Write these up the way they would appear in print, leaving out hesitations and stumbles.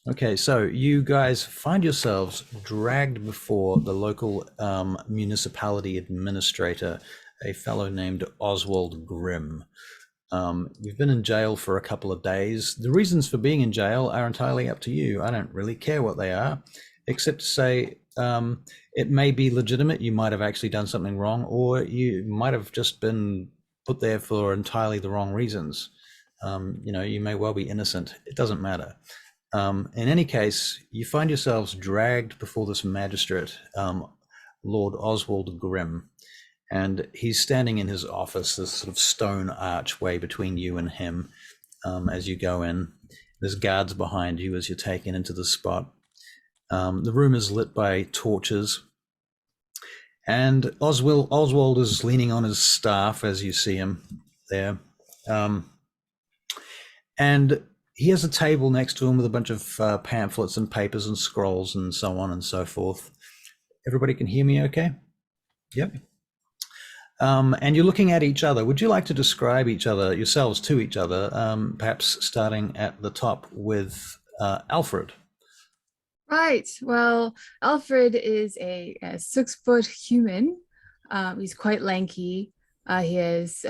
Okay, so you guys find yourselves dragged before the local municipality administrator, a fellow named Oswald Grimm. You've been in jail for a couple of days. The reasons for being in jail are entirely up to you. I don't really care what they are, except to say it may be legitimate. You might have actually done something wrong, or you might have just been put there for entirely the wrong reasons. You may well be innocent. It doesn't matter. In any case, you find yourselves dragged before this magistrate, Lord Oswald Grimm, and he's standing in his office, this sort of stone archway between you and him as you go in. There's guards behind you as you're taken into the spot. The room is lit by torches, and Oswald is leaning on his staff as you see him there. And he has a table next to him with a bunch of pamphlets and papers and scrolls and so on and so forth. Everybody can hear me okay? Yep. And you're looking at each other. Would you like to describe yourselves to each other, perhaps starting at the top with Alfred? Right. Well, Alfred is a 6-foot human. He's quite lanky. He has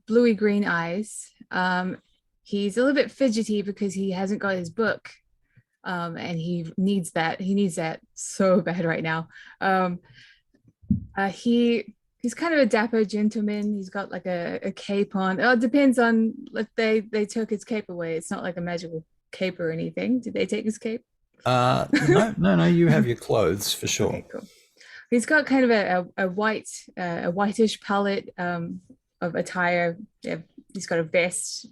bluey green eyes. He's a little bit fidgety because he hasn't got his book, and he needs that. He needs that so bad right now. He's kind of a dapper gentleman. He's got like a cape on. Oh, it depends on if they took his cape away. It's not like a magical cape or anything. Did they take his cape? No. You have your clothes for sure. Okay, cool. He's got kind of a whitish palette of attire. Yeah, he's got a vest,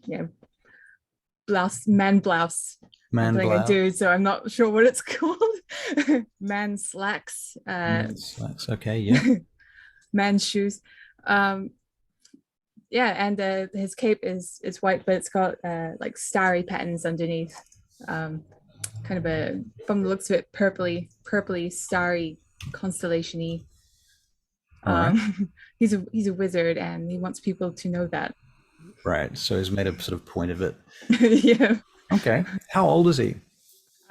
blouse, man blouse. Man like blouse. a dude, so I'm not sure what it's called. Man slacks. Man slacks. Okay, yeah. Man shoes. And his cape is white, but it's got like starry patterns underneath. Kind of from the looks of it, purpley starry constellation-y. Right. He's a wizard, and he wants people to know that. Right. So he's made a sort of point of it. Yeah. Okay. How old is he?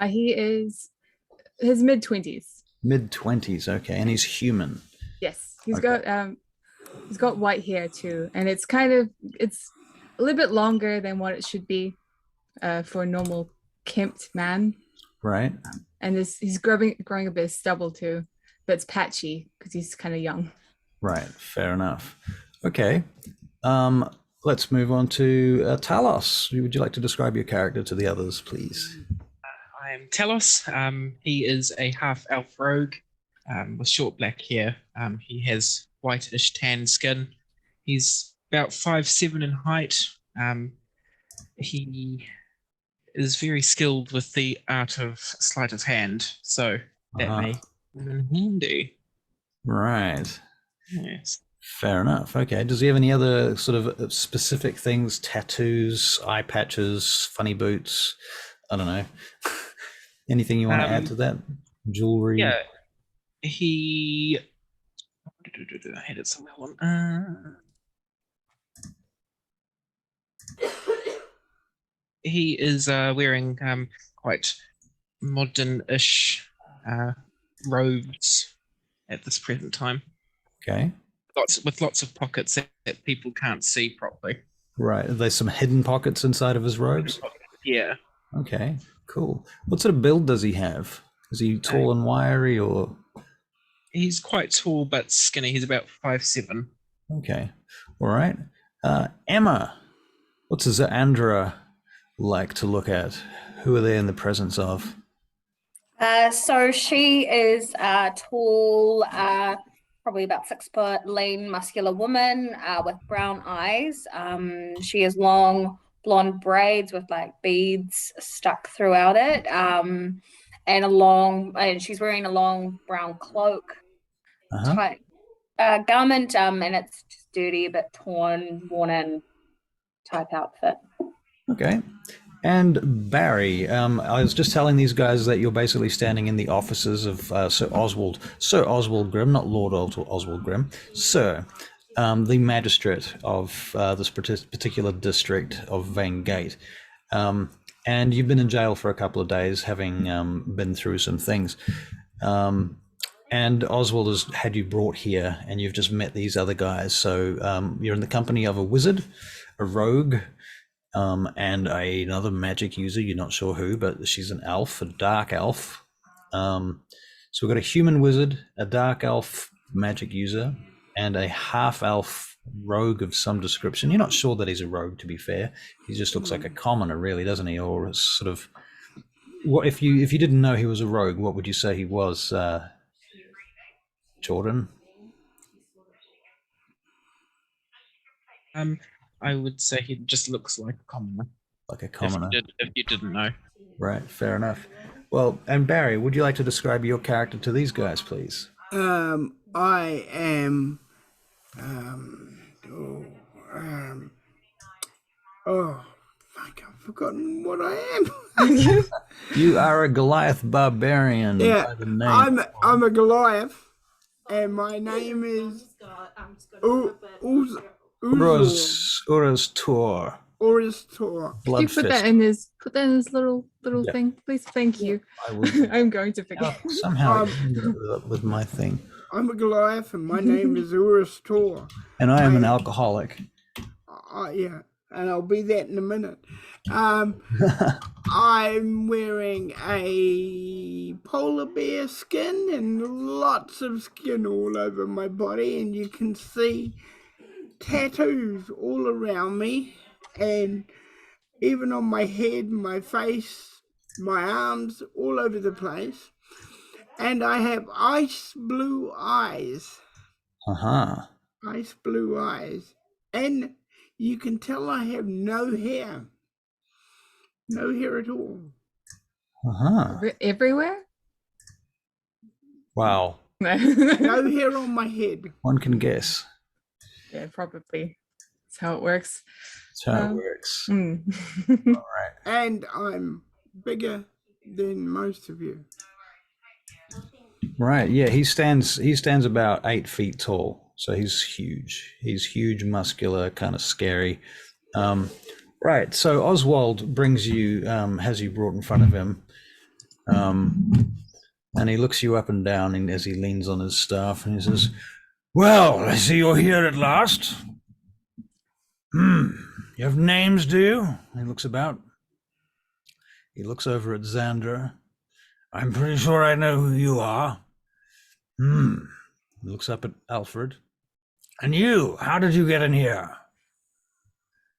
He is his mid-20s. Mid-20s. Okay, and he's human. Yes, he's got white hair too, and it's a little bit longer than what it should be for a normal kempt man. Right. And he's growing a bit of stubble too, but it's patchy because he's kind of young. Right. Fair enough. Okay. Let's move on to Talos. Would you like to describe your character to the others, please? I'm Talos. He is a half-elf rogue with short black hair. He has whitish tan skin. He's about 5'7" in height. He is very skilled with the art of sleight of hand, so that may come in handy. Right. Yes. Fair enough. Okay. Does he have any other sort of specific things? Tattoos, eye patches, funny boots? I don't know. Anything you want to add to that? Jewelry? Yeah. I had it somewhere. He is wearing quite modern-ish robes at this present time. Okay. Lots of pockets that people can't see properly. Right. Are there some hidden pockets inside of his robes? Yeah. Okay, cool. What sort of build does he have? Is he tall and wiry, or? He's quite tall but skinny. He's about 5'7". Okay. All right. Emma, what's Andra like to look at? Who are they in the presence of? So she is tall, probably about 6 foot, lean, muscular woman with brown eyes. She has long blonde braids with like beads stuck throughout it, and she's wearing a long brown cloak type garment, and it's just dirty, but worn in type outfit. Okay. And Barry, I was just telling these guys that you're basically standing in the offices of Sir Oswald Grimm, not Lord Oswald Grimm, Sir, the magistrate of this particular district of Vaingate. And you've been in jail for a couple of days, having been through some things. And Oswald has had you brought here, and you've just met these other guys. So you're in the company of a wizard, a rogue, and another magic user. You're not sure who, but she's an elf, a dark elf. So we've got a human wizard, a dark elf magic user, and a half elf rogue of some description. You're not sure that he's a rogue, to be fair. He just looks like a commoner, really, doesn't he? Or sort of, what if you didn't know he was a rogue, what would you say he was, Jordan? I would say he just looks like a commoner. Like a commoner. If you didn't know. Right, fair enough. Well, and Barry, would you like to describe your character to these guys, please? I am. Fuck! I've forgotten what I am. You are a Goliath barbarian. Yeah, by the name. I'm a Goliath, and my name is Ura's Tor. Oris Tor. Could you put that in his little thing, please? Thank you. I will. I'm going to forget. Somehow with my thing. I'm a Goliath, and my name is Oris Tor. And I am an alcoholic. Yeah, and I'll be that in a minute. I'm wearing a polar bear skin and lots of skin all over my body, and you can see tattoos all around me, and even on my head, my face, my arms, all over the place. And I have ice blue eyes. Ice blue eyes. And you can tell I have no hair. No hair at all. Everywhere? Wow. No hair on my head. One can guess. Yeah, probably. That's how it works. That's how it works. Mm. All right. And I'm bigger than most of you. Right. Yeah, he stands about 8 feet tall. So he's huge. He's huge, muscular, kind of scary. Right. So Oswald brings you, has you brought in front of him. And he looks you up and down and as he leans on his staff and he says, "Well, I see you're here at last. You have names, do you?" He looks about. He looks over at Xandra. "I'm pretty sure I know who you are." He looks up at Alfred. "And you, how did you get in here?"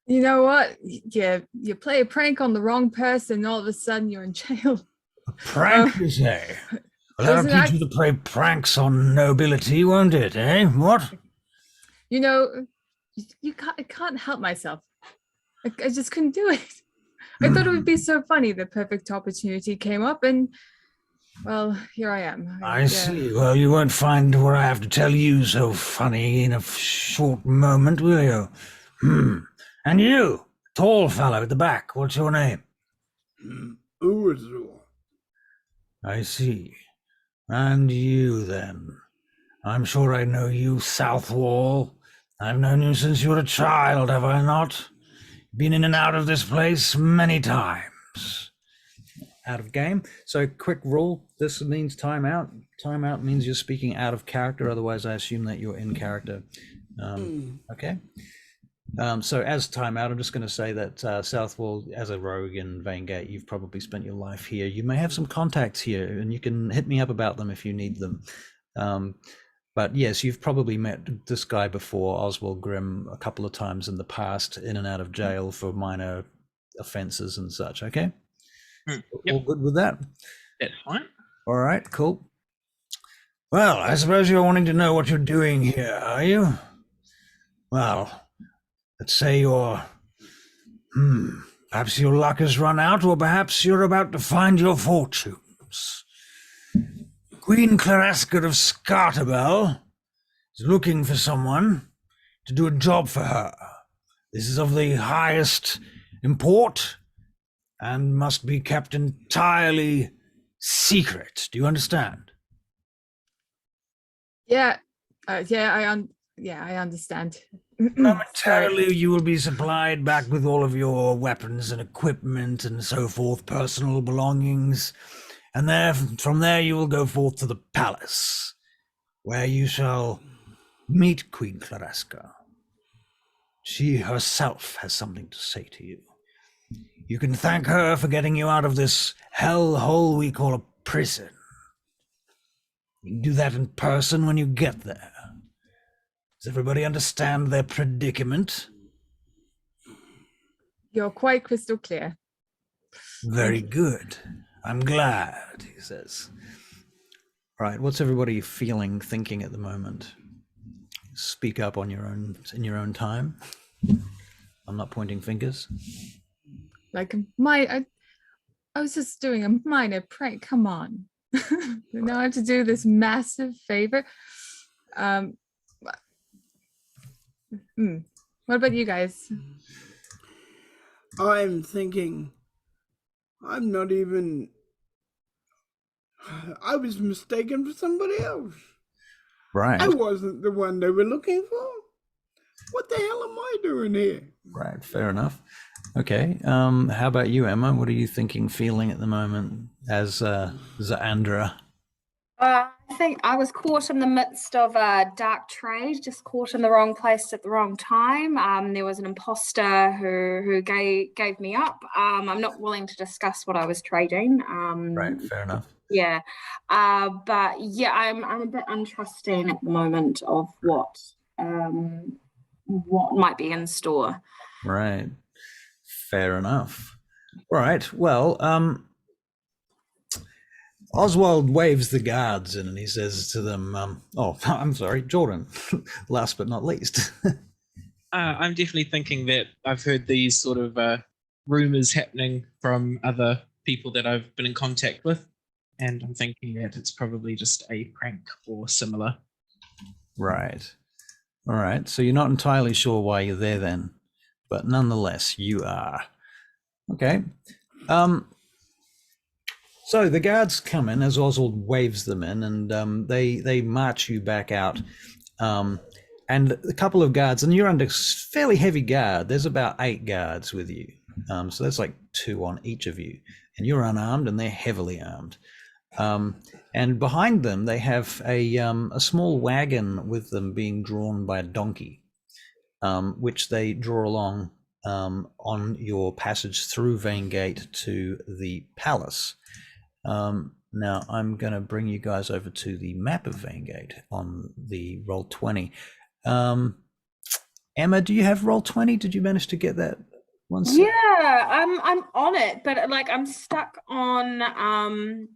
You know what? You play a prank on the wrong person, and all of a sudden you're in jail. "A prank, you say? Well, that'll teach you to play pranks on nobility, won't it, eh? What? You know, I can't help myself. I just couldn't do it. I thought it would be so funny. The perfect opportunity came up, and well, here I am. I see. Well, you won't find what I have to tell you so funny in a short moment, will you? And you, tall fellow at the back, what's your name? Urzul. I see. And you, then? I'm sure I know you, Southwall. I've known you since you were a child, have I not? Been in and out of this place many times. Out of game. So quick rule, this means timeout. Timeout means you're speaking out of character, otherwise I assume that you're in character. Okay. So as timeout, I'm just going to say that Southwall, as a rogue in Vaingate, you've probably spent your life here. You may have some contacts here, and you can hit me up about them if you need them. But yes, you've probably met this guy before, Oswald Grimm, a couple of times in the past, in and out of jail for minor offenses and such. Okay. Yep. All good with that? That's fine. All right, cool. Well, I suppose you're wanting to know what you're doing here, are you? Well, let's say you're, perhaps your luck has run out, or perhaps you're about to find your fortunes. Queen Claresca of Scartabel is looking for someone to do a job for her. This is of the highest import and must be kept entirely secret. Do you understand? Yeah, Yeah, I understand. Sorry. Momentarily, you will be supplied back with all of your weapons and equipment and so forth, personal belongings. And there, from there, you will go forth to the palace, where you shall meet Queen Claresca. She herself has something to say to you. You can thank her for getting you out of this hellhole we call a prison. You can do that in person when you get there. Does everybody understand their predicament? You're quite crystal clear. Very good. I'm glad, he says. Right, what's everybody feeling, thinking at the moment? Speak up on your own, in your own time. I'm not pointing fingers. Like I was just doing a minor prank. Come on. Now I have to do this massive favor. What about you guys? I'm thinking, I'm not even. I was mistaken for somebody else. Right. I wasn't the one they were looking for. What the hell am I doing here? Right, fair enough. Okay, how about you, Emma? What are you thinking, feeling at the moment as Zaandra? I think I was caught in the midst of a dark trade, just caught in the wrong place at the wrong time. There was an imposter who gave me up. I'm not willing to discuss what I was trading. Right, fair enough. Yeah, but yeah, I'm a bit untrusting at the moment of what might be in store. Right, fair enough. All right, well, Oswald waves the guards in and he says to them, oh, I'm sorry, Jordan, last but not least. I'm definitely thinking that I've heard these sort of rumors happening from other people that I've been in contact with. And I'm thinking that it's probably just a prank or similar. Right. All right. So you're not entirely sure why you're there then, but nonetheless, you are. Okay. So the guards come in as Oswald waves them in, and they march you back out. And a couple of guards, and you're under fairly heavy guard. There's about 8 guards with you. So that's like 2 on each of you. And you're unarmed, and they're heavily armed. And behind them, they have a small wagon with them being drawn by a donkey, which they draw along on your passage through Vaingate to the palace. Now, I'm going to bring you guys over to the map of Vaingate on the Roll20. Emma, do you have Roll20? Did you manage to get that one? Yeah, I'm on it, but like I'm stuck on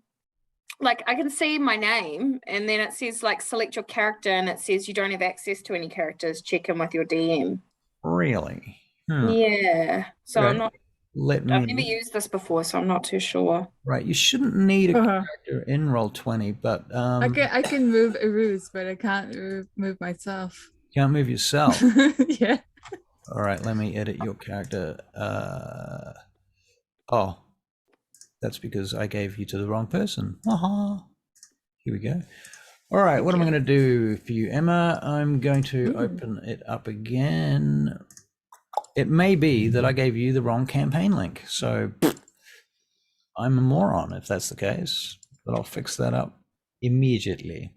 like I can see my name and then it says like select your character and it says you don't have access to any characters, check in with your DM. Really? Yeah. So Okay. I'm not I've never used this before, so I'm not too sure. Right, you shouldn't need a character in Roll20, but I can move Aruz, but I can't move myself. Can't move yourself. Yeah. All right, let me edit your character. Oh, that's because I gave you to the wrong person. Aha. Here we go. All right, what am I going to do for you, Emma? I'm going to open it up again. It may be that I gave you the wrong campaign link, so I'm a moron if that's the case, but I'll fix that up immediately.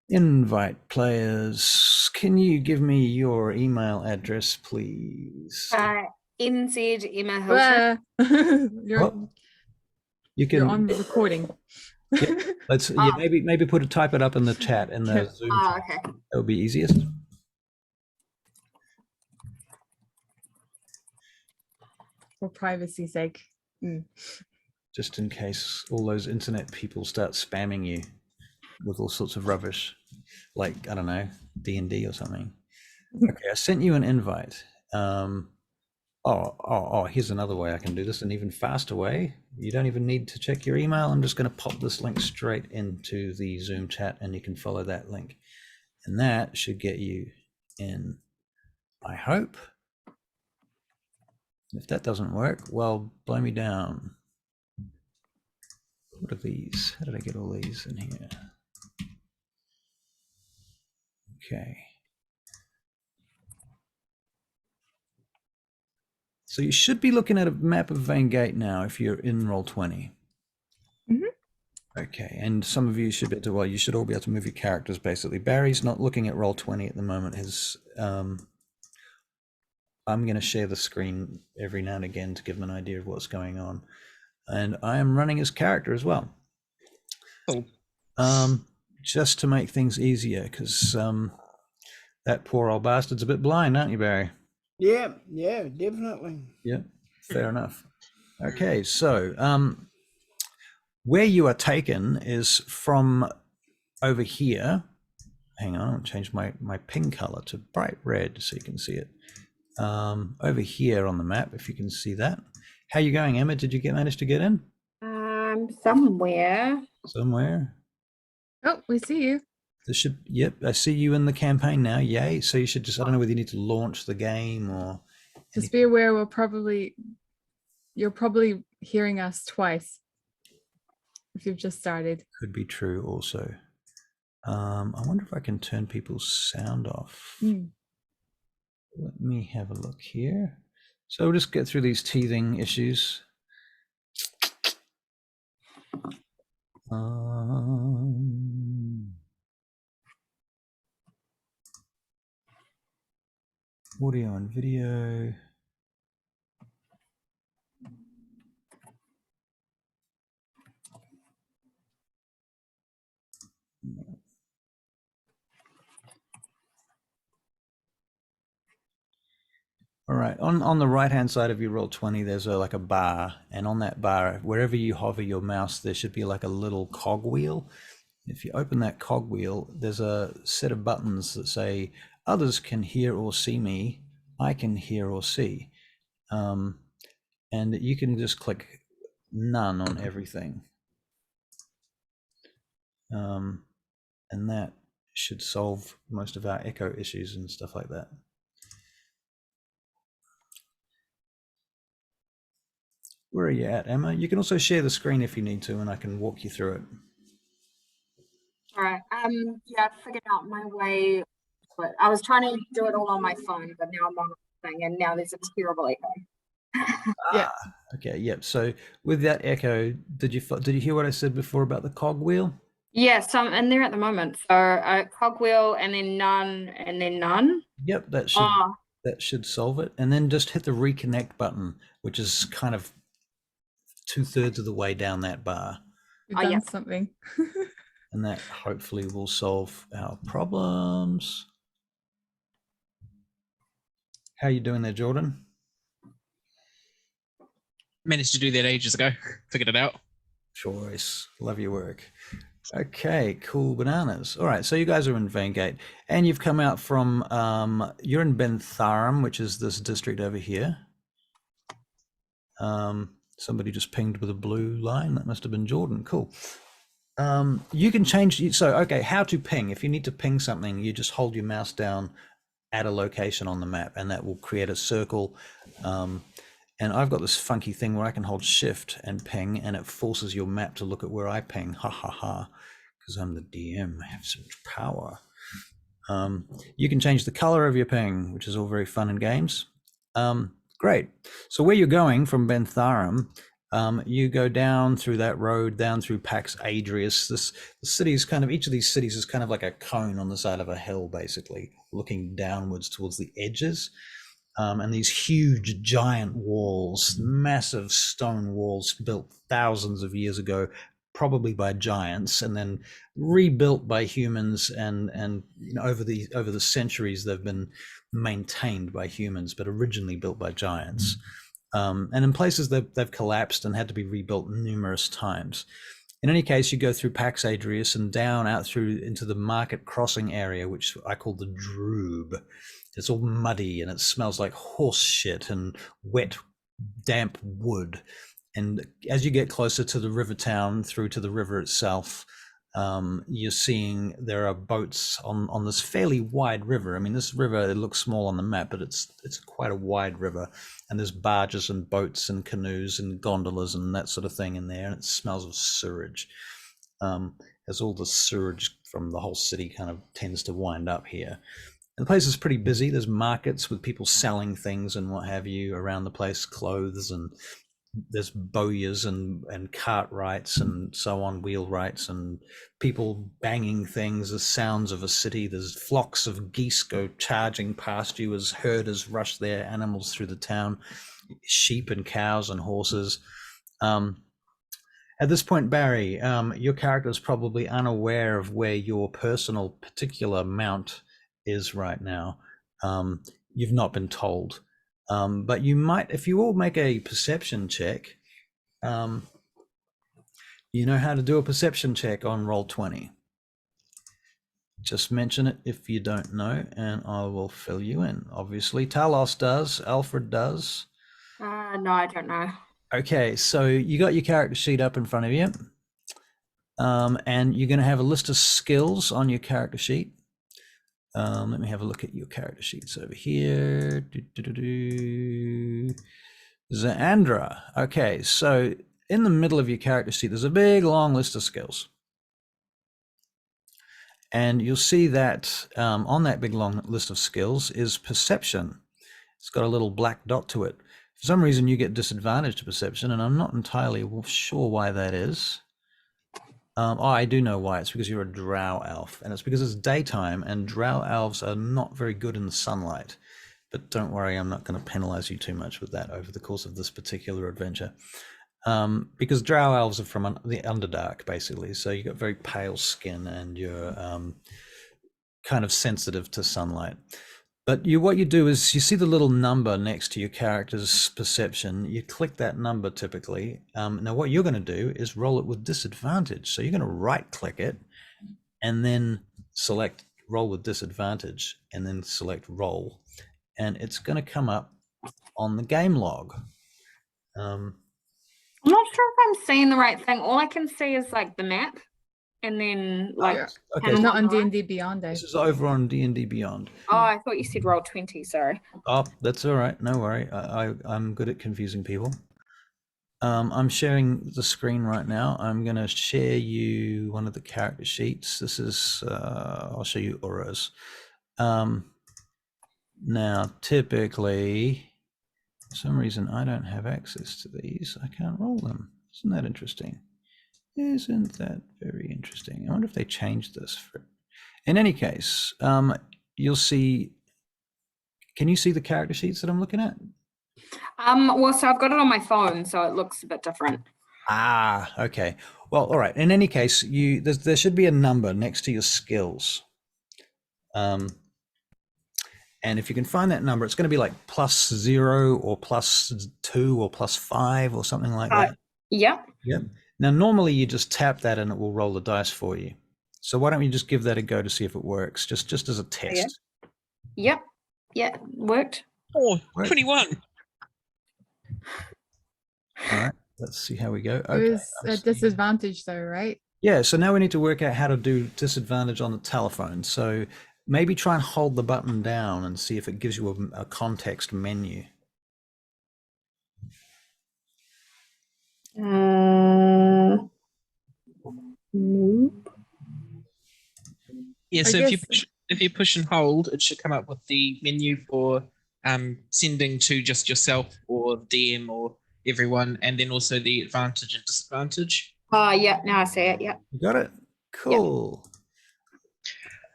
Invite players. Can you give me your email address, please? NZ Emma Hilton. You're on recording. Yeah, let's maybe type it up in the chat in the Zoom. Okay. That would be easiest. For privacy's sake. Just in case all those internet people start spamming you with all sorts of rubbish, like, I don't know, D&D or something. Okay, I sent you an invite. Here's another way I can do this, an even faster way. You don't even need to check your email. I'm just going to pop this link straight into the Zoom chat and you can follow that link. And that should get you in, I hope. If that doesn't work, well, blow me down. What are these? How did I get all these in here? Okay. So you should be looking at a map of Vaingate now if you're in Roll20. Mhm. Okay, and some of you should be able to, well, you should all be able to move your characters basically. Barry's not looking at Roll20 at the moment. I'm going to share the screen every now and again to give him an idea of what's going on. And I am running his character as well. Cool. Just to make things easier, because that poor old bastard's a bit blind, aren't you, Barry? Yeah, definitely. Yep, fair enough. Okay, so where you are taken is from over here. Hang on, I'll change my ping color to bright red so you can see it. Over here on the map, if you can see that. How you going, Emma? Did you manage to get in? Somewhere. Somewhere? Oh, we see you. There should, yep, I see you in the campaign now. Yay. So you should just, I don't know whether you need to launch the game or Just be aware you're probably hearing us twice if you've just started. could be true also. I wonder if I can turn people's sound off. Let me have a look here. So we'll just get through these teething issues. Audio and video. All right, on the right-hand side of your Roll20, there's like a bar, and on that bar, wherever you hover your mouse, there should be like a little cogwheel. If you open that cogwheel, there's a set of buttons that say, others can hear or see me, I can hear or see. And you can just click none on everything. And that should solve most of our echo issues and stuff like that. Where are you at, Emma? You can also share the screen if you need to, and I can walk you through it. All right. Yeah, I figured out my way, but I was trying to do it all on my phone, but now I'm on the thing, and now there's a terrible echo. Yeah. Okay. Yep. So with that echo, did you hear what I said before about the cogwheel? Yes, I'm in there at the moment. So cogwheel, and then none, and then none. Yep. That should solve it. And then just hit the reconnect button, which is kind of 2/3 of the way down that bar. We've done something. And that hopefully will solve our problems. How you doing there, Jordan? Managed to do that ages ago. Figured it out. Choice. Love your work. Okay, cool bananas. All right, so you guys are in Vaingate, and you've come out from, you're in Bentharum, which is this district over here. Somebody just pinged with a blue line. That must have been Jordan. Cool. You can change, so, okay, how to ping. If you need to ping something, you just hold your mouse down at a location on the map, and that will create a circle. And I've got this funky thing where I can hold shift and ping, and it forces your map to look at where I ping. Ha ha ha, because I'm the DM, I have so much power. You can change the color of your ping, which is all very fun and games. Great. So where you're going from Bentharum, you go down through that road, down through Pax Adrius. The city is kind of, each of these cities is kind of like a cone on the side of a hill, basically, looking downwards towards the edges. And these huge giant walls, massive stone walls built thousands of years ago, probably by giants, and then rebuilt by humans, and you know, over the centuries they've been maintained by humans, but originally built by giants. And in places they've collapsed and had to be rebuilt numerous times. In any case, you go through Pax Adrius and down out through into the market crossing area, which I call the Droob. It's all muddy and it smells like horse shit and wet, damp wood. And as you get closer to the river town, through to the river itself, you're seeing there are boats on this fairly wide river. I mean, this river, it looks small on the map, but it's quite a wide river. And there's barges and boats and canoes and gondolas and that sort of thing in there. And it smells of sewage. as all the sewage from the whole city kind of tends to wind up here. And the place is pretty busy. There's markets with people selling things and what have you around the place, clothes, and there's bowyers and cartwrights and so on, wheelwrights, and people banging things. The sounds of a city. There's flocks of geese go charging past you as herders rush their animals through the town, sheep and cows and horses. At this point, Barry, your character is probably unaware of where your personal particular mount is right now. You've not been told. But you might, if you all make a perception check, you know how to do a perception check on Roll20. Just mention it if you don't know, and I will fill you in. Obviously, Talos does, Alfred does. No, I don't know. Okay, so you got your character sheet up in front of you, and you're going to have a list of skills on your character sheet. Let me have a look at your character sheets over here. Zaandra. Okay, so in the middle of your character sheet, there's a big long list of skills. And you'll see that on that big long list of skills is perception. It's got a little black dot to it. For some reason, you get disadvantage to perception, and I'm not entirely sure why that is. I do know why. It's because you're a drow elf, and it's because it's daytime, and drow elves are not very good in the sunlight. But don't worry, I'm not going to penalize you too much with that over the course of this particular adventure. Because drow elves are from the Underdark, basically, so you've got very pale skin, and you're kind of sensitive to sunlight. But what you do is you see the little number next to your character's perception. You click that number typically. Now what you're going to do is roll it with disadvantage. So you're going to right click it and then select roll with disadvantage and then select roll. And it's going to come up on the game log. I'm not sure if I'm seeing the right thing. All I can see is like the map. And then like Okay, It's not on D&D Beyond. this is over on D&D Beyond. Oh, I thought you said roll 20, sorry. Oh, that's all right. No worry. I'm good at confusing people. I'm sharing the screen right now. I'm going to share you one of the character sheets. This is, I'll show you auras. Now, typically, for some reason, I don't have access to these. I can't roll them. Isn't that interesting? Isn't that very interesting? I wonder if they changed this. In any case, you'll see. Can you see the character sheets that I'm looking at? Well, so I've got it on my phone, so it looks a bit different. Ah, okay. Well, all right. In any case, there should be a number next to your skills. And if you can find that number, it's going to be like +0 or +2 or +5 or something like that. Yep. Yep. Now, normally you just tap that and it will roll the dice for you. So why don't you just give that a go to see if it works, just as a test? Yep. Yeah, worked. Oh, Right. 21. All right, let's see how we go. It Okay. was a disadvantage though, right? Yeah, so now we need to work out how to do disadvantage on the telephone. So maybe try and hold the button down and see if it gives you a context menu. Nope. Yeah, I so guess- if you push and hold, it should come up with the menu for sending to just yourself or DM or everyone, and then also the advantage and disadvantage. Yeah, now I see it, yeah. You got it? Cool.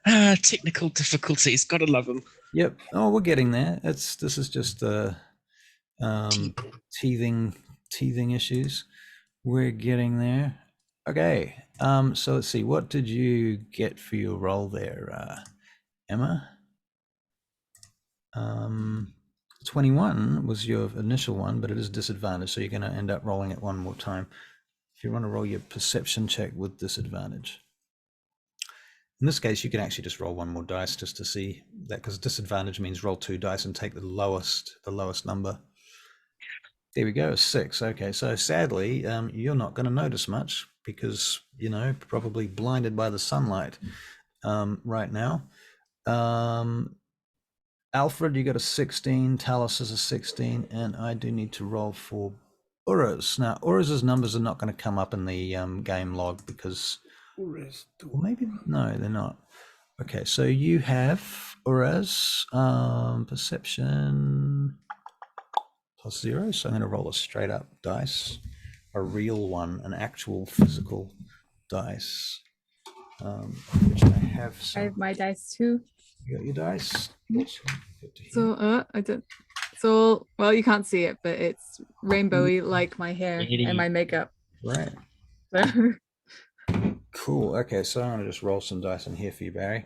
Technical difficulties, gotta love them. Yep. Oh, we're getting there. This is just teething issues. We're getting there. Okay. So let's see. What did you get for your roll there, Emma? 21 was your initial one, but it is disadvantage, so you're going to end up rolling it one more time. If you want to roll your perception check with disadvantage. In this case, you can actually just roll one more dice just to see that, because disadvantage means roll 2 dice and take the lowest number. There we go, 6. Okay, so sadly, you're not going to notice much because, probably blinded by the sunlight right now. Alfred, you got a 16, Talos is a 16, and I do need to roll for Uruz. Now, Uruz's numbers are not going to come up in the game log because Well, maybe no, they're not. Okay, so you have Uraz, perception +0. So I'm going to roll a straight up dice, a real one, an actual physical dice, which I have. I have my dice too. You got your dice. Awesome. Good to hear. So I don't. So well, you can't see it, but it's rainbowy like my hair and my makeup. Right. So Cool. Okay, so I'm gonna just roll some dice in here for you, Barry.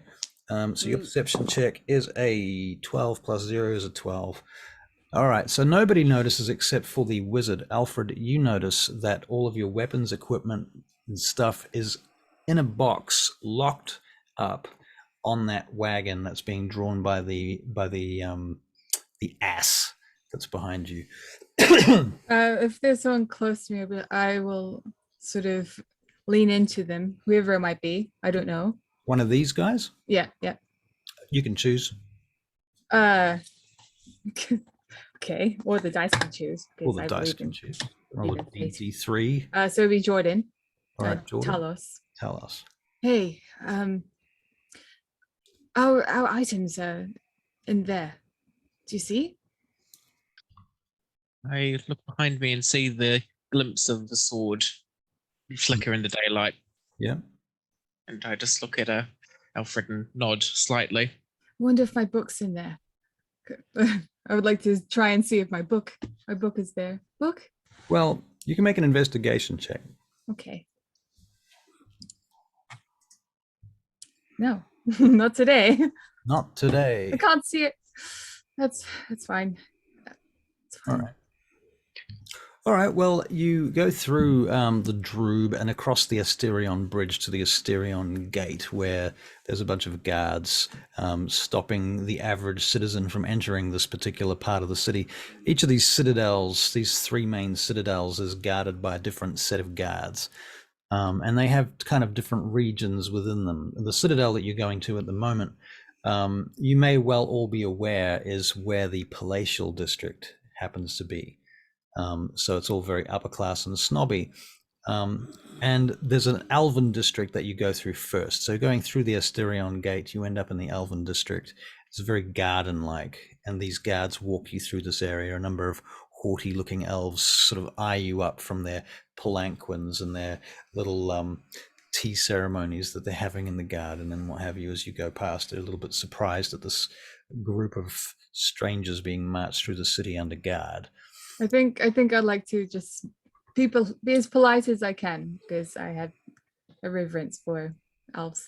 So your perception check is a 12 plus 0 is a 12. All right, so nobody notices except for the wizard. Alfred, you notice that all of your weapons, equipment, and stuff is in a box, locked up on that wagon that's being drawn by the ass that's behind you. if there's someone close to me, I will sort of lean into them, whoever it might be. I don't know. One of these guys? Yeah. You can choose. Okay, or the dice can choose. Or the dice can choose. Roll a D3. So it'd be Jordan. All right, Jordan. Tell Tell us. Hey, our items are in there. Do you see? I look behind me and see the glimpse of the sword flicker in the daylight. Yeah. And I just look at Alfred and nod slightly. I wonder if my book's in there. I would like to try and see if my book is there. Book? Well, you can make an investigation check. Okay. No, not today. Not today. I can't see it. That's fine. It's fine. All right. All right, well, you go through the Droob and across the Asterion Bridge to the Asterion Gate, where there's a bunch of guards stopping the average citizen from entering this particular part of the city. Each of these citadels, these three main citadels, is guarded by a different set of guards. And they have kind of different regions within them. The citadel that you're going to at the moment, you may well all be aware, is where the Palatial District happens to be. So it's all very upper class and snobby. And there's an Elven district that you go through first. So going through the Asterion Gate, you end up in the Elven district. It's very garden-like, and these guards walk you through this area. A number of haughty-looking elves sort of eye you up from their palanquins and their little tea ceremonies that they're having in the garden and what have you as you go past. They're a little bit surprised at this group of strangers being marched through the city under guard. I think I'd like to just be as polite as I can, because I have a reverence for elves.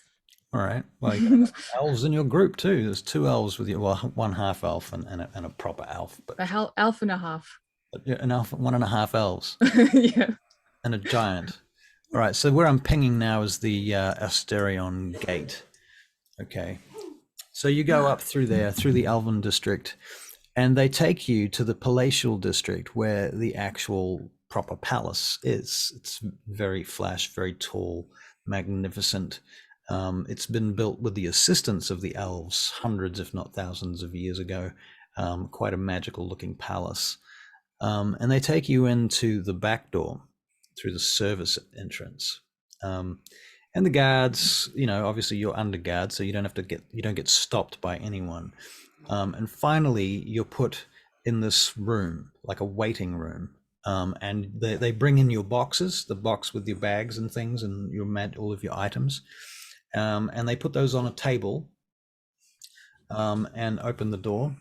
All right. Well, you got elves in your group too. There's two elves with you. Well, one half elf and a proper elf. But elf and a half. An elf, 1.5 elves. Yeah. And a giant. All right. So where I'm pinging now is the Asterion Gate. Okay. So you go up through there, through the Elven district, and they take you to the Palatial District, where the actual proper palace is. It's very flash, very tall, magnificent. It's been built with the assistance of the elves hundreds, if not thousands of years ago. Quite a magical looking palace. And they take you into the back door through the service entrance. And the guards, obviously you're under guard, so you don't get stopped by anyone. And finally, you're put in this room, like a waiting room, and they bring in your boxes, the box with your bags and things and all of your items, and they put those on a table, and open the door,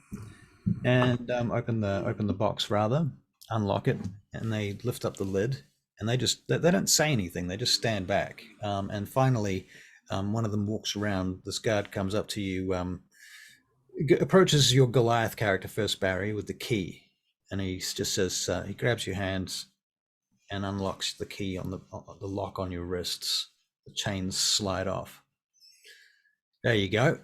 and open the box rather, unlock it, and they lift up the lid, and they don't say anything, they just stand back, and finally, one of them walks around. This guard comes up to you. Approaches your Goliath character first, Barry, with the key, and he just says, he grabs your hands and unlocks the key on the lock on your wrists. The chains slide off. There you go.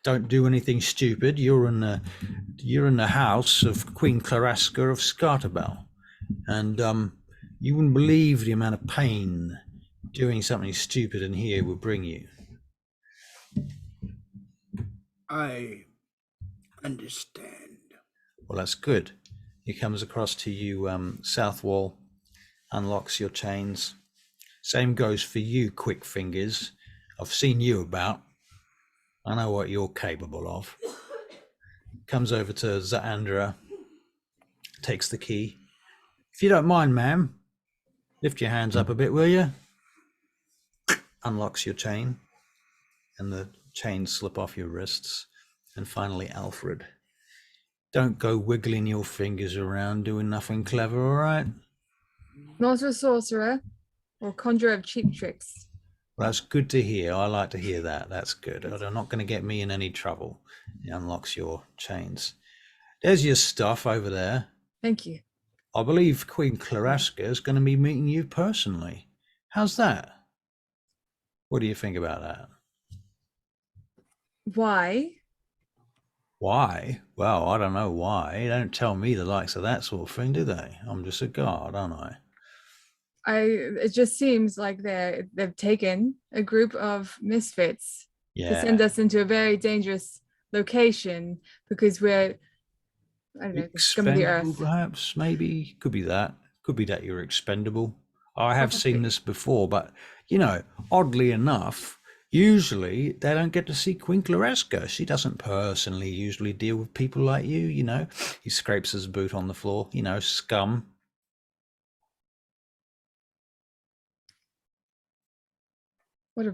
Don't do anything stupid. You're in the house of Queen Claraska of Scartabel, and you wouldn't believe the amount of pain doing something stupid in here will bring you. I understand. Well, that's good. He comes across to you, south wall, unlocks your chains, Same goes for you, Quick Fingers. I've seen you about. I know what you're capable of. Comes over to Zaandra, takes the key. If you don't mind, ma'am, lift your hands up a bit, will you? Unlocks your chain, and the chains slip off your wrists. And finally, Alfred. Don't go wiggling your fingers around doing nothing clever, all right? Not a sorcerer or conjurer of cheap tricks. Well, that's good to hear. I like to hear that. That's good. They're not going to get me in any trouble. He unlocks your chains. There's your stuff over there. Thank you. I believe Queen Claraska is going to be meeting you personally. How's that? What do you think about that? Why? Why? Well, I don't know why. They don't tell me the likes of that sort of thing, do they? I'm just a guard, aren't I? It just seems like they've taken a group of misfits to send us into a very dangerous location because we're, I don't know, the scum of the Expendable, earth. perhaps, maybe. Could be that. Could be that you're expendable. I have seen this before, but, you know, oddly enough, usually they don't get to see Queen Claraska. She doesn't personally usually deal with people like you, you know. He scrapes his boot on the floor, you know, scum. What a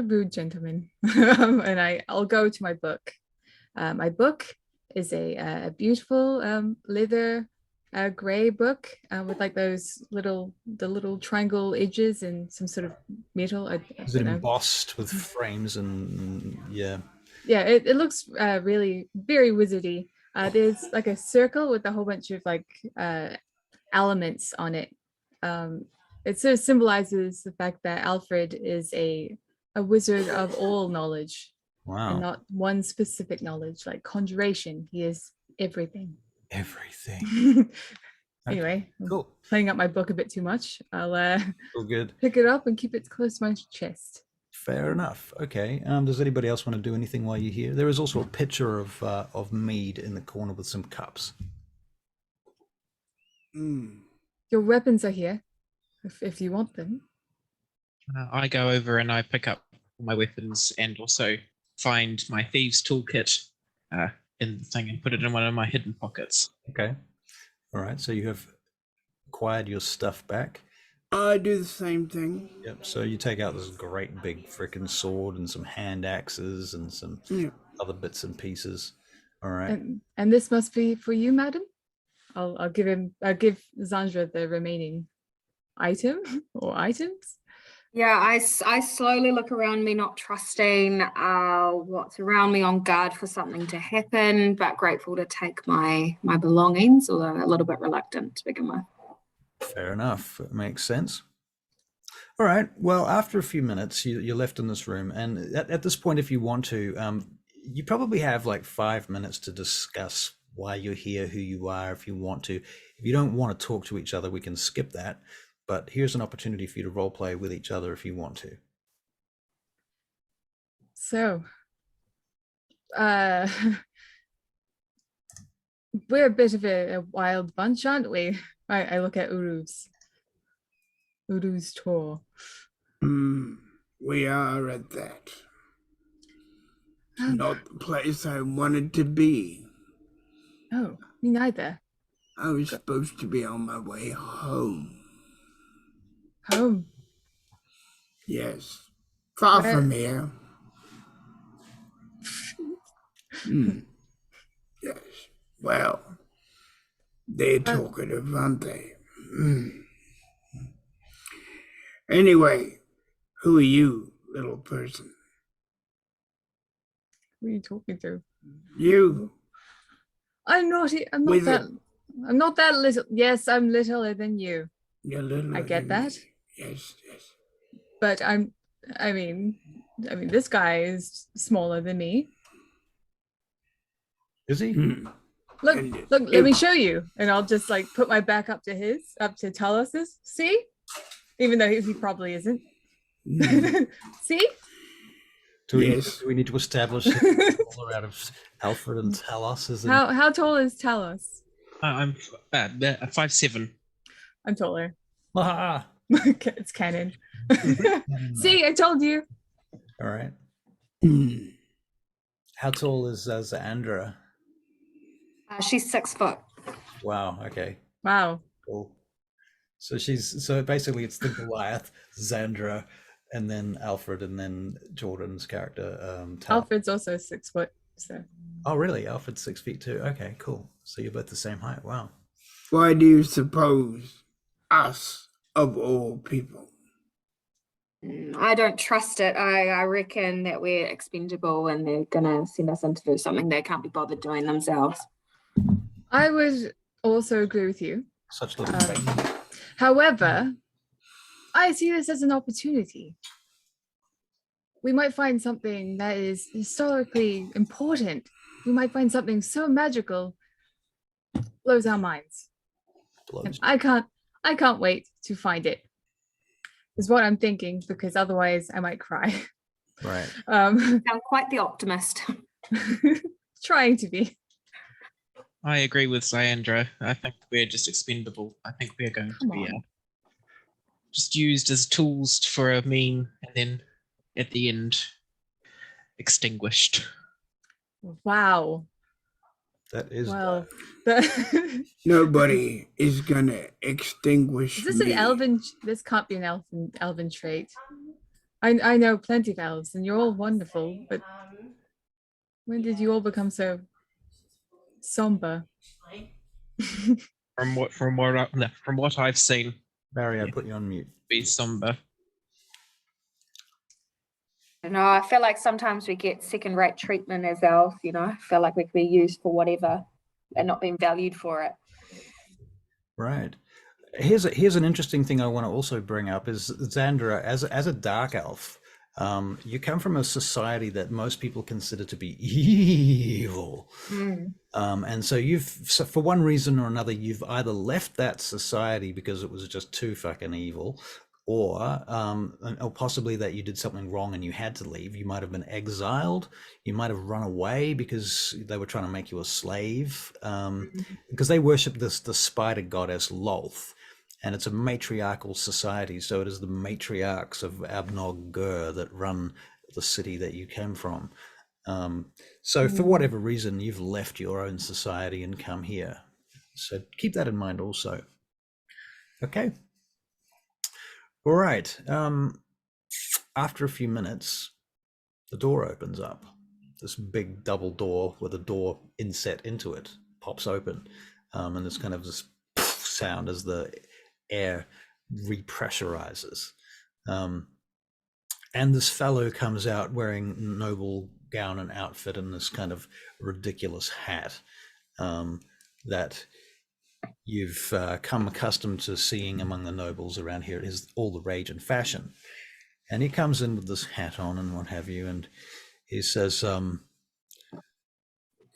rude gentleman. And I'll go to my book. My book is a beautiful leather gray book with like those little triangle edges and some sort of metal. Is it embossed with frames and yeah? Yeah, it looks really very wizardy. There's like a circle with a whole bunch of like elements on it. It sort of symbolizes the fact that Alfred is a wizard of all knowledge. Wow. And not one specific knowledge, like conjuration. He is everything. Everything. Anyway, Cool. Playing up my book a bit too much. I'll All good. pick it up and keep it close to my chest. Fair enough. Okay. Does anybody else want to do anything while you're here? There is also a pitcher of mead in the corner with some cups. Your weapons are here, if you want them. I go over and I pick up my weapons and also find my thieves toolkit in the thing and put it in one of my hidden pockets. Okay. All right. So you have acquired your stuff back. I do the same thing. Yep. So you take out this great big frickin' sword and some hand axes and some other bits and pieces. All right. And this must be for you, madam. I'll give Zandra the remaining item or items. Yeah, I slowly look around me, not trusting what's around me, on guard for something to happen, but grateful to take my belongings, although a little bit reluctant to begin with. Fair enough. It makes sense. All right. Well, after a few minutes, you're left in this room. And at this point, if you want to, you probably have like 5 minutes to discuss why you're here, who you are, if you want to. If you don't want to talk to each other, we can skip that. But here's an opportunity for you to role play with each other if you want to. So, we're a bit of a wild bunch, aren't we? I look at Uru's tour. We are at that. Not the place I wanted to be. Oh, me neither. I was supposed to be on my way home. Home? Yes. Far from here. Yes. Well, they're talkative, aren't they? Anyway, who are you, little person? Who are you talking to? You. I'm not that little. Yes, I'm littler than you. You're littler. I get that. Me. Yes. But I mean, this guy is smaller than me. Is he? Look, let me show you. And I'll just like put my back up to Talus's. See? Even though he probably isn't. See? Do we need to establish all out of Alfred and Talos? How tall is Talos? I'm 5'7". I'm taller. It's canon. See, I told you. All right. Hmm. How tall is Zandra? She's 6 foot. Wow. Okay. Wow. Cool. So basically it's the Goliath, Zandra, and then Alfred, and then Jordan's character. Alfred's also 6 foot. So Oh, really? Alfred's 6 feet too. Okay, cool. So you're both the same height. Wow. Why do you suppose us, of all people? I don't trust it. I reckon that we're expendable and they're gonna send us in to do something they can't be bothered doing themselves. I would also agree with you. Such little faith. However, I see this as an opportunity. We might find something that is historically important. We might find something so magical, blows our minds. And I can't wait to find it. Is what I'm thinking, because otherwise I might cry. Right. I'm quite the optimist. Trying to be. I agree with Zandra. I think we're just expendable. I think we're going to be just used as tools for a mean, and then at the end, extinguished. Wow. That is Well, Nobody is gonna extinguish is this me. an elven? This can't be an elven trait. I know plenty of elves, and you're all wonderful. But when did you all become so somber? From what I've seen, Barry, I put you on mute. be somber. I feel like sometimes we get second-rate treatment as elves. I feel like we could be used for whatever and not being valued for it. Right. Here's an interesting thing I want to also bring up is Zandra, as a dark elf, you come from a society that most people consider to be evil. And so for one reason or another, you've either left that society because it was just too fucking evil, or possibly that you did something wrong and you had to leave. You might have been exiled. You might have run away because they were trying to make you a slave, because they worship the spider goddess Lolth. And it's a matriarchal society, so it is the matriarchs of Abnog Gur that run the city that you came from. So for whatever reason, you've left your own society and come here. So keep that in mind also. Okay. All right. After a few minutes, the door opens up. This big double door with a door inset into it pops open. And there's kind of this sound as the air repressurizes, and this fellow comes out wearing noble gown and outfit and this kind of ridiculous hat that you've come accustomed to seeing among the nobles around here. It is all the rage and fashion, and he comes in with this hat on and what have you, and he says,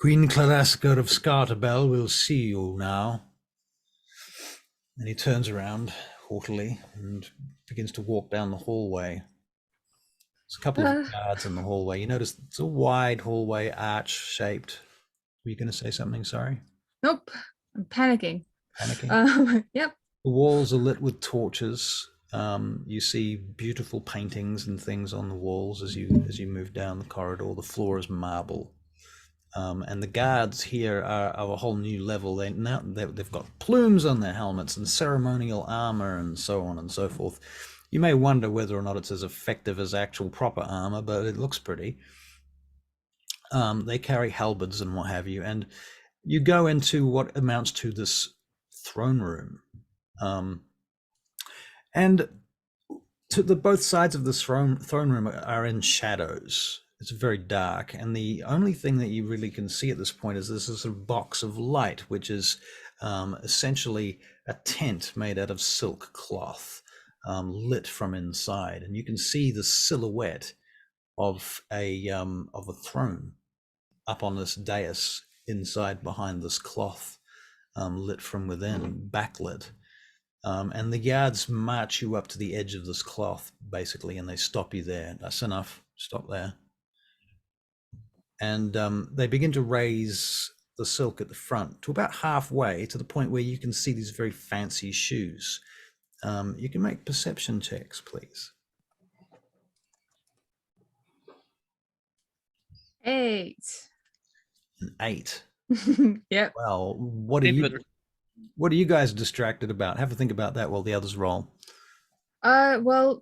Queen Claraska of Scartabel will see you now. And he turns around haughtily and begins to walk down the hallway. There's a couple of guards in the hallway. You notice it's a wide hallway, arch-shaped. Were you going to say something? Sorry? Nope. I'm panicking. Yep. The walls are lit with torches. You see beautiful paintings and things on the walls as you move down the corridor. The floor is marble. And the guards here are a whole new level. They've got plumes on their helmets and ceremonial armor and so on and so forth. You may wonder whether or not it's as effective as actual proper armor, but it looks pretty. They carry halberds and what have you, and you go into what amounts to this throne room. And to both sides of this throne room are in shadows. It's very dark, and the only thing that you really can see at this point is this sort of box of light, which is essentially a tent made out of silk cloth, lit from inside, and you can see the silhouette of a throne up on this dais inside behind this cloth, lit from within, backlit. And the guards march you up to the edge of this cloth, basically, and they stop you there. That's enough. Stop there. And they begin to raise the silk at the front to about halfway, to the point where you can see these very fancy shoes. You can make perception checks, please. 8. An 8. Yep. Well, what are you guys distracted about? Have a think about that while the others roll. Well,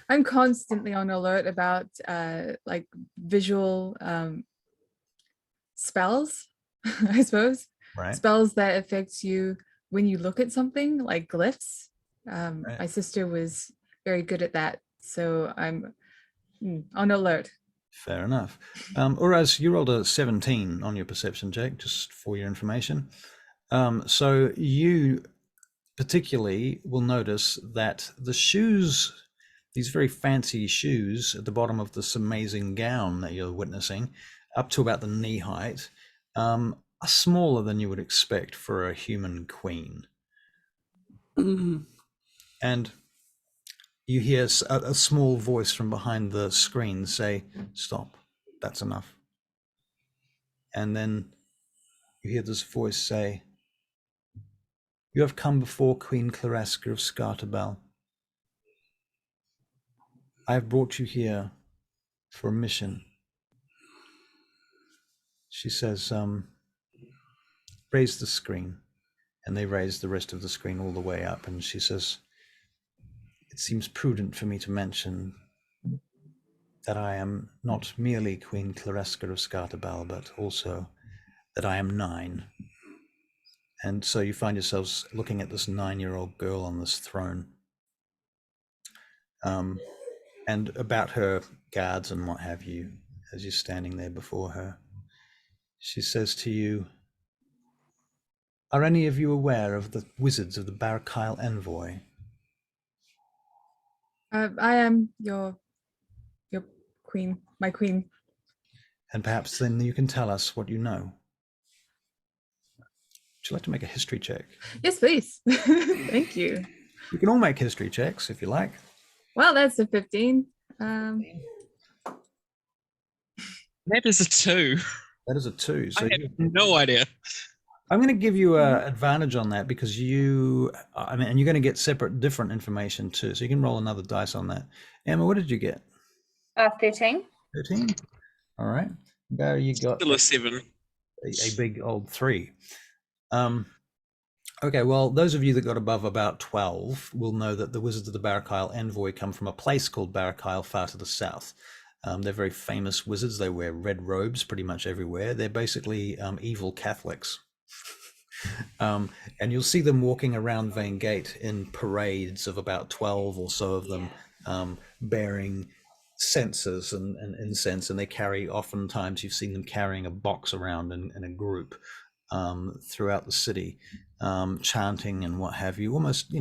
I'm constantly on alert about like visual spells, I suppose. Right. Spells that affect you when you look at something, like glyphs. Right. My sister was very good at that, so I'm on alert. Fair enough. Uraz, you rolled a 17 on your perception check, just for your information. So you particularly will notice that the shoes, these very fancy shoes at the bottom of this amazing gown that you're witnessing, up to about the knee height, are smaller than you would expect for a human queen. And you hear a small voice from behind the screen say, "Stop, that's enough." And then you hear this voice say, "You have come before Queen Claraska of Scartabel. I have brought you here for a mission." She says, "Raise the screen." And they raise the rest of the screen all the way up. And she says, "It seems prudent for me to mention that I am not merely Queen Claraska of Scartabel, but also that I am 9. And so you find yourselves looking at this 9-year-old girl on this throne. And about her guards and what have you, as you're standing there before her. She says to you, "Are any of you aware of the wizards of the Barakyle Envoy?" I am your queen, my queen. "And perhaps then you can tell us what you know." Would you like to make a history check? Yes, please. Thank you. You can all make history checks if you like. Well, that's a 15. That is a 2. That is a 2. So I have no idea. I'm going to give you an advantage on that because and you're going to get separate, different information too. So you can roll another dice on that. Emma, what did you get? 13. 13. All right. Barry, you got Still a 7. a big old 3. Okay, well, those of you that got above about 12 will know that the Wizards of the Barakyle Envoy come from a place called Barakyle far to the south. They're very famous wizards. They wear red robes pretty much everywhere. They're basically evil Catholics. And you'll see them walking around Vaingate in parades of about 12 or so of them, bearing censers and incense, and they carry, oftentimes you've seen them carrying a box around in a group throughout the city, chanting and what have you, almost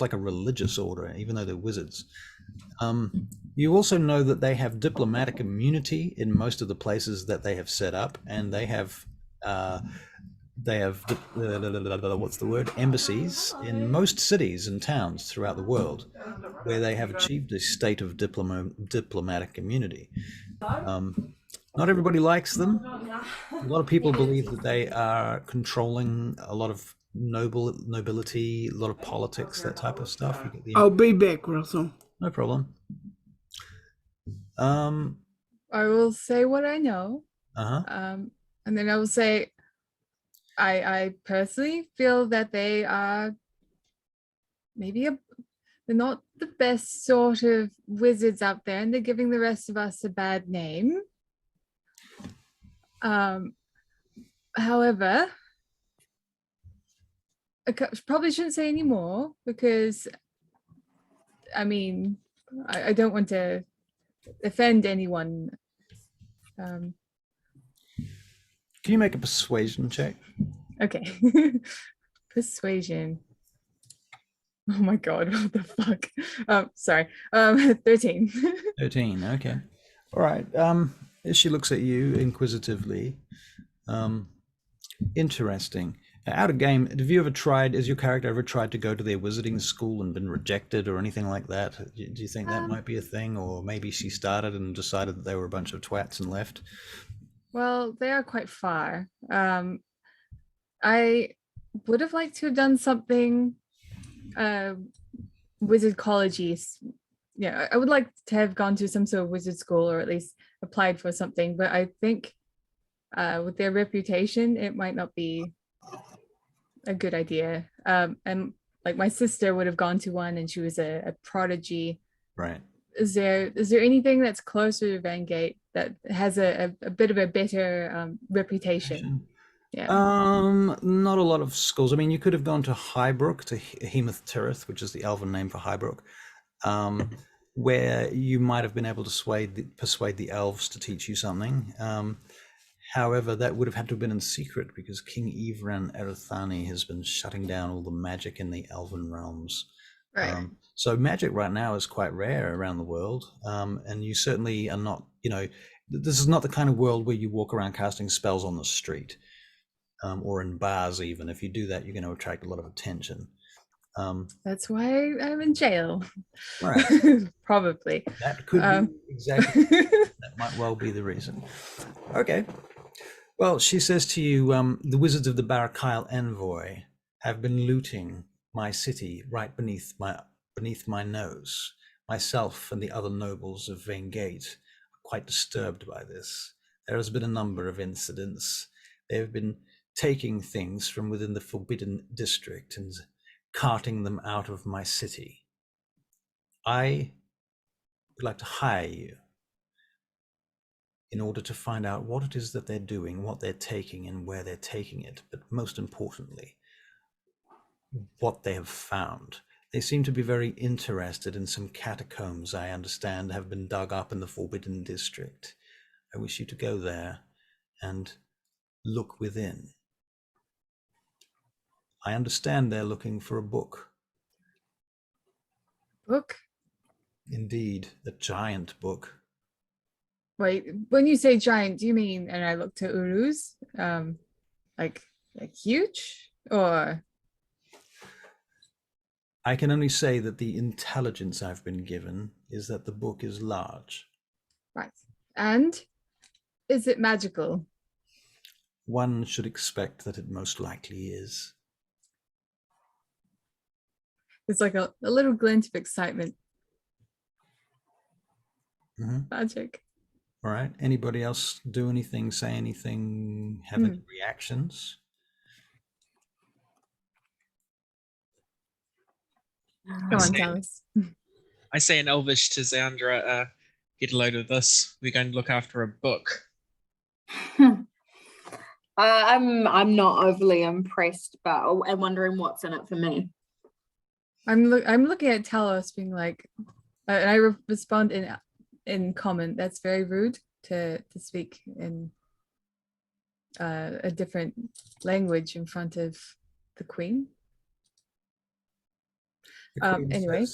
like a religious order, even though they're wizards. You also know that they have diplomatic immunity in most of the places that they have set up, and they have embassies in most cities and towns throughout the world where they have achieved a state of diplomatic immunity. Not everybody likes them. A lot of people believe that they are controlling a lot of nobility, a lot of politics, that type of stuff. I'll be back, Russell. No problem. I will say what I know. And then I will say, I personally feel that they are maybe they're not the best sort of wizards out there, and they're giving the rest of us a bad name. However, I probably shouldn't say any more because, I mean, I don't want to offend anyone. Can you make a persuasion check? Okay. Persuasion. Oh my god, what the fuck? Sorry. 13. 13, okay. All right. As she looks at you inquisitively, interesting. Out of game, has your character ever tried to go to their wizarding school and been rejected or anything like that? Do you think that might be a thing? Or maybe she started and decided that they were a bunch of twats and left? Well, they are quite far. I would have liked to have done something wizardology. Yeah, I would like to have gone to some sort of wizard school or at least applied for something, but I think with their reputation, it might not be a good idea. And like my sister would have gone to one and she was a prodigy. Right. Is there anything that's closer to Vaingate that has a bit of a better reputation? Yeah. Not a lot of schools. I mean, you could have gone to Highbrook, to Hemoth Tirith, which is the elven name for Highbrook, where you might have been able to persuade the elves to teach you something. However, that would have had to have been in secret because King Ivran Erithani has been shutting down all the magic in the elven realms. Right. So magic right now is quite rare around the world, and you certainly are not, this is not the kind of world where you walk around casting spells on the street. Or in bars even. If you do that, you're going to attract a lot of attention. That's why I'm in jail. Right. Probably. That could be exactly, that might well be the reason. Okay. Well, she says to you, the wizards of the Barakyle Envoy have been looting my city right beneath my nose. Myself and the other nobles of Vaingate are quite disturbed by this. There has been a number of incidents. They have been taking things from within the Forbidden District and carting them out of my city. I would like to hire you in order to find out what it is that they're doing, what they're taking, and where they're taking it, but most importantly, what they have found. They seem to be very interested in some catacombs, I understand, have been dug up in the Forbidden District. I wish you to go there and look within. I understand they're looking for a book. Book? Indeed, a giant book. Wait, when you say giant, do you mean, and I look to Uruz, like huge, or? I can only say that the intelligence I've been given is that the book is large. Right. And is it magical? One should expect that it most likely is. It's like a little glint of excitement. Magic. All right. Anybody else do anything, say anything, have any reactions? Go on, tell us. I say in Elvish to Zandra, get a load of this. We're going to look after a book. I'm not overly impressed, but I'm wondering what's in it for me. I'm looking at Talos being like, and I respond in common. That's very rude to speak in a different language in front of the Queen. Anyway.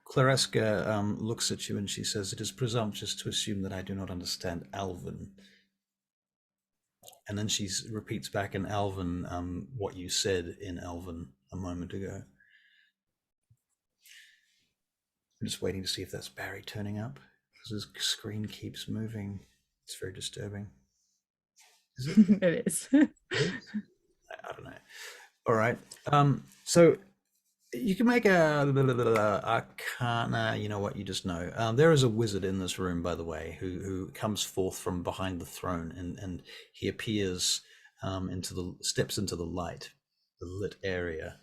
Claresca looks at you and she says, "It is presumptuous to assume that I do not understand Elven." And then she repeats back in Elven what you said in Elven a moment ago. I'm just waiting to see if that's Barry turning up, because his screen keeps moving. It's very disturbing. Is it? It is. I don't know. All right. So you can make a arcana, you know what, you just know. There is a wizard in this room, by the way, who comes forth from behind the throne, and he appears steps into the light, the lit area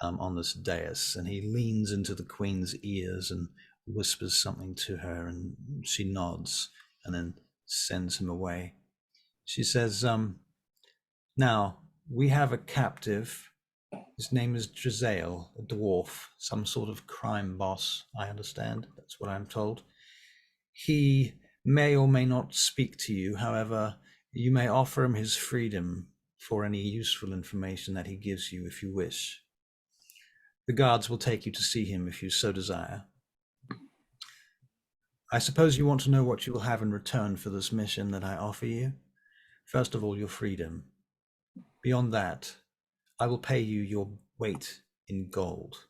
on this dais, and he leans into the Queen's ears and whispers something to her, and she nods and then sends him away. She says, "Now, we have a captive. His name is Drizael, a dwarf, some sort of crime boss, I understand. That's what I'm told. He may or may not speak to you. However, you may offer him his freedom for any useful information that he gives you if you wish. The guards will take you to see him if you so desire. I suppose you want to know what you will have in return for this mission that I offer you. First of all, your freedom. Beyond that, I will pay you your weight in gold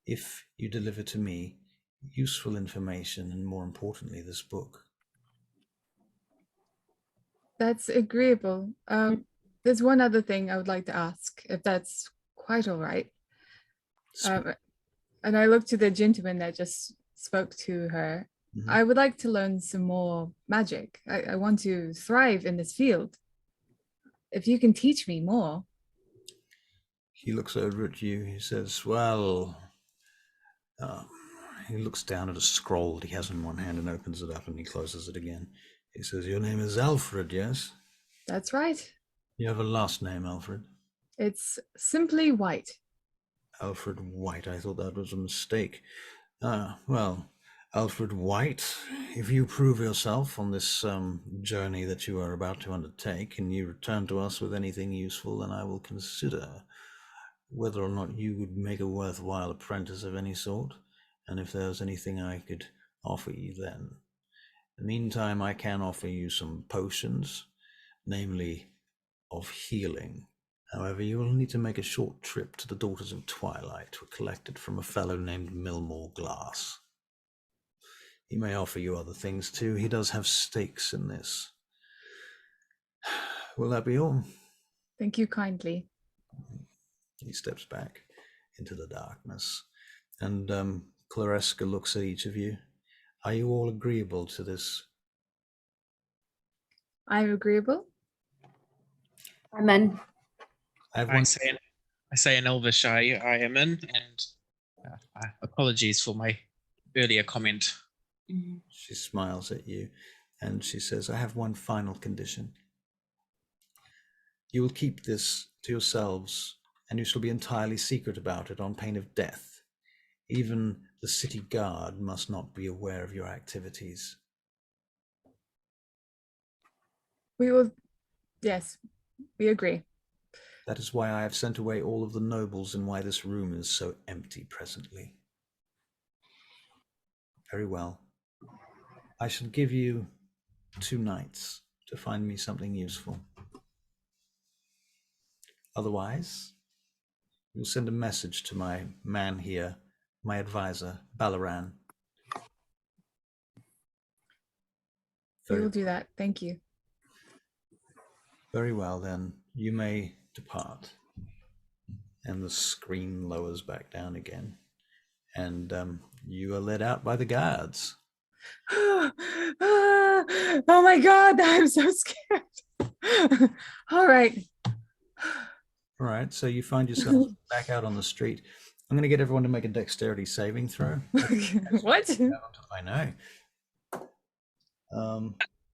if you deliver to me useful information and, more importantly, this book." That's agreeable. There's one other thing I would like to ask, if that's quite all right. And I look to the gentleman that just spoke to her. Mhm. I would like to learn some more magic. I want to thrive in this field. If you can teach me more. He looks over at you. He says, well, he looks down at a scroll that he has in one hand and opens it up and he closes it again. He says, your name is Alfred, yes? That's right. You have a last name, Alfred? It's simply White. Alfred White. I thought that was a mistake. Well, Alfred White, if you prove yourself on this journey that you are about to undertake and you return to us with anything useful, then I will consider whether or not you would make a worthwhile apprentice of any sort, and if there's anything I could offer you then. In the meantime, I can offer you some potions, namely of healing. However, you will need to make a short trip to the Daughters of Twilight, collected from a fellow named Milmore Glass. He may offer you other things too. He does have stakes in this. Will that be all? Thank you kindly. He steps back into the darkness, and Claresca looks at each of you. Are you all agreeable to this? I'm agreeable. I'm in. I say in Elvish, I am in, and apologies for my earlier comment. She smiles at you, and she says, I have one final condition. You will keep this to yourselves, and you shall be entirely secret about it on pain of death. Even the city guard must not be aware of your activities. We will, yes, we agree. That is why I have sent away all of the nobles and why this room is so empty presently. Very well. I shall give you 2 nights to find me something useful. Otherwise, you'll send a message to my man here, my advisor, Balaran. We will do that. Thank you. Very well, then. You may depart. And the screen lowers back down again. And you are led out by the guards. Oh my God, I'm so scared. All right. All right, so you find yourself back out on the street. I'm going to get everyone to make a dexterity saving throw. What? I know.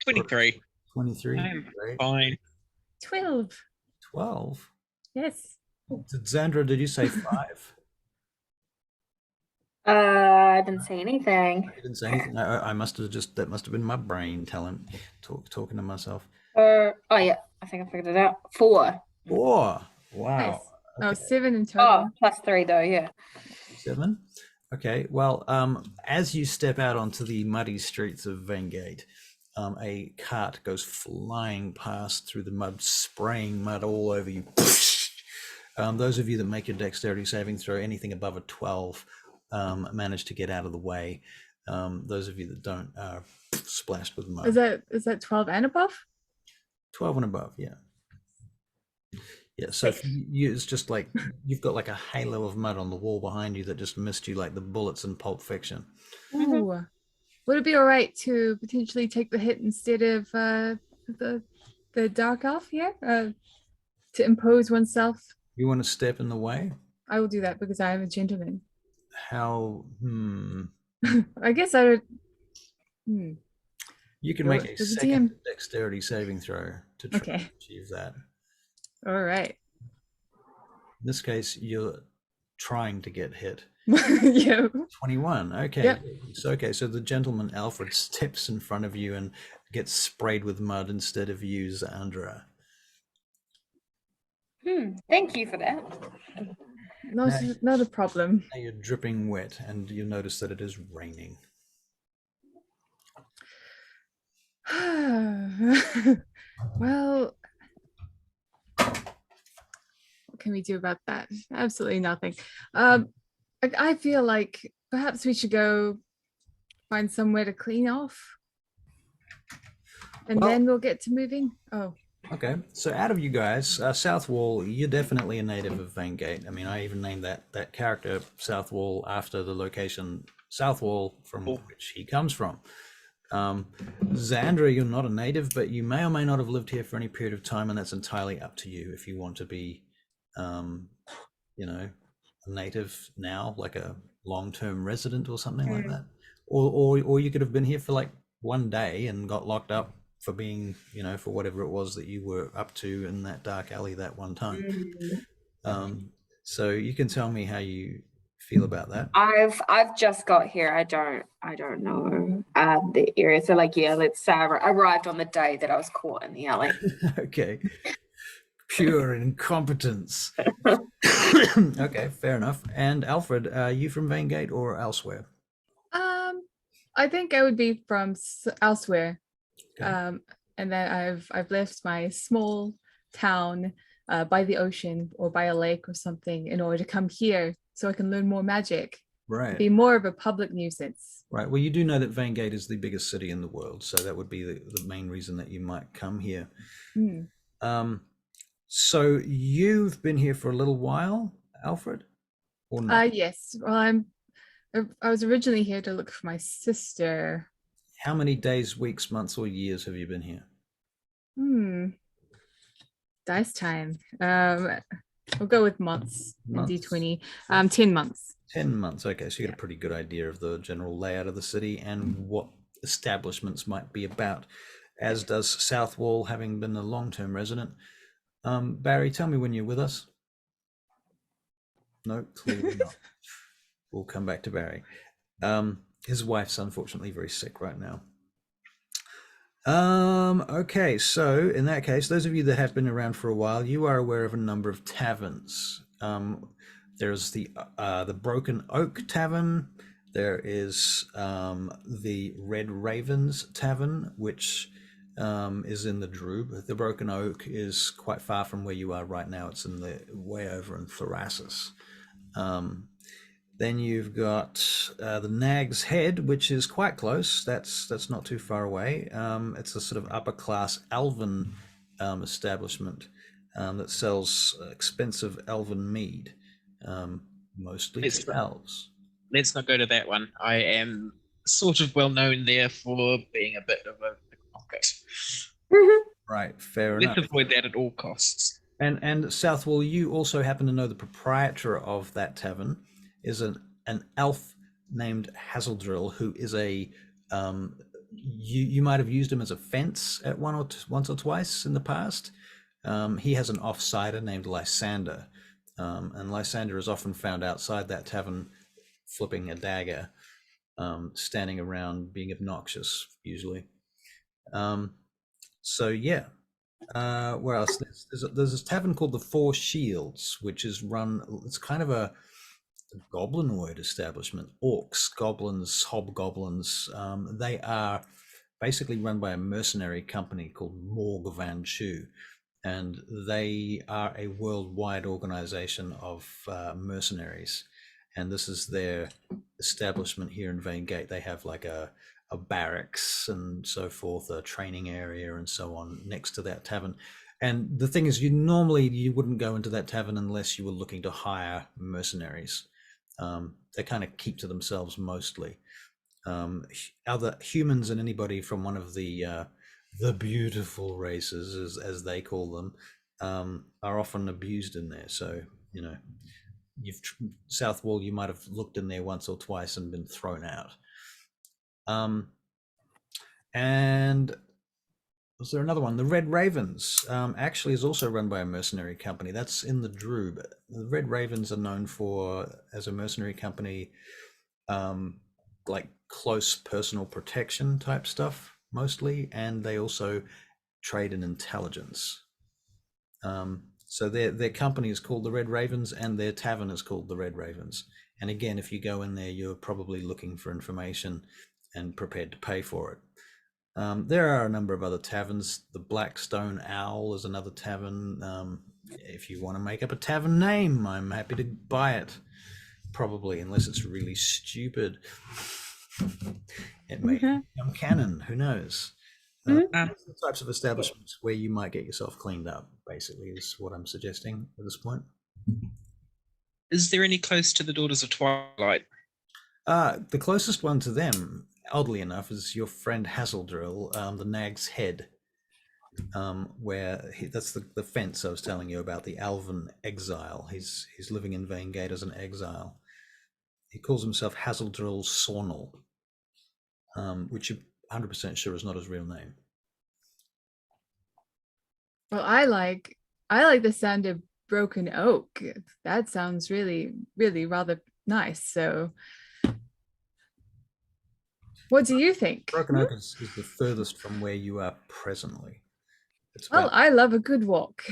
23. 23. I'm Great. fine. 12. 12. Yes. Xandra, did you say 5? I didn't say anything. I didn't say anything. I must have that must have been my brain talking to myself. Oh yeah, I think I figured it out. 4. 4. Wow. Nice. Oh, Okay. 7 in total. Oh, +3 though, yeah. 7. Okay. Well, as you step out onto the muddy streets of Vaingate, a cart goes flying past through the mud, spraying mud all over you. Those of you that make your dexterity saving throw, anything above a 12, manage to get out of the way. Those of you that don't are splashed with mud. Is that 12 and above? 12 and above, yeah. Yeah, so for you, it's just like you've got like a halo of mud on the wall behind you that just missed you like the bullets in Pulp Fiction. Ooh. Would it be all right to potentially take the hit instead of the dark elf here? To impose oneself? You want to step in the way? I will do that because I am a gentleman. How? I guess I would. You can make a second dexterity saving throw to try to achieve that. All right. In this case, you're trying to get hit. Yeah. 21. Okay. Yep. So the gentleman Alfred steps in front of you and gets sprayed with mud instead of you, Xandra. Thank you for that. Not a problem. Now you're dripping wet, and you notice that it is raining. Well, what can we do about that? Absolutely nothing. I feel like perhaps we should go find somewhere to clean off, and then we'll get to moving. Oh, Okay, so out of you guys, Southwall, you're definitely a native of Vaingate. I mean, I even named that character Southwall after the location Southwall from which he comes from. Xandra, you're not a native, but you may or may not have lived here for any period of time, and that's entirely up to you if you want to be, you know, a native now, like a long-term resident or something like that. Or you could have been here for like one day and got locked up for being, you know, for whatever it was that you were up to in that dark alley that one time. So you can tell me how you feel about that. I've just got here. I don't know the area. So like, yeah, let's say I arrived on the day that I was caught in the alley. Okay. Pure incompetence. Okay, fair enough. And Alfred, are you from Vaingate or elsewhere? I think I would be from elsewhere. Okay. And then I've left my small town by the ocean or by a lake or something in order to come here so I can learn more magic. Right. Be more of a public nuisance. Right. Well, you do know that Vaingate is the biggest city in the world, so that would be the main reason that you might come here. So you've been here for a little while, Alfred? Or not? Yes. Well, I was originally here to look for my sister. How many days, weeks, months, or years have you been here? Dice time. We'll go with months. Months. D20. 10 months. 10 months. Okay, so you get a pretty good idea of the general layout of the city and what establishments might be about, as does Southwall, having been a long-term resident. Barry, tell me when you're with us. No, clearly not. We'll come back to Barry. His wife's unfortunately very sick right now. Okay, so in that case, those of you that have been around for a while, you are aware of a number of taverns. There's the Broken Oak Tavern. There is the Red Ravens Tavern, which is in the Droob. The Broken Oak is quite far from where you are right now. It's in the way over in Thrasis. Then you've got the Nag's Head, which is quite close. That's not too far away. It's a sort of upper class elven establishment that sells expensive elven mead, mostly to elves. Let's not go to that one. I am sort of well known there for being a bit of a pickpocket. Right, fair enough. Let's avoid that at all costs. And Southwall, you also happen to know the proprietor of that tavern is an elf named Hazeldrill, who is a you might have used him as a fence at once or twice in the past. He has an offsider named Lysander, and Lysander is often found outside that tavern flipping a dagger, standing around being obnoxious usually. So yeah. Where else? There's this tavern called the Four Shields, which is run. It's kind of a goblinoid establishment. Orcs, goblins, hobgoblins. They are basically run by a mercenary company called Morg Van Chu, and they are a worldwide organization of mercenaries. And this is their establishment here in Vaingate. They have like a barracks and so forth, a training area and so on next to that tavern. And the thing is, you wouldn't go into that tavern unless you were looking to hire mercenaries. They kind of keep to themselves mostly. Other humans and anybody from one of the beautiful races, as they call them, are often abused in there. So, you know, Southwall, you might have looked in there once or twice and been thrown out. And was there another one? The Red Ravens actually is also run by a mercenary company. That's in the Droob. The Red Ravens are known as a mercenary company, like close personal protection type stuff mostly, and they also trade in intelligence. So their company is called the Red Ravens, and their tavern is called the Red Ravens. And again, if you go in there, you're probably looking for information and prepared to pay for it. There are a number of other taverns. The Blackstone Owl is another tavern. If you want to make up a tavern name, I'm happy to buy it. Probably, unless it's really stupid. It may become canon, who knows? That's the types of establishments where you might get yourself cleaned up, basically, is what I'm suggesting at this point. Is there any close to the Daughters of Twilight? The closest one to them, oddly enough, is your friend Hazeldrill, the Nag's Head, where that's the fence I was telling you about, the Alvan exile. He's living in Vaingate as an exile. He calls himself Hazeldrill Sornel, which you're 100% sure is not his real name. Well, I like the sound of broken oak. That sounds really, really rather nice. So what do you think? Broken Oak is the furthest from where you are presently. It's Well, about I love a good walk.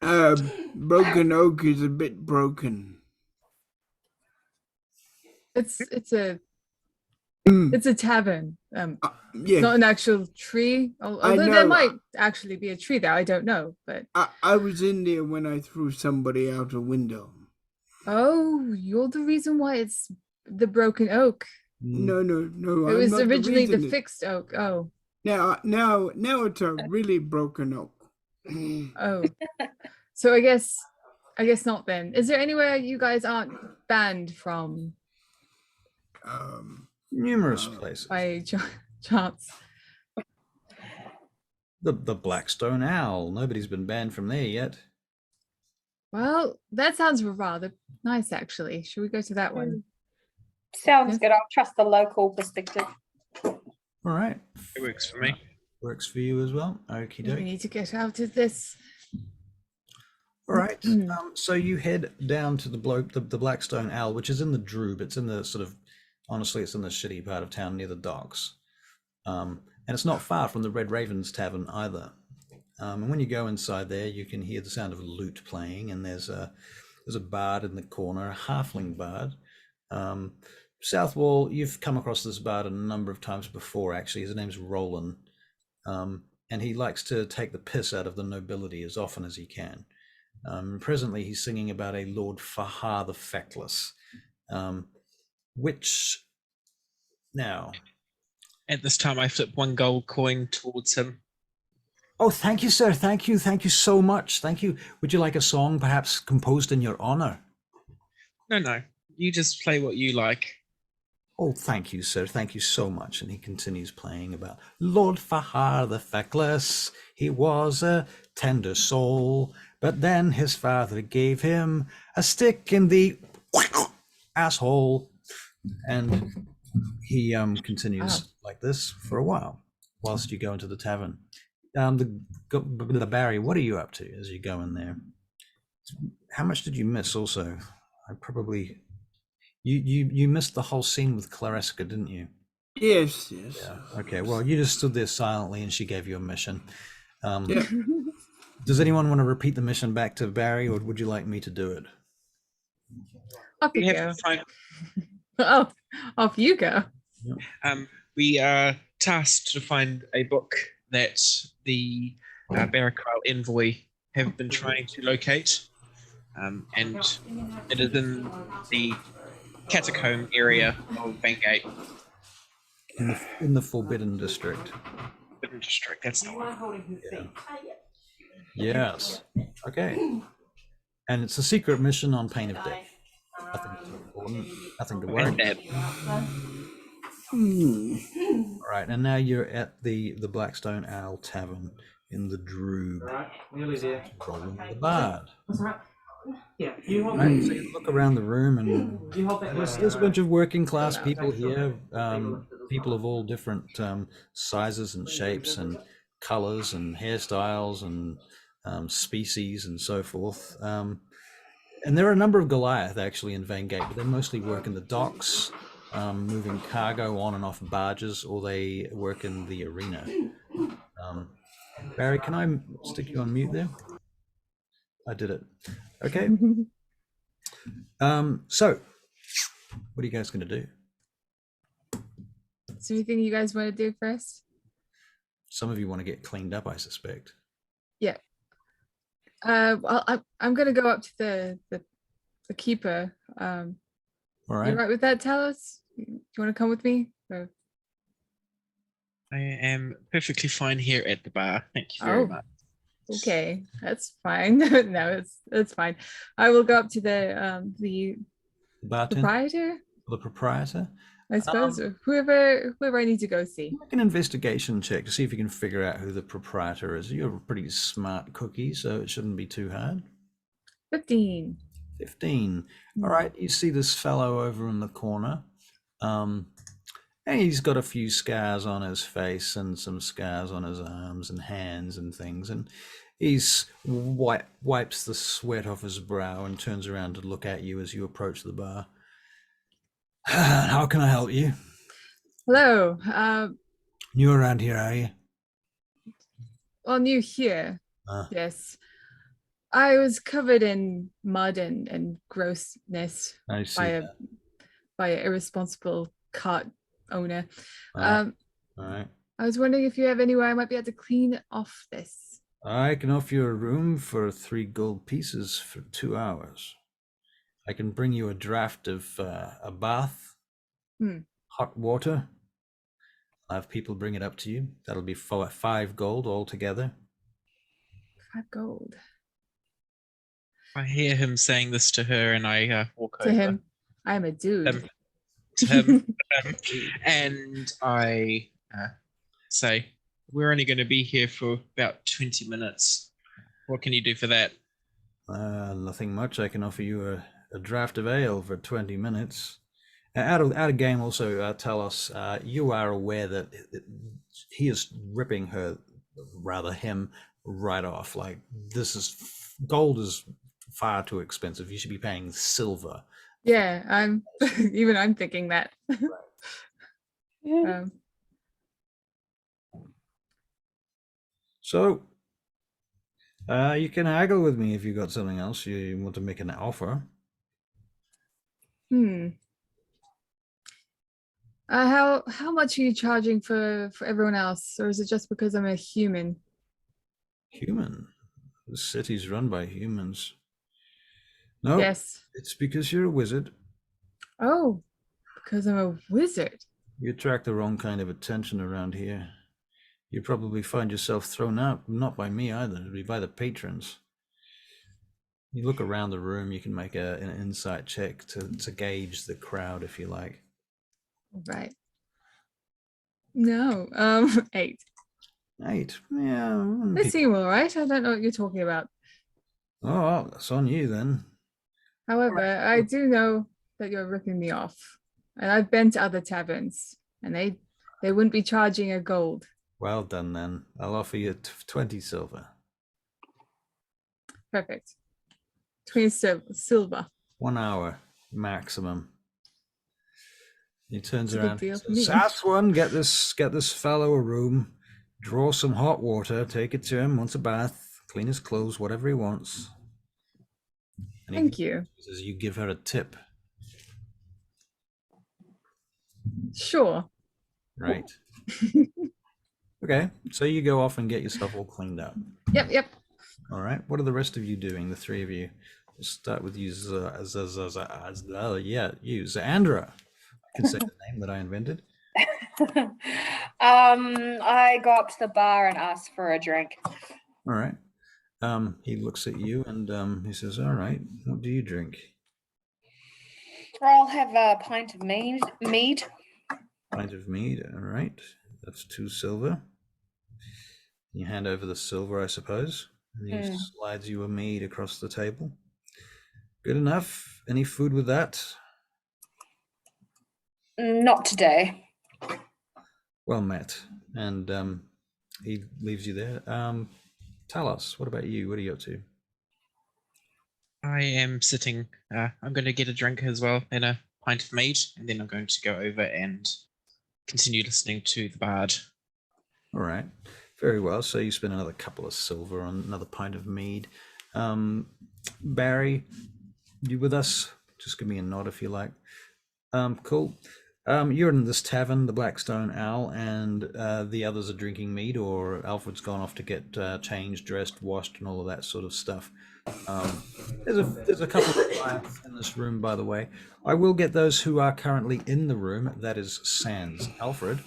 Broken Oak is a bit broken. It's a tavern. Yeah, Not an actual tree. Although there know. might actually be a tree there. I don't know. But I was in there when I threw somebody out a window. oh, you're the reason why it's the broken oak. No. It was originally the fixed oak. Oh. Now it's a really broken oak. Oh. So I guess not then. Is there anywhere you guys aren't banned from numerous places. by chance? The Blackstone Owl. Nobody's been banned from there yet. Well, that sounds rather nice, actually. Should we go to that one? Sounds Yes. good. I'll trust the local perspective. All right. It works for me. Works for you as well. Okie We doke. need to get out of this. All right. So you head down to the Blackstone Owl, which is in the Droob. It's in the sort of, honestly, it's in the shitty part of town near the docks. And it's not far from the Red Ravens Tavern either. And when you go inside there, you can hear the sound of a lute playing, and there's a bard in the corner, a halfling bard. Southwall, you've come across this bard a number of times before, actually. His name's Roland. And he likes to take the piss out of the nobility as often as he can. Presently, he's singing about a Lord Fahar the Feckless, which now... At this time, I flip one gold coin towards him. Oh, thank you, sir. Thank you so much. Thank you. Would you like a song perhaps composed in your honor? No. You just play what you like. Oh, thank you, sir. Thank you so much. And he continues playing about Lord Fahar the Feckless. He was a tender soul, but then his father gave him a stick in the asshole. And he continues like this for a while, whilst you go into the tavern. The Barry, what are you up to as you go in there? How much did you miss? Also, I probably you missed the whole scene with Claresca, didn't you? Yes. Yeah. Okay. Well, you just stood there silently, and she gave you a mission. Yeah. Does anyone want to repeat the mission back to Barry, or would you like me to do it? Off We you have go. to find. Oh, off you go. We are tasked to find a book that the Barracuda envoy have been trying to locate, and it is in the catacomb area of Vaingate. In the Forbidden District. Forbidden District, that's the one. Yes. Okay. And it's a secret mission on pain of death. Nothing too important. Nothing to worry. And that, All right, and now you're at the Blackstone Owl Tavern in the Droob. Rolling the bard. Yeah, you hold Right, so you look around the room, and there's a bunch of working class people here, people of all different sizes and shapes and colors and hairstyles and species and so forth. And there are a number of Goliath actually in Vaingate, but they mostly work in the docks, moving cargo on and off barges, or they work in the arena. Barry, can I stick you on mute there? I did it. Okay. So, what are you guys going to do? Is there anything you guys want to do first? Some of you want to get cleaned up, I suspect. Yeah. Well, I'm going to go up to the keeper. All You right. right with that, Talos? Do you want to come with me? Or... I am perfectly fine here at the bar. Thank you very Oh. much. Okay, that's fine. No, it's fine. I will go up to the Bartender, proprietor, the proprietor. I suppose, or whoever I need to go see. Make an investigation check to see if you can figure out who the proprietor is. You're a pretty smart cookie, so it shouldn't be too hard. 15. 15. All right, you see this fellow over in the corner. And he's got a few scars on his face and some scars on his arms and hands and things. And he's wipes the sweat off his brow and turns around to look at you as you approach the bar. How can I help you? Hello. New around here, are you? Well, new here. Yes. I was covered in mud and grossness I see by an irresponsible cart owner. all right. I was wondering if you have anywhere I might be able to clean off this. I can offer you a room for 3 gold pieces for 2 hours. I can bring you a draft of a bath, hot water. I'll have people bring it up to you. That'll be 5 gold altogether. 5 gold. I hear him saying this to her, and I walk To over him, I'm a dude. to him, and I say, "We're only going to be here for about 20 minutes. What can you do for that?" Nothing much. I can offer you a draft of ale for 20 minutes. Out of game also, tell us, you are aware that he is ripping him right off. Like, gold is far too expensive. You should be paying silver. Yeah, I'm thinking that. So, you can haggle with me if you got something else you want to make an offer. How much are you charging for everyone else, or is it just because I'm a human? Human? The city's run by humans. No, Yes. it's because you're a wizard. Oh, because I'm a wizard. You attract the wrong kind of attention around here. You probably find yourself thrown out, not by me either, it'd be by the patrons. You look around the room, you can make an insight check to gauge the crowd if you like. Right. No, 8. 8, yeah. They seem all right. I don't know what you're talking about. Oh, well, that's on you then. However, I do know that you're ripping me off. And I've been to other taverns, and they wouldn't be charging a gold. Well done then. I'll offer you 20 silver. Perfect. 20 silver. 1 hour maximum. He turns That's a around. big deal Says, for me. Saswan, get this fellow a room. Draw some hot water. Take it to him. Wants a bath. Clean his clothes. Whatever he wants. And Thank you. Says you give her a tip. Sure. Right. Okay. So you go off and get yourself all cleaned up. Yep. All right. What are the rest of you doing? The 3 of you. We'll start with you. You, Zandra. I can say the name that I invented. I go up to the bar and ask for a drink. All right. He looks at you and he says, "All right, what do you drink?" I'll have a pint of mead. Pint of mead. All right. That's 2 silver. You hand over the silver, I suppose, and he slides you a mead across the table. Good enough. Any food with that? Not today. Well met. And he leaves you there. Tell us, what about you? What are you up to? I am sitting. I'm going to get a drink as well and a pint of mead, and then I'm going to go over and continue listening to the bard. All right. Very well. So you spend another couple of silver on another pint of mead. Barry, you with us? Just give me a nod if you like. Cool. You're in this tavern, the Blackstone Owl, and the others are drinking mead, or Alfred's gone off to get changed, dressed, washed, and all of that sort of stuff. There's a couple of clients in this room, by the way. I will get those who are currently in the room. That is sans. Alfred,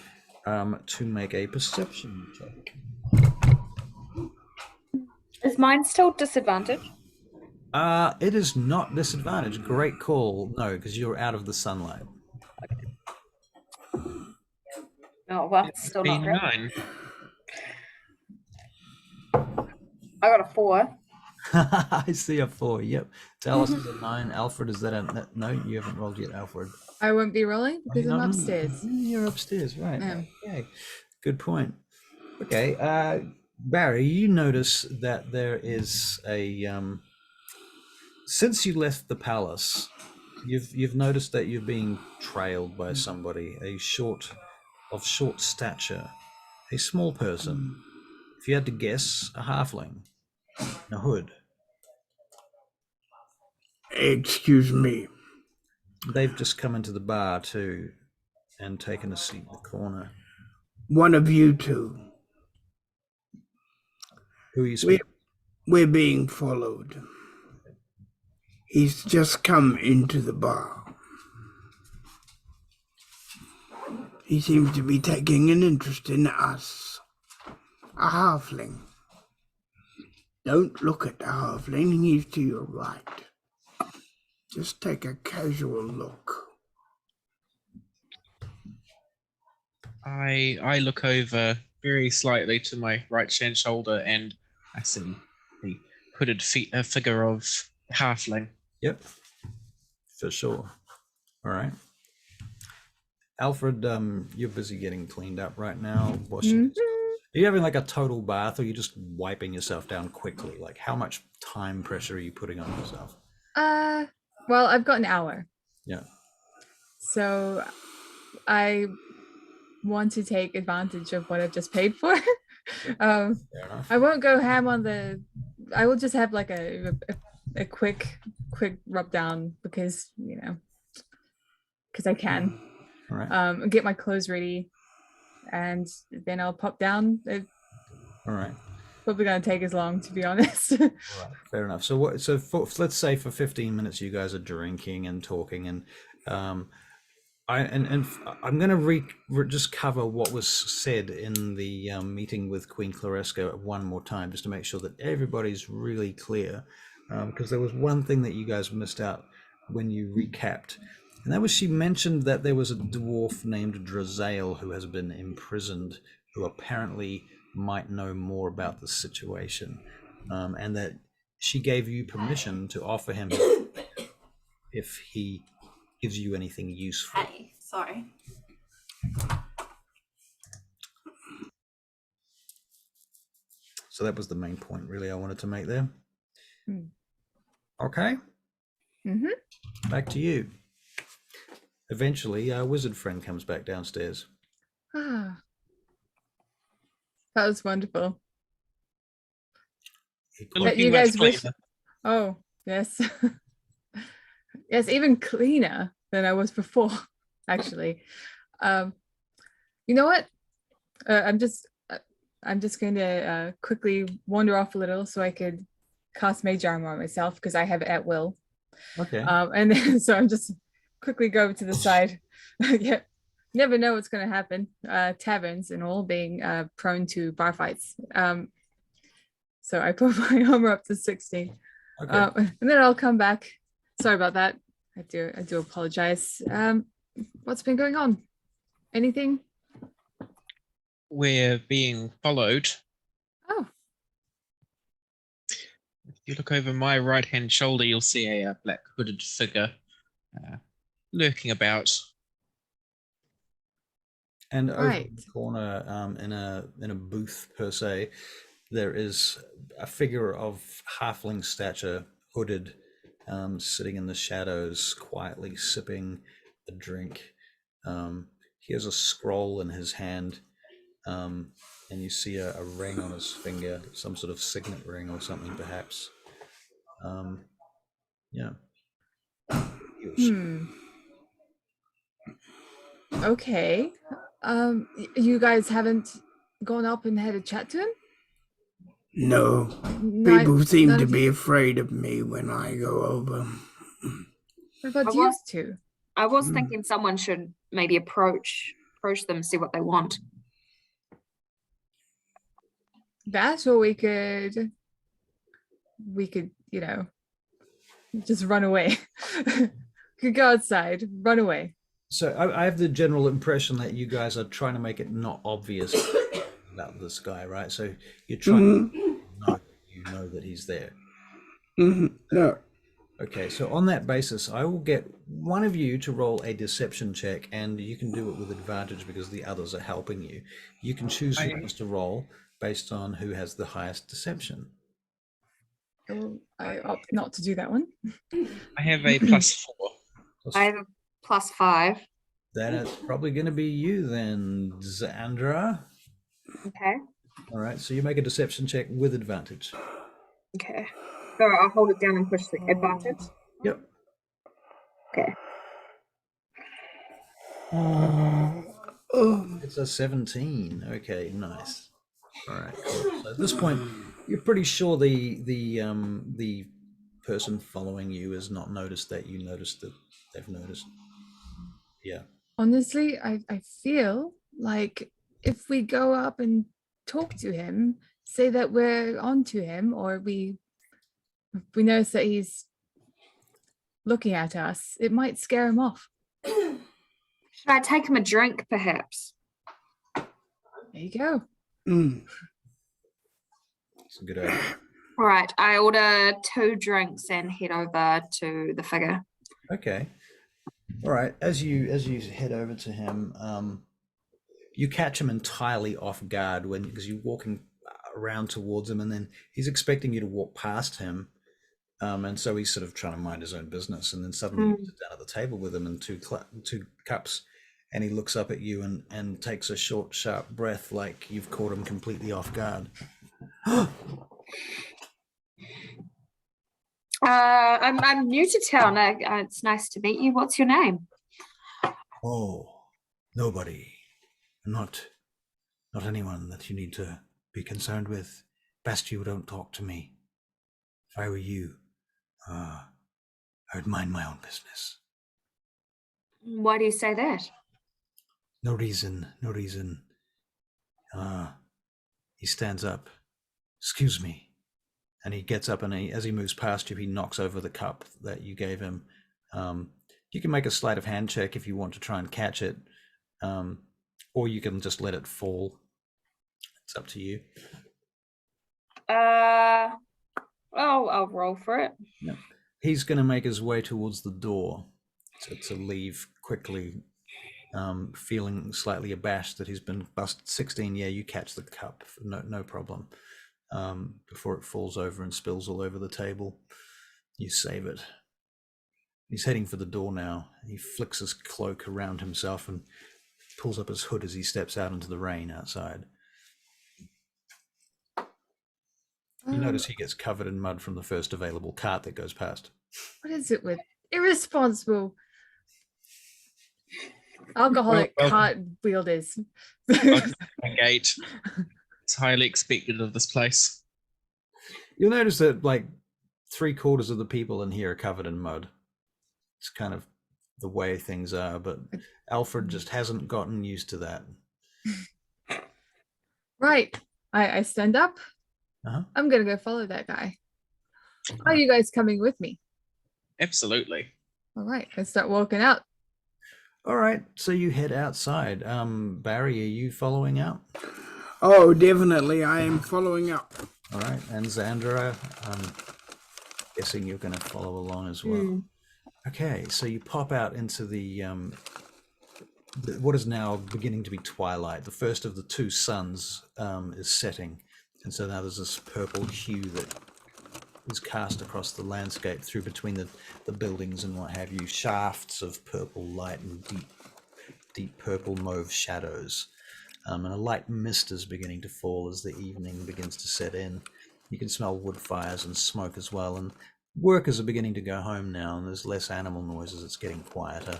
to make a perception check. Is mine still disadvantaged? It is not disadvantage. Great call. No, because you're out of the sunlight. Oh, well, it's still not great. 9. I got a 4. I see a 4. Yep. Dallas is a 9. Alfred, is that a no? You haven't rolled yet, Alfred. I won't be rolling because I'm No, upstairs. You're upstairs, right? Yeah. Okay. Good point. Okay. Barry, you notice that there is a since you left the palace, you've noticed that you're being trailed by somebody, of short stature, a small person. If you had to guess, a halfling, in a hood. Excuse me. They've just come into the bar too, and taken a seat in the corner. One of you two. Who are you speaking? We're being followed. He's just come into the bar. He seems to be taking an interest in us. A halfling. Don't look at the halfling, he's to your right. Just take a casual look. I look over very slightly to my right hand shoulder and I see the hooded figure of halfling. Yep, for sure. All right. Alfred, you're busy getting cleaned up right now. Washing. Are you having like a total bath, or are you just wiping yourself down quickly? Like, how much time pressure are you putting on yourself? Well, I've got an hour. Yeah. So I want to take advantage of what I've just paid for. Fair enough. I won't go ham on I will just have like a quick rub down because, because I can. All right. Get my clothes ready and then I'll pop down. It's All right. probably going to take as long, to be honest. All right. Fair enough. So let's say for 15 minutes you guys are drinking and talking, and I'm going to just cover what was said in the meeting with Queen Claresca one more time, just to make sure that everybody's really clear, because there was one thing that you guys missed out when you recapped, and that was she mentioned that there was a dwarf named Drazael who has been imprisoned, who apparently might know more about the situation, and that she gave you permission to offer him if he gives you anything useful. Hey, sorry. So that was the main point, really, I wanted to make there. Okay. Back to you. Eventually, our wizard friend comes back downstairs. That was wonderful. That you guys wish. Oh, yes. Yes, even cleaner than I was before, actually. You know what? I'm just going to quickly wander off a little so I could cast Mage Armor on myself because I have it at will. Okay. And then, so I'm just quickly go over to the side. Yeah, never know what's going to happen. Taverns and all being prone to bar fights. So I put my armor up to 60. Okay. And then I'll come back. Sorry about that. I do apologize. What's been going on? Anything? We're being followed. Oh. If you look over my right-hand shoulder, you'll see a black hooded figure lurking about. And over Right. in the corner, in a booth per se, there is a figure of halfling stature, hooded, sitting in the shadows, quietly sipping a drink. He has a scroll in his hand, and you see a ring on his finger, some sort of signet ring or something, perhaps. Yeah. Okay. You guys haven't gone up and had a chat to him? No. People seem to be afraid of me when I go over. What about you two? I was thinking someone should maybe approach them, see what they want. That, or we could, just run away. Could go outside, run away. So I have the general impression that you guys are trying to make it not obvious about this guy, right? So you're trying to know that he's there. No. Okay, so on that basis, I will get one of you to roll a deception check, and you can do it with advantage because the others are helping you. You can choose who wants to roll based on who has the highest deception. Oh, I opt not to do that one. I have a +4. I have a +5. Then it's probably going to be you then, Xandra. Okay. All right, so you make a deception check with advantage. Okay. So I'll hold it down and push the advantage. Yep. Okay. It's a 17. Okay, nice. All right, cool. So at this point, you're pretty sure the person following you has not noticed that you noticed that they've noticed. Yeah. Honestly, I feel like if we go up and talk to him, say that we're onto him, or we notice that he's looking at us, it might scare him off. Should I take him a drink, perhaps? There you go. It's a good idea. All right. I order 2 drinks and head over to the figure. Okay. All right. As you head over to him, you catch him entirely off guard because you're walking around towards him, and then he's expecting you to walk past him, and so he's sort of trying to mind his own business, and then suddenly you sit down at the table with him and two cups, and he looks up at you and takes a short, sharp breath, like you've caught him completely off guard. I'm new to town. It's nice to meet you. What's your name? Oh, nobody. Not anyone that you need to be concerned with. Best you don't talk to me. If I were you, I would mind my own business. Why do you say that? No reason. He stands up. Excuse me. And he gets up, and as he moves past you, he knocks over the cup that you gave him. You can make a sleight of hand check if you want to try and catch it, or you can just let it fall. It's up to you. I'll roll for it. Yeah. He's going to make his way towards the door to leave quickly, feeling slightly abashed that he's been busted. 16, yeah, you catch the cup, no problem. Before it falls over and spills all over the table. You save it. He's heading for the door now. He flicks his cloak around himself and pulls up his hood as he steps out into the rain outside. You notice he gets covered in mud from the first available cart that goes past. What is it with irresponsible alcoholic cart wielders? Vaingate. It's highly expected of this place. You'll notice that like 3/4 of the people in here are covered in mud. It's kind of the way things are, but Alfred just hasn't gotten used to that. Right. I stand up. I'm gonna go follow that guy. Are you guys coming with me? Absolutely. All right, let's start walking out. All right, so you head outside. Barry, are you following out? Oh, definitely. I am following up. All right, and Xandra, I'm guessing you're going to follow along as well. Okay, so you pop out into the what is now beginning to be twilight. The first of the 2 suns is setting, and so now there's this purple hue that is cast across the landscape through between the buildings and what have you. Shafts of purple light and deep purple mauve shadows. And a light mist is beginning to fall as the evening begins to set in. You can smell wood fires and smoke as well, and workers are beginning to go home now, and there's less animal noises. It's getting quieter.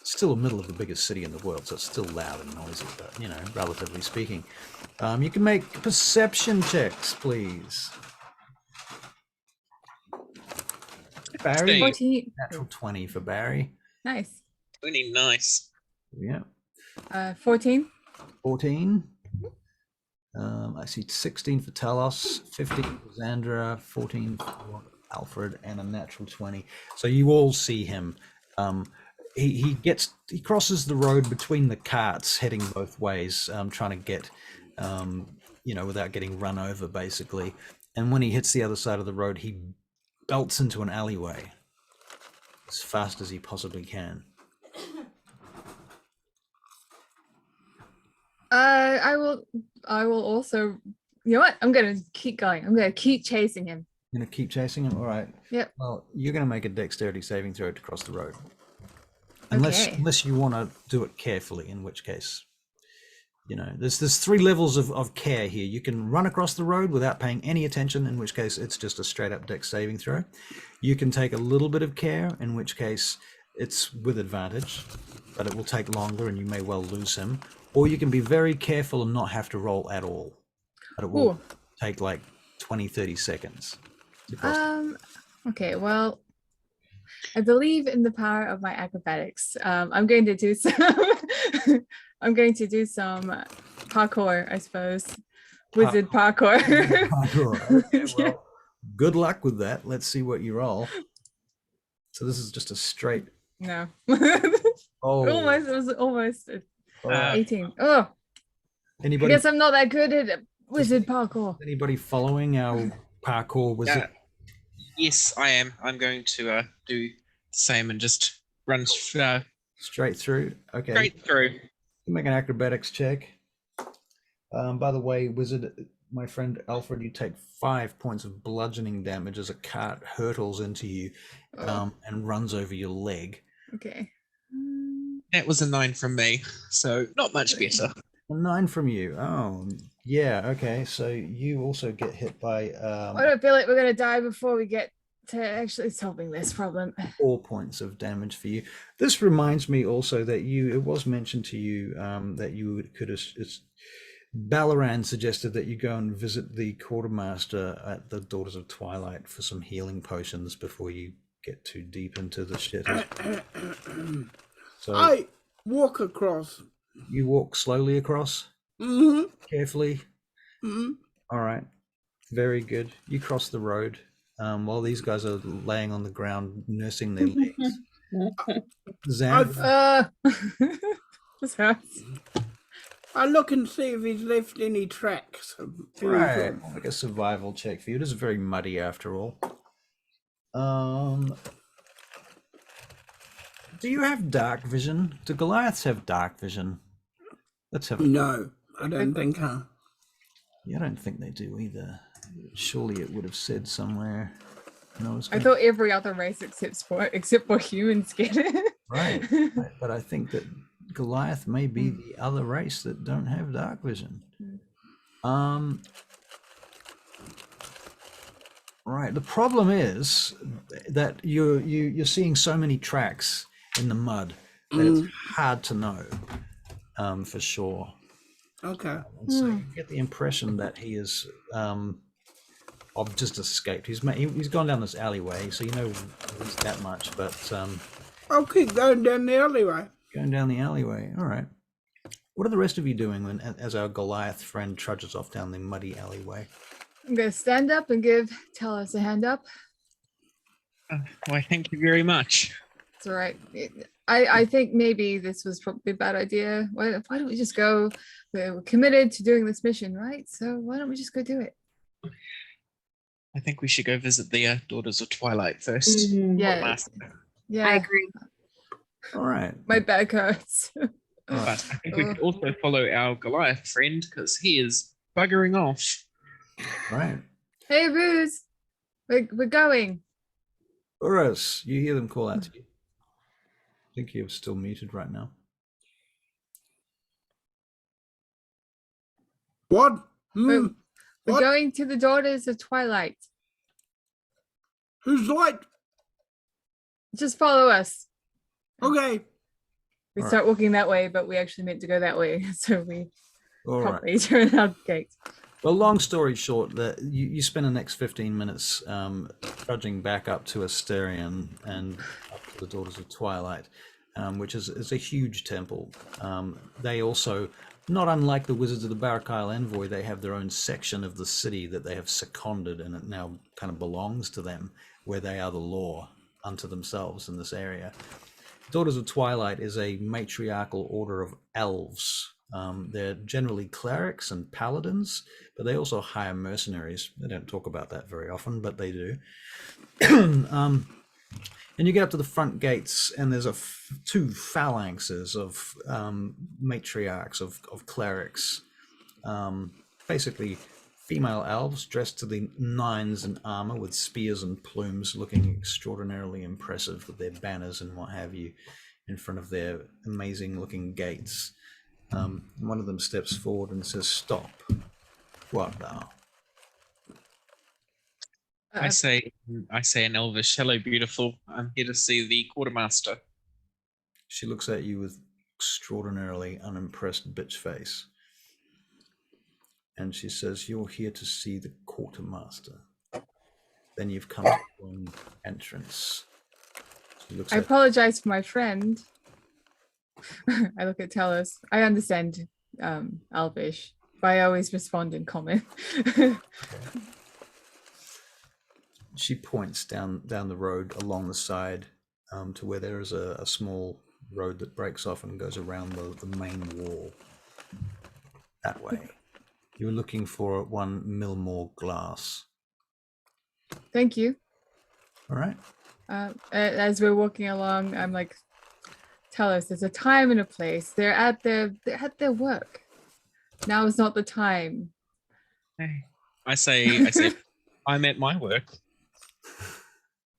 It's still the middle of the biggest city in the world, so it's still loud and noisy, but, you know, relatively speaking. You can make perception checks, please. Barry, 14. natural 20 for Barry. Nice. Really nice. Yeah. 14. 14. I see 16 for Talos, 15 for Xandra, 14 for Alfred, and a natural 20. So you all see him. He crosses the road between the carts, heading both ways, trying to get, without getting run over, basically. And when he hits the other side of the road, he belts into an alleyway as fast as he possibly can. I will also, you know what? I'm gonna keep going. I'm gonna keep chasing him. You're gonna keep chasing him? All right. Yep. Well, you're gonna make a dexterity saving throw to cross the road. Unless you want to do it carefully, in which case, there's 3 levels of care here. You can run across the road without paying any attention, in which case it's just a straight up dex saving throw. You can take a little bit of care, in which case it's with advantage, but it will take longer and you may well lose him. Or you can be very careful and not have to roll at all, but it will take like 20-30 seconds to cross. Okay, well, I believe in the power of my acrobatics. I'm going to do some parkour, I suppose. Wizard parkour. Parkour. Okay, well, good luck with that. Let's see what you roll. So this is just a straight. No. Oh, It was almost 18. I Anybody? guess I'm not that good at wizard parkour. Anybody following our parkour wizard? Yes, I am. I'm going to do the same and just run Straight through. Okay. straight through. Make an acrobatics check. By the way, wizard, my friend Alfred, you take 5 points of bludgeoning damage as a cart hurtles into you and runs over your leg. Okay. That was a 9 from me, so not much better. A 9 from you. Oh, yeah. Okay. So you also get hit by. I don't feel like we're going to die before we get to actually solving this problem. 4 points of damage for you. This reminds me also that it was mentioned to you that you could. Ballaran suggested that you go and visit the quartermaster at the Daughters of Twilight for some healing potions before you get too deep into the shit. So I walk across. you walk slowly across, carefully. All right, very good. You cross the road while these guys are laying on the ground nursing their legs. Xandra, This hurts. I look and see if he's left any tracks. right, I'll make a survival check for you. It is very muddy after all. Do you have dark vision? Do Goliaths have dark vision? Let's have a No, I don't think so. Yeah, I don't think they do either. Surely it would have said somewhere. No, I thought every other race except for humans get it. right, but I think that Goliath may be the other race that don't have dark vision. Right. The problem is that you're seeing so many tracks in the mud that it's hard to know for sure. Okay. And so you get the impression that he is I've just escaped. He's gone down this alleyway, so you know at least that much. But I'll keep going down the alleyway. going down the alleyway. All right. What are the rest of you doing as our Goliath friend trudges off down the muddy alleyway? I'm going to stand up and give Talos a hand up. Why, thank you very much. It's all right. I think maybe this was probably a bad idea. Why don't we just go? We're committed to doing this mission, right? So why don't we just go do it? I think we should go visit the Daughters of Twilight first. Yeah. Yeah. I agree. All right. My back hurts. But I think we could also follow our Goliath friend because he is buggering off. Right. Hey, Ruse. We're going. Urus, you hear them call out to you. I think you're still muted right now. What? We're What? going to the Daughters of Twilight. Who's light? Just follow us. Okay. We All start walking that way, but we actually meant to go that way. So we All right. probably turn out the gate. Well, long story short, that you spend the next 15 minutes trudging back up to Asterion and up to the Daughters of Twilight. which is a huge temple. They also, not unlike the Wizards of the Barak Isle Envoy, they have their own section of the city that they have seconded, and it now kind of belongs to them, where they are the law unto themselves in this area. Daughters of Twilight is a matriarchal order of elves. They're generally clerics and paladins, but they also hire mercenaries. They don't talk about that very often, but they do. And you get up to the front gates, and there's two phalanxes of matriarchs, of clerics. Basically, female elves dressed to the nines in armor with spears and plumes, looking extraordinarily impressive with their banners and what have you in front of their amazing-looking gates. One of them steps forward and says, "Stop. What thou?" I say in Elvish, "Hello, beautiful. I'm here to see the quartermaster." She looks at you with extraordinarily unimpressed bitch face. And she says, "You're here to see the quartermaster. Then you've come to the wrong entrance." I apologize for my friend. I look at Talos. I understand Elvish, but I always respond in common. She points down the road along the side to where there is a small road that breaks off and goes around the main wall. That way. You're looking for one Millmore glass. Thank you. All right. As we're walking along, I'm like, Talos, there's a time and a place. They're at their work. Now is not the time. Hey. I say, I'm at my work.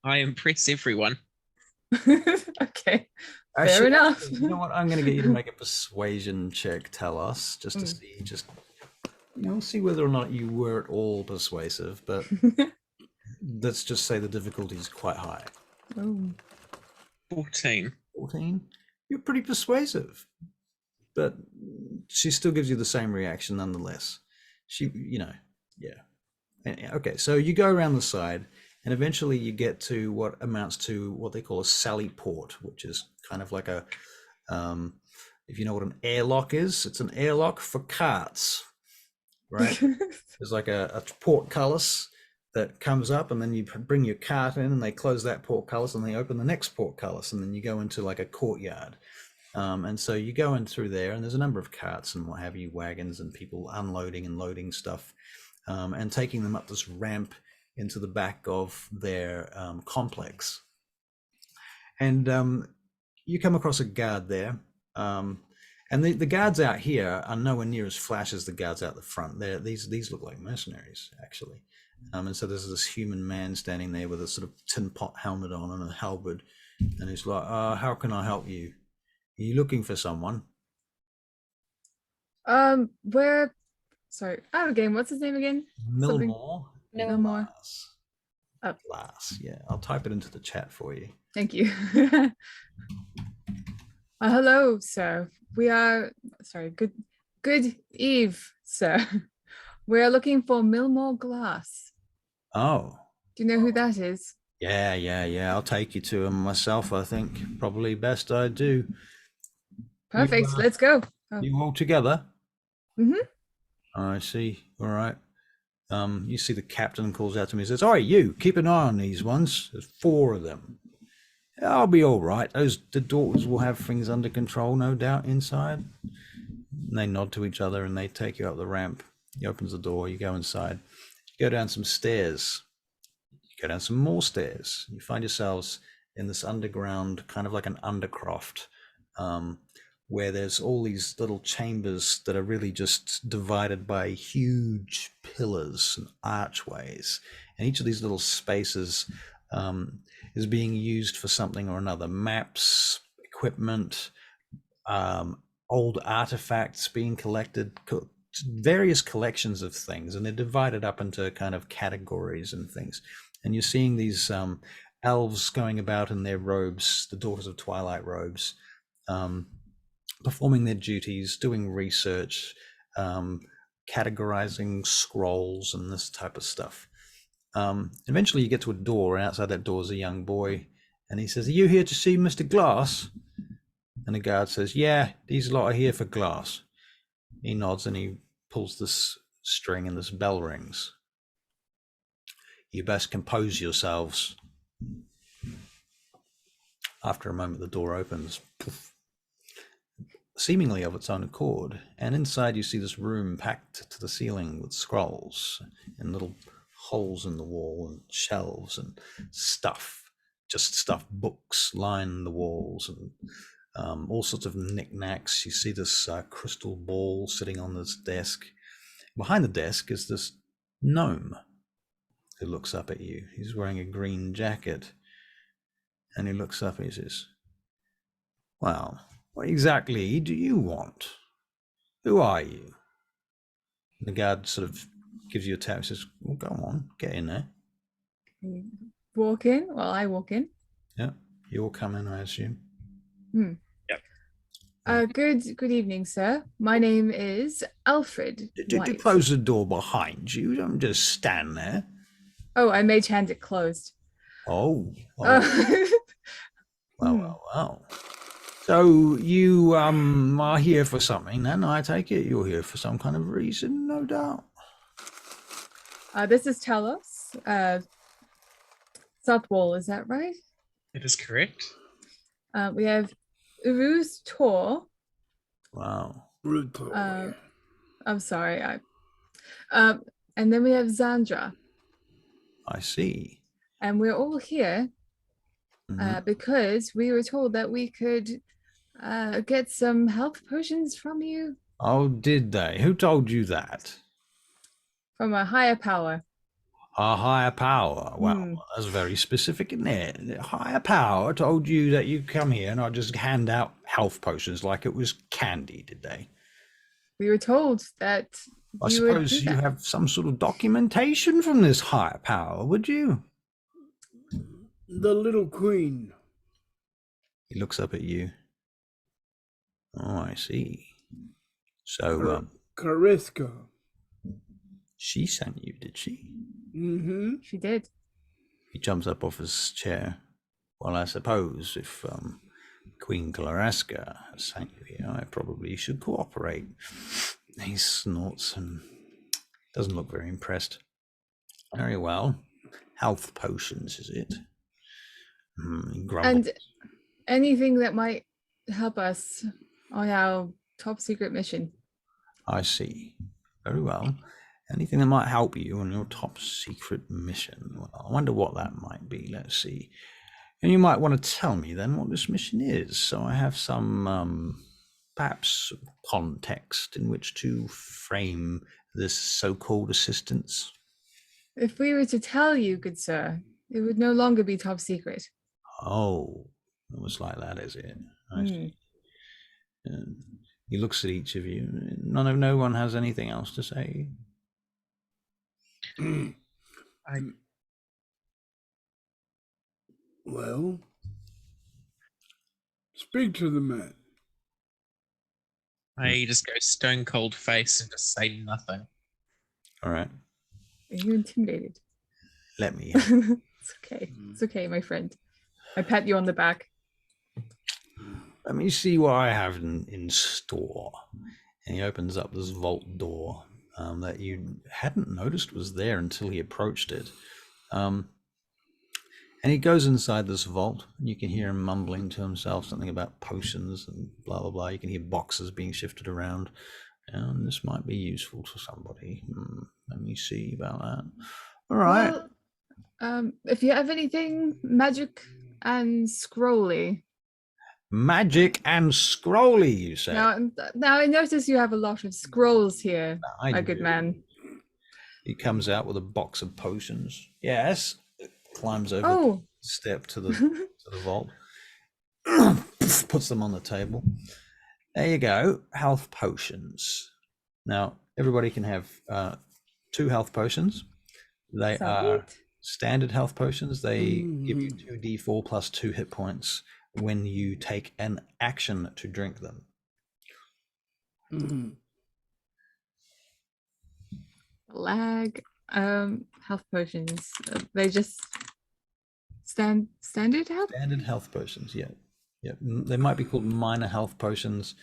I impress everyone. Okay. Fair enough. You know what? I'm going to get you to make a persuasion check, Talos, just to see, see whether or not you were at all persuasive, but let's just say the difficulty is quite high. Oh. 14. 14? You're pretty persuasive, but she still gives you the same reaction nonetheless. Yeah. Okay, so you go around the side, and eventually you get to what amounts to what they call a sally port, which is kind of like a, if you know what an airlock is, it's an airlock for carts, right? There's like a portcullis that comes up, and then you bring your cart in, and they close that portcullis, and they open the next portcullis, and then you go into like a courtyard. And so you go in through there, and there's a number of carts and what have you, wagons and people unloading and loading stuff, and taking them up this ramp into the back of their complex. And you come across a guard there, and the guards out here are nowhere near as flash as the guards out the front. These look like mercenaries, actually. And so there's this human man standing there with a sort of tin pot helmet on and a halberd, and he's like, "How can I help you? Are you looking for someone?" Sorry, out of game. What's his name again? Millmore. Millmore. Glass. Yeah, I'll type it into the chat for you. Thank you. Hello, sir. We are Good eve, sir. We're looking for Millmore Glass. Oh. Do you know who that is? Yeah. I'll take you to him myself, I think. Probably best I do. Perfect. Let's go. You all together? Mm-hmm. I see. All right. You see the captain calls out to me and says, "All right, you keep an eye on these ones. There's 4 of them. I'll be all right. The daughters will have things under control, no doubt, inside." And they nod to each other and they take you up the ramp. He opens the door, you go inside. You go down some stairs. You go down some more stairs. You find yourselves in this underground, kind of like an undercroft, where there's all these little chambers that are really just divided by huge pillars and archways. And each of these little spaces is being used for something or another. Maps, equipment, old artifacts being collected, various collections of things, and they're divided up into kind of categories and things. And you're seeing these elves going about in their robes, the Daughters of Twilight robes, performing their duties, doing research, categorizing scrolls and this type of stuff. Eventually you get to a door, and outside that door is a young boy, and he says, "Are you here to see Mr. Glass?" And the guard says, yeah, these lot are here for glass. He nods and he pulls this string and this bell rings. You best compose yourselves. After a moment, the door opens, poof, seemingly of its own accord, and inside you see this room packed to the ceiling with scrolls and little holes in the wall and shelves and stuff, just stuff, books line the walls and all sorts of knickknacks. You see this crystal ball sitting on this desk. Behind the desk is this gnome who looks up at you. He's wearing a green jacket. And he looks up and he says, well, what exactly do you want? Who are you? And the guard sort of gives you a tap and says, well, go on, get in there. Walk in? Well, I walk in. Yeah, you'll come in, I assume. Yep. Good evening, sir. My name is Alfred. Do close the door behind you. Don't just stand there. Oh, I mage hand it closed. Oh. Oh. Well. So you are here for something then, I take it? You're here for some kind of reason, no doubt. This is Talos. South Wall, is that right? It is correct. We have Uruz Tor. Wow. Brutal. I'm sorry. And then we have Zandra. I see. And we're all here because we were told that we could get some health potions from you. Oh, did they? Who told you that? From a higher power. A higher power. Well, that's very specific, isn't it? A higher power told you that you come here and I just hand out health potions like it was candy, did they? We were told that I you would suppose do you that. have some sort of documentation from this higher power, would you? The little queen. He looks up at you. Oh, I see. So, Cariska. she sent you, did she? Mm-hmm. She did. He jumps up off his chair. Well, I suppose if Queen Claraska sent you here, I probably should cooperate. He snorts and doesn't look very impressed. Very well. Health potions, is it? He grumbles. And anything that might help us on our top secret mission. I see. Very well. Anything that might help you on your top secret mission. Well, I wonder what that might be. Let's see. And you might want to tell me then what this mission is, so I have some perhaps context in which to frame this so-called assistance. If we were to tell you, good sir, it would no longer be top secret. Oh, it was like that, is it? I see. He looks at each of you. No one has anything else to say. Well, speak to the man. I just go stone cold face and just say nothing. All right. Are you intimidated? Let me. It's okay. It's okay, my friend. I pat you on the back. Let me see what I have in store. And he opens up this vault door that you hadn't noticed was there until he approached it. And he goes inside this vault, and you can hear him mumbling to himself something about potions and blah, blah, blah. You can hear boxes being shifted around. And this might be useful to somebody. Let me see about that. All right. Well, if you have anything magic and scrolly. Magic and scrolly, you say? Now I notice you have a lot of scrolls here, I good do. man. He comes out with a box of potions. Yes. Climbs over Oh. the step to the vault. Puts them on the table. There you go. Health potions. Now, everybody can have 2 health potions. They are standard health potions. They give you 2d4 plus 2 hit points when you take an action to drink them. Lag. Health potions. They just standard health? Standard health potions, yeah. Yeah, they might be called minor health potions.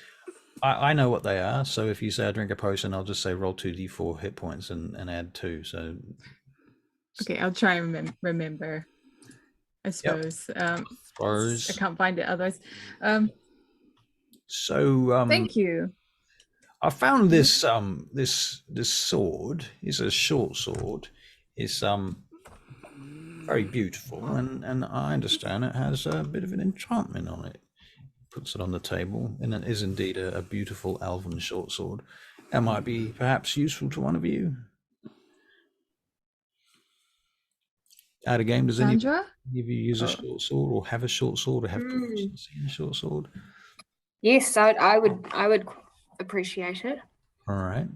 I know what they are. So if you say I drink a potion, I'll just say roll 2d4 hit points and add 2. So Okay, I'll try and remember. I suppose. I suppose. can't find it otherwise. So Thank you. I found this this sword. It's a short sword. It's very beautiful, and I understand it has a bit of an enchantment on it. Puts it on the table, and it is indeed a beautiful elven short sword. That might be perhaps useful to one of you. Out of game, does any of Sandra? you use a Oh. short sword, or have a short sword, or have proficiency in a short sword? Yes, I would appreciate it. All right.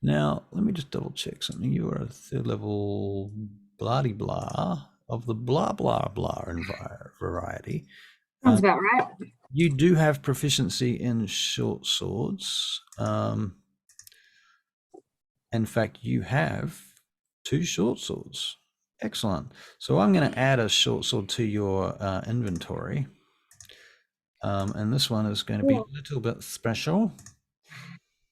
Now, let me just double check something. You are a 3rd level blah-de-blah of the blah blah blah variety. Sounds about right. You do have proficiency in short swords. In fact, you have 2 short swords. Excellent. So I'm going to add a short sword to your inventory. And this one is going to be a little bit special.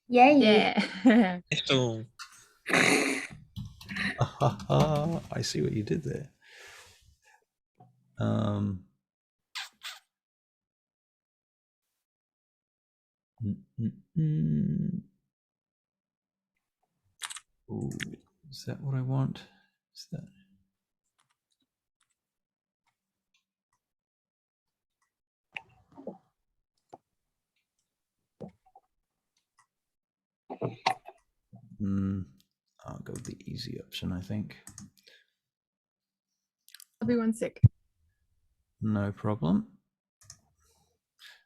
Yay. Yeah. Special. I see what you did there. Ooh, is that what I want? Is that? I'll go with the easy option, I think. I'll be 1 sec. No problem.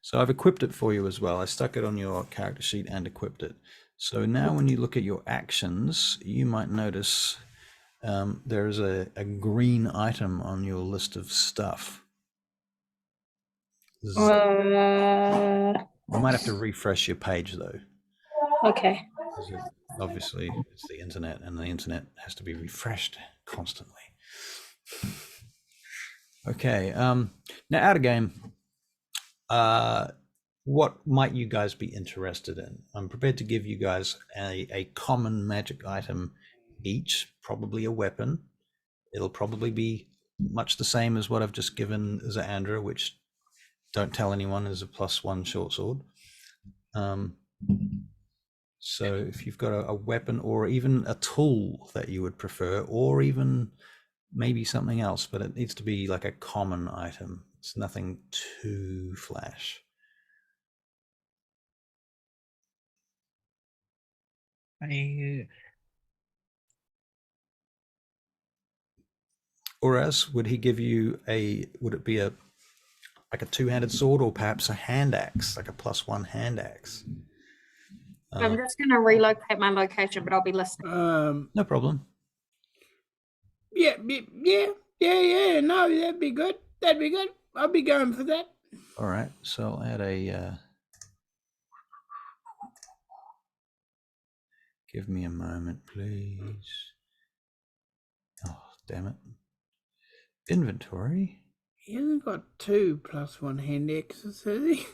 So I've equipped it for you as well. I stuck it on your character sheet and equipped it. So now when you look at your actions, you might notice there's a green item on your list of stuff. You might have to refresh your page though. Okay. Obviously, it's the internet, and the internet has to be refreshed constantly. Okay. Now, out of game, what might you guys be interested in? I'm prepared to give you guys a common magic item each, probably a weapon. It'll probably be much the same as what I've just given Zaandra, which don't tell anyone is a +1 short sword. So if you've got a weapon or even a tool that you would prefer, or even maybe something else, but it needs to be like a common item. It's nothing too flash. Or else, would he give you would it be like a 2-handed sword, or perhaps a hand axe, like a +1 hand axe? I'm just going to relocate my location, but I'll be listening. No problem. Yeah. No, that'd be good. I'll be going for that. All right. So I'll add a. Give me a moment, please. Oh, damn it. Inventory. He hasn't got 2 +1 hand axes, has he?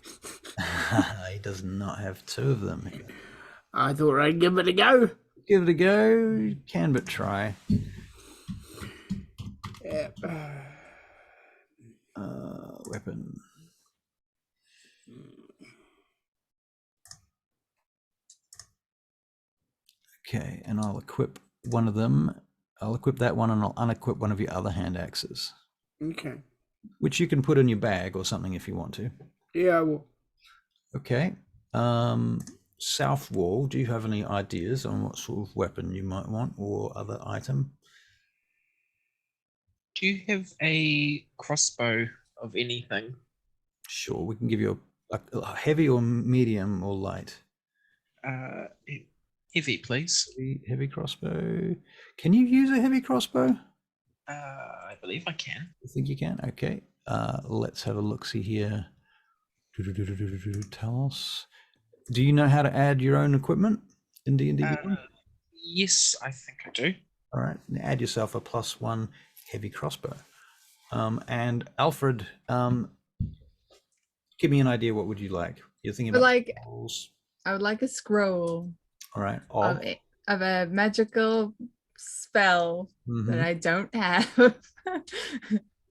He does not have 2 of them here. I thought I'd give it a go. Give it a go. You can but try. Yeah. Weapon. Okay, and I'll equip one of them. I'll equip that one, and I'll unequip one of your other hand axes. Okay. Which you can put in your bag or something if you want to. Yeah, I will. Okay. South Wall, do you have any ideas on what sort of weapon you might want or other item? Do you have a crossbow of anything? Sure, we can give you a heavy or medium or light. Heavy, please. Heavy crossbow. Can you use a heavy crossbow? I believe I can. You think you can? Okay. Let's have a look-see here. Tell us. Do you know how to add your own equipment in D&D? Yes, I think I do. All right. Now add yourself a +1 heavy crossbow. And Alfred, Give me an idea. What would you like? You're thinking But about like, scrolls. I would like a scroll All right. of a magical spell that Mhm. I don't have.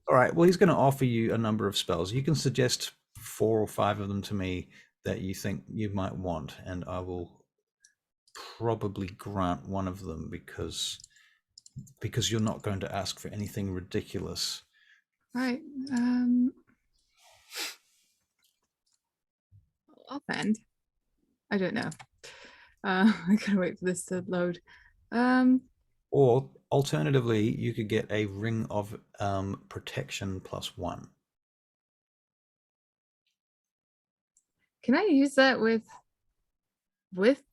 All right. Well, he's going to offer you a number of spells. You can suggest 4 or 5 of them to me that you think you might want, and I will probably grant one of them because you're not going to ask for anything ridiculous. Right. Offhand, I don't know. I gotta wait for this to load. Or alternatively, you could get a ring of protection +1. Can I use that with? With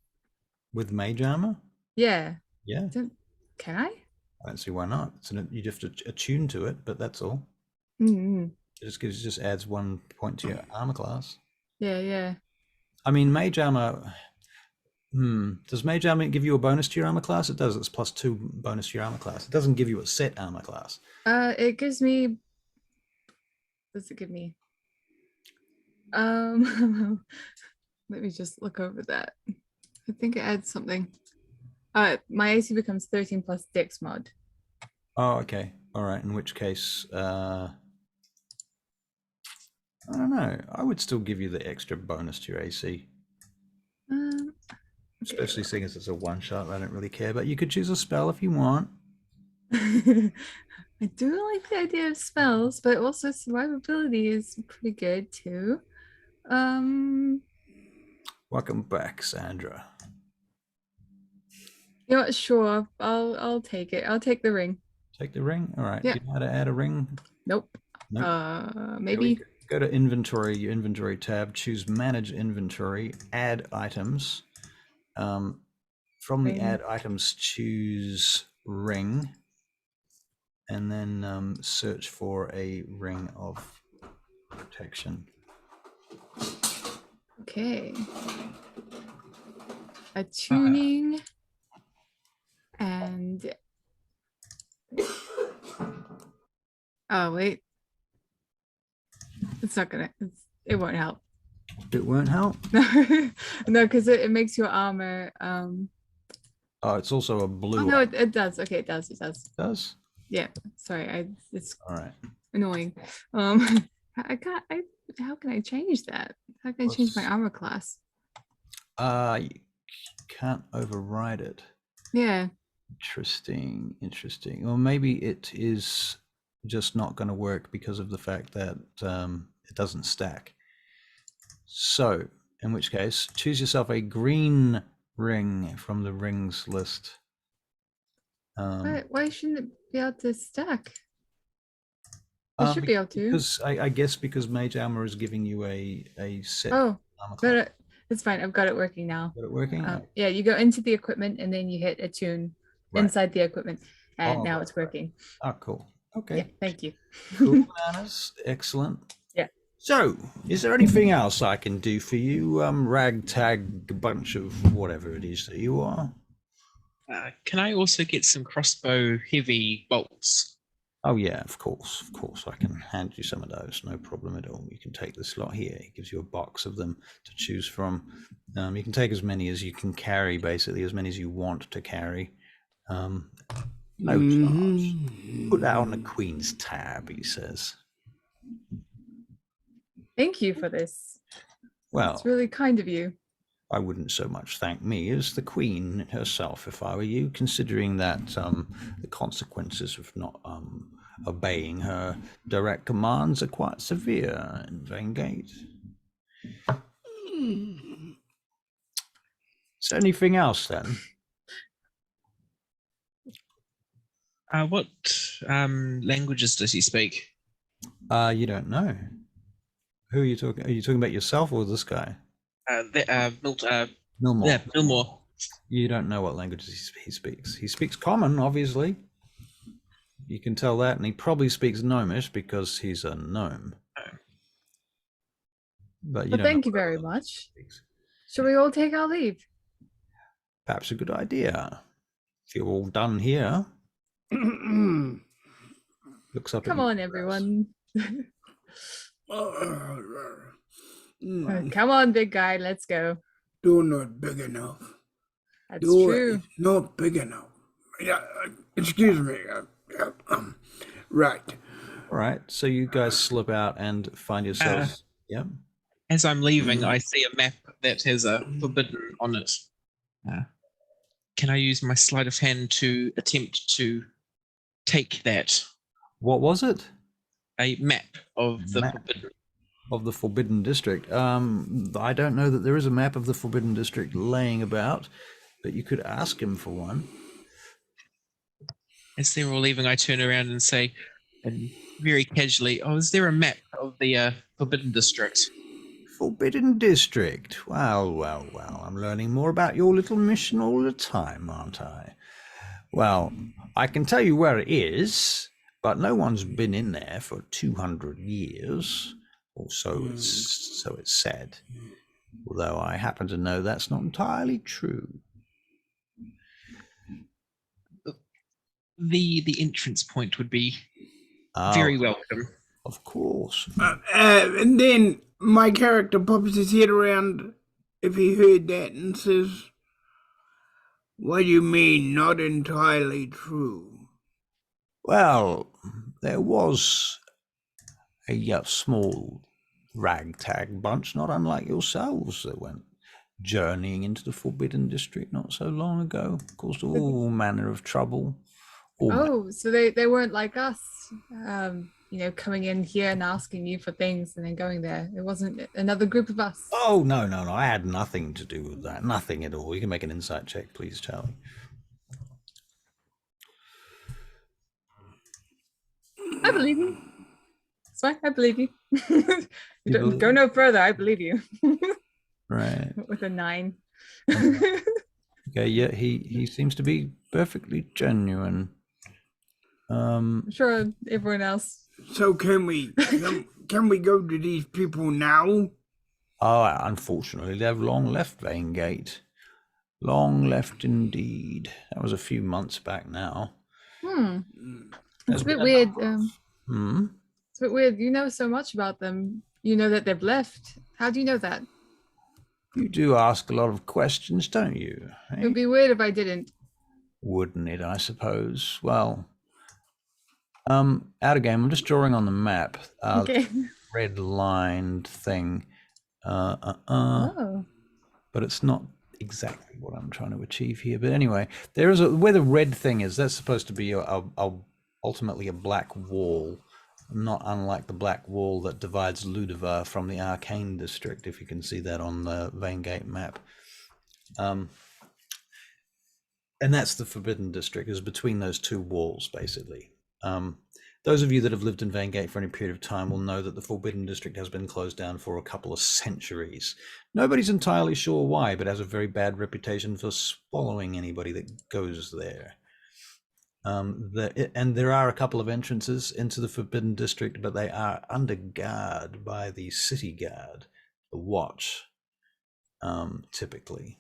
mage armor? Yeah. Yeah. Can I? I don't see why not. You have to attune to it, but that's all. Mm-hmm. It just adds 1 point to your armor class. Yeah. I mean, mage armor. Does mage armor give you a bonus to your armor class? It does. It's +2 bonus to your armor class. It doesn't give you a set armor class. It gives me. Does it give me? Let me just look over that. I think it adds something. My AC becomes 13 plus Dex mod. Oh, okay. All right. In which case, I don't know. I would still give you the extra bonus to your AC. Okay. Especially seeing as it's a one-shot, I don't really care. But you could choose a spell if you want. I do like the idea of spells, but also survivability is pretty good too. Welcome back, Sandra. You know what? Sure, I'll take it. I'll take the ring. Take the ring. All right. Yeah. Do you know how to add a ring? Nope. Nope. Maybe. Go to inventory, your inventory tab, choose manage inventory, add items. From the add items, choose ring, and then search for a ring of protection. Okay. Attuning and oh wait. It's not gonna it won't help. It won't help? No, because it makes your armor Oh, it's also a blue. oh no, it does. Okay, it does. It does? Yeah. Sorry, it's All right. annoying. How can I change that? How can I change my armor class? You can't override it. Yeah. Interesting. Well, maybe it is just not going to work because of the fact that it doesn't stack. So, in which case, choose yourself a green ring from the rings list. Why shouldn't it be able to stack? It should be able to. Because I guess because mage armor is giving you a set. Oh, armor class. but it's fine. I've got it working now. Got it working? Yeah, you go into the equipment and then you hit attune inside the equipment, and now it's working. Oh, cool. Okay. Yeah, thank you. Cool, bananas. Excellent. Yeah. So, is there anything else I can do for you, ragtag bunch of whatever it is that you are? Can I also get some crossbow heavy bolts? Oh yeah, of course. I can hand you some of those, no problem at all. You can take this lot here. It gives you a box of them to choose from. You can take as many as you can carry, basically, as many as you want to carry. No charge. Put that on the Queen's tab, he says. Thank you for this. Well, it's really kind of you. I wouldn't so much thank me as the Queen herself if I were you, considering that the consequences of not obeying her direct commands are quite severe in Vaingate. Is there anything else then? What languages does he speak? You don't know. Who are you talking? Are you talking about yourself or this guy? Milmore. Milmore. Yeah, Milmore. You don't know what languages he speaks. He speaks Common, obviously. You can tell that, and he probably speaks Gnomish because he's a gnome. But thank you very much. Shall we all take our leave? Perhaps a good idea. If you're all done here. Looks up. Come on, everyone. Come on, big guy, let's go. You're not big enough. That's You're true. not big enough. Excuse me. Right. All right. So you guys slip out and find yourselves. Yep. As I'm leaving, I see a map that has a forbidden on it. Can I use my sleight of hand to attempt to take that? What was it? A map of the Map. forbidden. Of the Forbidden District. I don't know that there is a map of the Forbidden District laying about, but you could ask him for one. As they're all leaving, I turn around and say, and very casually, "Oh, is there a map of the Forbidden District?" Forbidden District. Well, well, well. I'm learning more about your little mission all the time, aren't I? Well, I can tell you where it is, but no one's been in there for 200 years. Or so it's said. Although I happen to know that's not entirely true. The entrance point would be very welcome. Of course. And then my character pops his head around if he heard that and says, "What do you mean, not entirely true?" Well, there was a small ragtag bunch, not unlike yourselves, that went journeying into the Forbidden District not so long ago. Caused all manner of trouble. So they weren't like us, coming in here and asking you for things and then going there. It wasn't another group of us. Oh, no. I had nothing to do with that. Nothing at all. You can make an insight check, please, Charlie. I believe you. That's fine. I believe you. You don't go no further. I believe you. Right. With a 9. Okay. Yeah. He seems to be perfectly genuine. I'm sure everyone else. So can we go to these people now? Oh, unfortunately, they've long left Vaingate. Long left indeed. That was a few months back now. It's a bit weird. Hmm. It's a bit weird. You know so much about them. You know that they've left. How do you know that? You do ask a lot of questions, don't you? It would be weird if I didn't. Wouldn't it, I suppose? Well, out of game, I'm just drawing on the map. Okay. Red lined thing. Oh. But it's not exactly what I'm trying to achieve here. But anyway, there is where the red thing is, that's supposed to be ultimately a black wall. Not unlike the black wall that divides Ludivar from the Arcane District, if you can see that on the Vaingate map. And that's the Forbidden District, is between those two walls, basically. Those of you that have lived in Vaingate for any period of time will know that the Forbidden District has been closed down for a couple of centuries. Nobody's entirely sure why, but has a very bad reputation for swallowing anybody that goes there. And there are a couple of entrances into the Forbidden District, but they are under guard by the city guard, the watch, typically.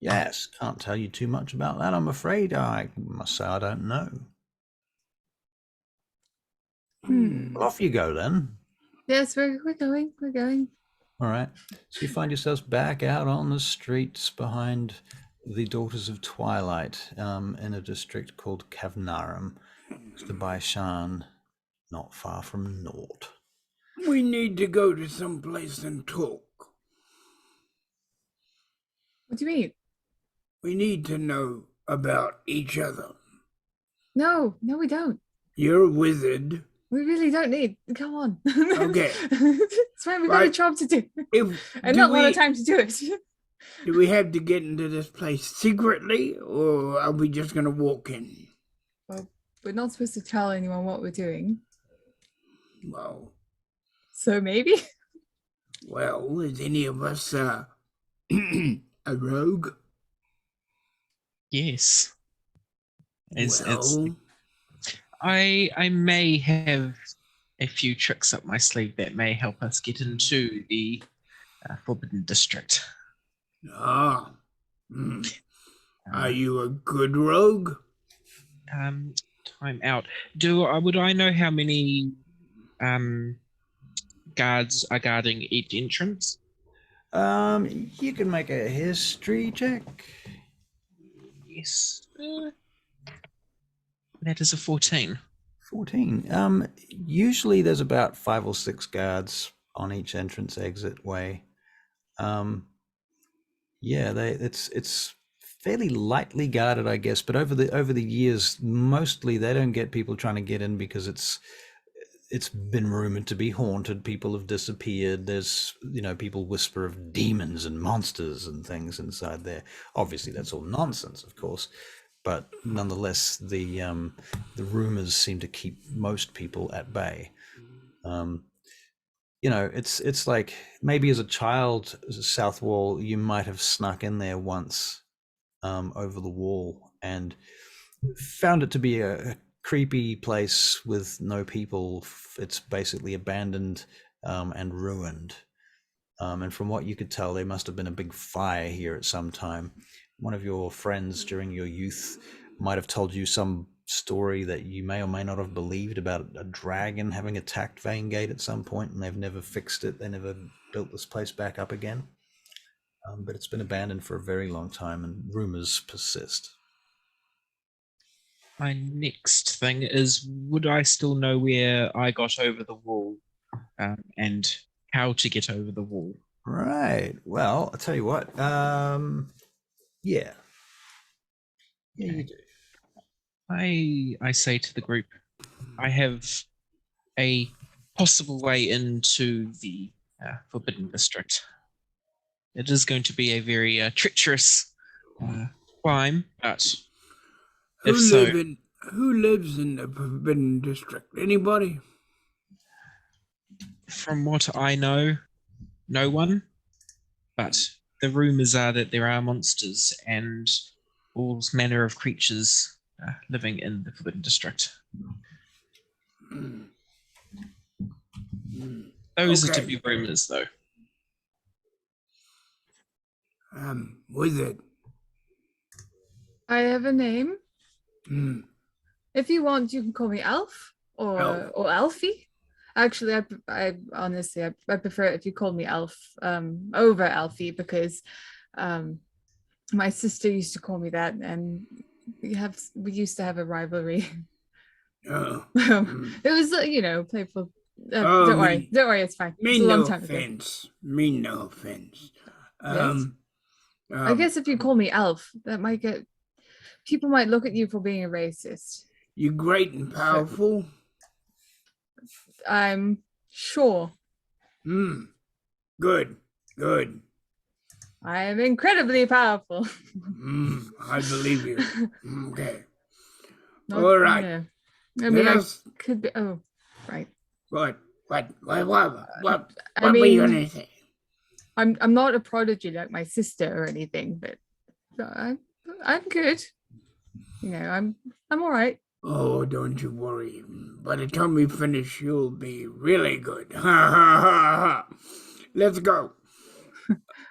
Yes, can't tell you too much about that, I'm afraid. I must say I don't know. Well, off you go then. Yes, we're going. We're going. All right. So you find yourselves back out on the streets behind the Daughters of Twilight, in a district called Kavnarum, to Baishan, not far from Nort. We need to go to some place and talk. What do you mean? We need to know about each other. No, we don't. You're a wizard. We really don't need. Come on. Okay. It's fine. We've got a job to do. And not a lot of time to do it. Do we have to get into this place secretly, or are we just going to walk in? Well, we're not supposed to tell anyone what we're doing. Well. So maybe? Well, is any of us a rogue? Yes. Well, I may have a few tricks up my sleeve that may help us get into the Forbidden District. Are you a good rogue? Time out. Would I know how many guards are guarding each entrance? You can make a history check. Yes. That is a 14. 14. Usually there's about 5 or 6 guards on each entrance exit way. Yeah, it's fairly lightly guarded, I guess, but over the years, mostly they don't get people trying to get in because it's been rumored to be haunted. People have disappeared. There's, people whisper of demons and monsters and things inside there. Obviously, that's all nonsense, of course, but nonetheless, the rumors seem to keep most people at bay. It's like maybe as a child, as a South Wall, you might have snuck in there once over the wall and found it to be a creepy place with no people. It's basically abandoned and ruined. And from what you could tell, there must have been a big fire here at some time. One of your friends during your youth might have told you some story that you may or may not have believed about a dragon having attacked Vaingate at some point, and they've never fixed it. They never built this place back up again. But it's been abandoned for a very long time, and rumors persist. My next thing is, would I still know where I got over the wall and how to get over the wall? Right. Well, I'll tell you what. Yeah, you do. I say to the group, I have a possible way into the Forbidden District. It is going to be a very treacherous climb, but Who if so, lives in the Forbidden District? Anybody? from what I know, no one. But the rumors are that there are monsters and all manner of creatures living in the Forbidden District. Those are to be rumors, though. Wizard. I have a name. Mm. If you want, you can call me Alf or Alfie. Actually, I honestly I prefer it if you call me Alf over Alfie, because my sister used to call me that, and we used to have a rivalry. It was playful. Don't worry, it's fine. It's a long time ago. Mean no offense. Yes. I guess if you call me Alf, that might get people might look at you for being a racist. You great and powerful. I'm sure. Good. I am incredibly powerful. I believe you. Okay. Not, All right. Yeah. I mean, I could be. Oh, right. What were you gonna say? I'm not a prodigy like my sister or anything, but I'm good. I'm all right. Oh, don't you worry. By the time we finish, you'll be really good. Ha ha ha ha. Let's go.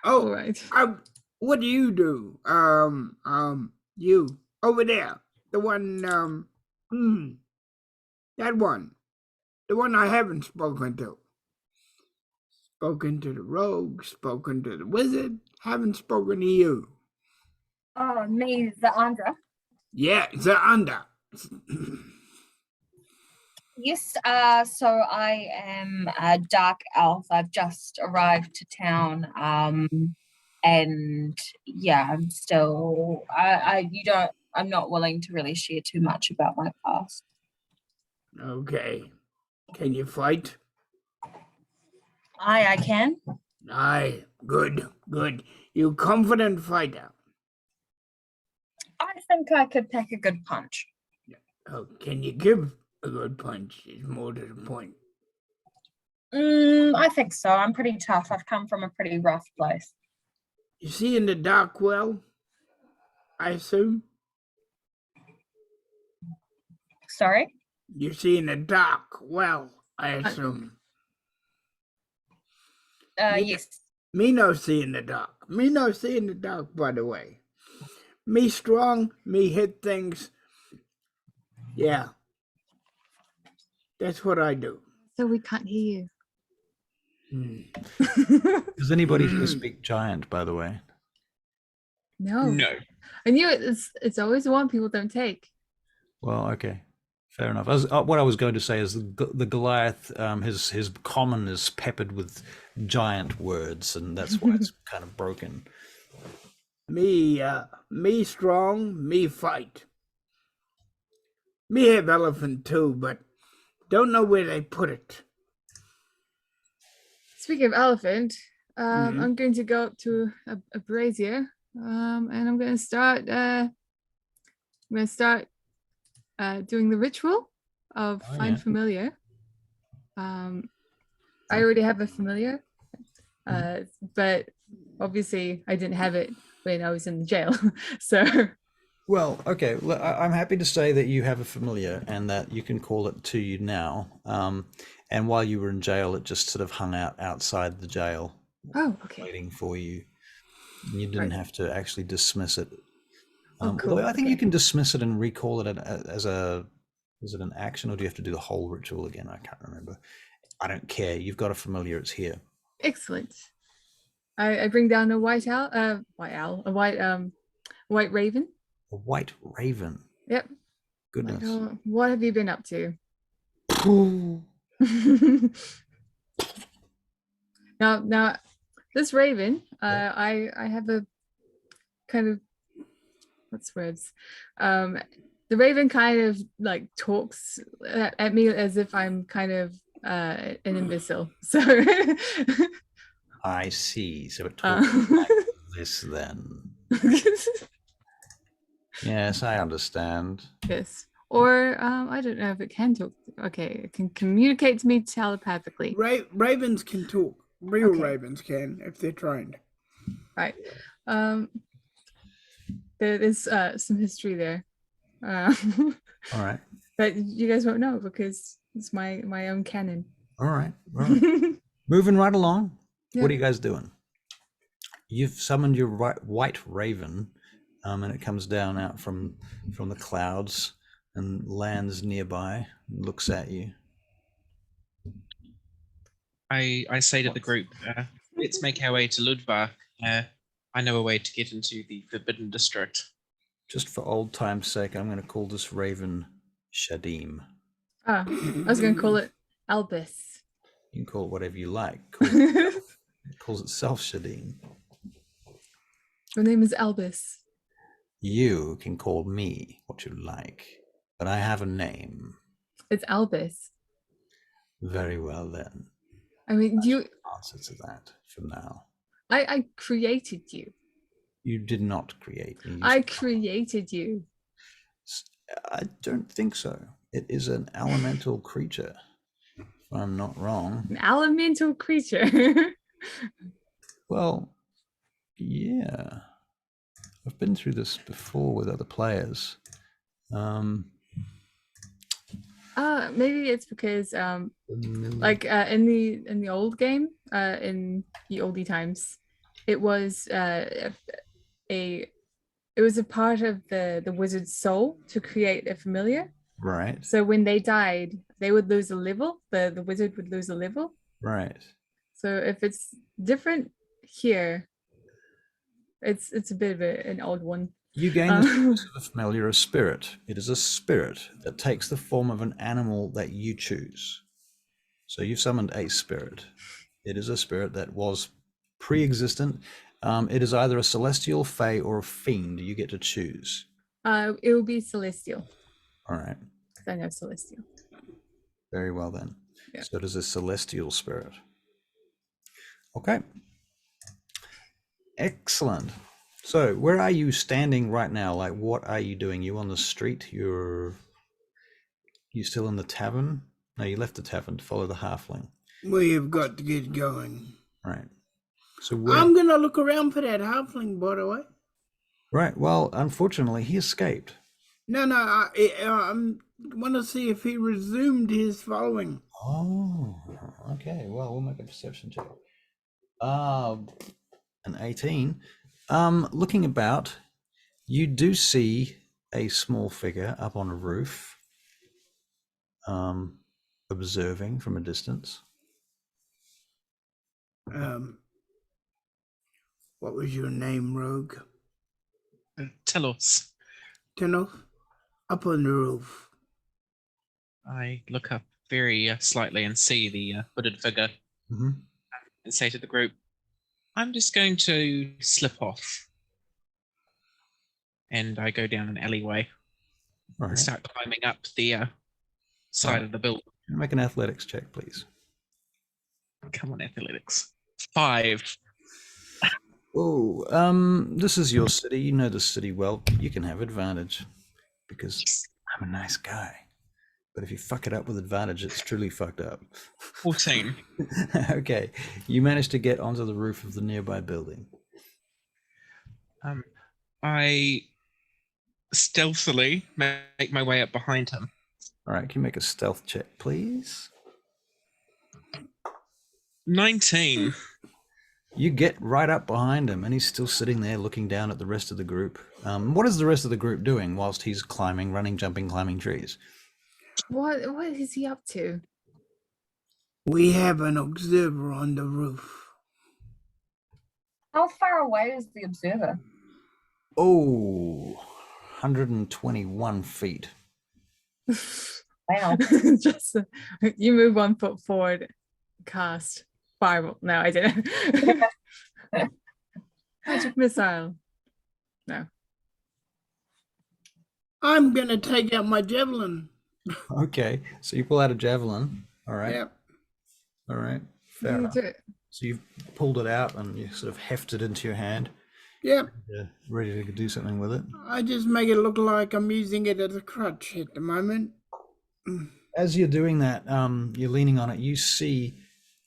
Oh, All right. what do? You over there, the one, that one, the one I haven't spoken to. Spoken to the rogue, spoken to the wizard, haven't spoken to you. Oh, me, the Andra. Yeah, the under. Yes, so I am a dark elf. I've just arrived to town. And yeah, I'm still I'm not willing to really share too much about my past. Okay. Can you fight? I can. Aye, good. You confident fighter. I think I could pack a good punch. Oh, can you give a good punch? Is more to the point. I think so. I'm pretty tough. I've come from a pretty rough place. You see in the dark well, I assume? Sorry? You see in the dark well, I assume. Yes. Me no see in the dark. Me no see in the dark, by the way. Me strong, me hit things. Yeah. That's what I do. so we can't hear Hmm. you. Does anybody here speak giant, by the way? No. No. I knew it's always one people don't take. Well, okay, fair enough. What I was going to say is the Goliath, his common is peppered with giant words, and that's why it's kind of broken. Me strong, me fight. Me have elephant too, but don't know where they put it. Speaking of elephant, Mhm. I'm going to go up to a brazier, and I'm going to start. Doing the ritual of Oh, find yeah. familiar. I already have a familiar, but obviously I didn't have it when I was in the jail. So Well, okay. I'm happy to say that you have a familiar and that you can call it to you now. And while you were in jail, it just sort of hung out outside the jail, okay. waiting for you. You didn't Right. have to actually dismiss it. Oh, cool. Although I think Okay. you can dismiss it and recall it as is it an action, or do you have to do the whole ritual again? I can't remember. I don't care. You've got a familiar. It's here. Excellent. I bring down a white owl, a white raven. A white raven. Yep. Goodness. What have you been up to? Now, this raven, I have a kind of what's words. The raven kind of like talks at me as if I'm kind of an imbecile. So I see. So it talks like this then. Yes, I understand. Yes. Or I don't know if it can talk. Okay, it can communicate to me telepathically. Ravens can talk. Real Okay. ravens can if they're trained. Right. There's some history there. All right. But you guys won't know because it's my own canon. All right. Moving right along. Yeah. What are you guys doing? You've summoned your white raven, and it comes down out from the clouds and lands nearby and looks at you. I say to the group, let's make our way to Ludvar. I know a way to get into the Forbidden District. Just for old time's sake, I'm going to call this raven Shadim. I was going to call it Albus. You can call it whatever you like. It calls itself Shadim. Your name is Albus. You can call me what you like, but I have a name. It's Albus. Very well then. I mean, you. Answer to that for now. I created you. You did not create me. I created you. I don't think so. It is an elemental creature, if I'm not wrong. An elemental creature. Well, yeah. I've been through this before with other players. Maybe it's because like in the old game, in the oldie times, it was a part of the wizard's soul to create a familiar. Right. So when they died, they would lose a level. The wizard would lose a level. Right. So if it's different here, it's a bit of an old one. You gain the status of a familiar, a spirit. It is a spirit that takes the form of an animal that you choose. So you've summoned a spirit. It is a spirit that was pre-existent. It is either a celestial, fae, or a fiend. You get to choose. It will be celestial. All right. Because I know celestial. Very well then. Yeah. So it is a celestial spirit. Okay. Excellent. So where are you standing right now? Like, what are you doing? You on the street? You still in the tavern? No, you left the tavern to follow the halfling. We have got to get going. Right. So I'm gonna look around for that halfling, by the way. Right. Well, unfortunately, he escaped. No, I want to see if he resumed his following. Oh, okay. Well, we'll make a perception check. An 18. Looking about, you do see a small figure up on a roof. observing from a distance. What was your name, Rogue? Telos. Tenno? Up on the roof. I look up very slightly and see the hooded figure Mm-hmm. and say to the group, I'm just going to slip off. And I go down an alleyway All and right. start climbing up the side of the building. Make an athletics check, please. Come on, athletics. 5. Oh, this is your city. You know the city well. You can have advantage because I'm a nice guy. But if you fuck it up with advantage, it's truly fucked up. 14. Okay, you managed to get onto the roof of the nearby building. I stealthily make my way up behind him. All right, can you make a stealth check, please? 19. You get right up behind him, and he's still sitting there looking down at the rest of the group. What is the rest of the group doing whilst he's climbing, running, jumping, climbing trees? What is he up to? We have an observer on the roof. How far away is the observer? Oh, 121 feet. Wow. Just you move 1 foot forward, cast fireball. No, I didn't. Magic missile. No. I'm gonna take out my javelin. Okay, so you pull out a javelin. All right. Yep. All right. Fair You enough. do it. So you've pulled it out and you sort of heft it into your hand, Yep. ready to do something with it. I just make it look like I'm using it as a crutch at the moment. As you're doing that, you're leaning on it. You see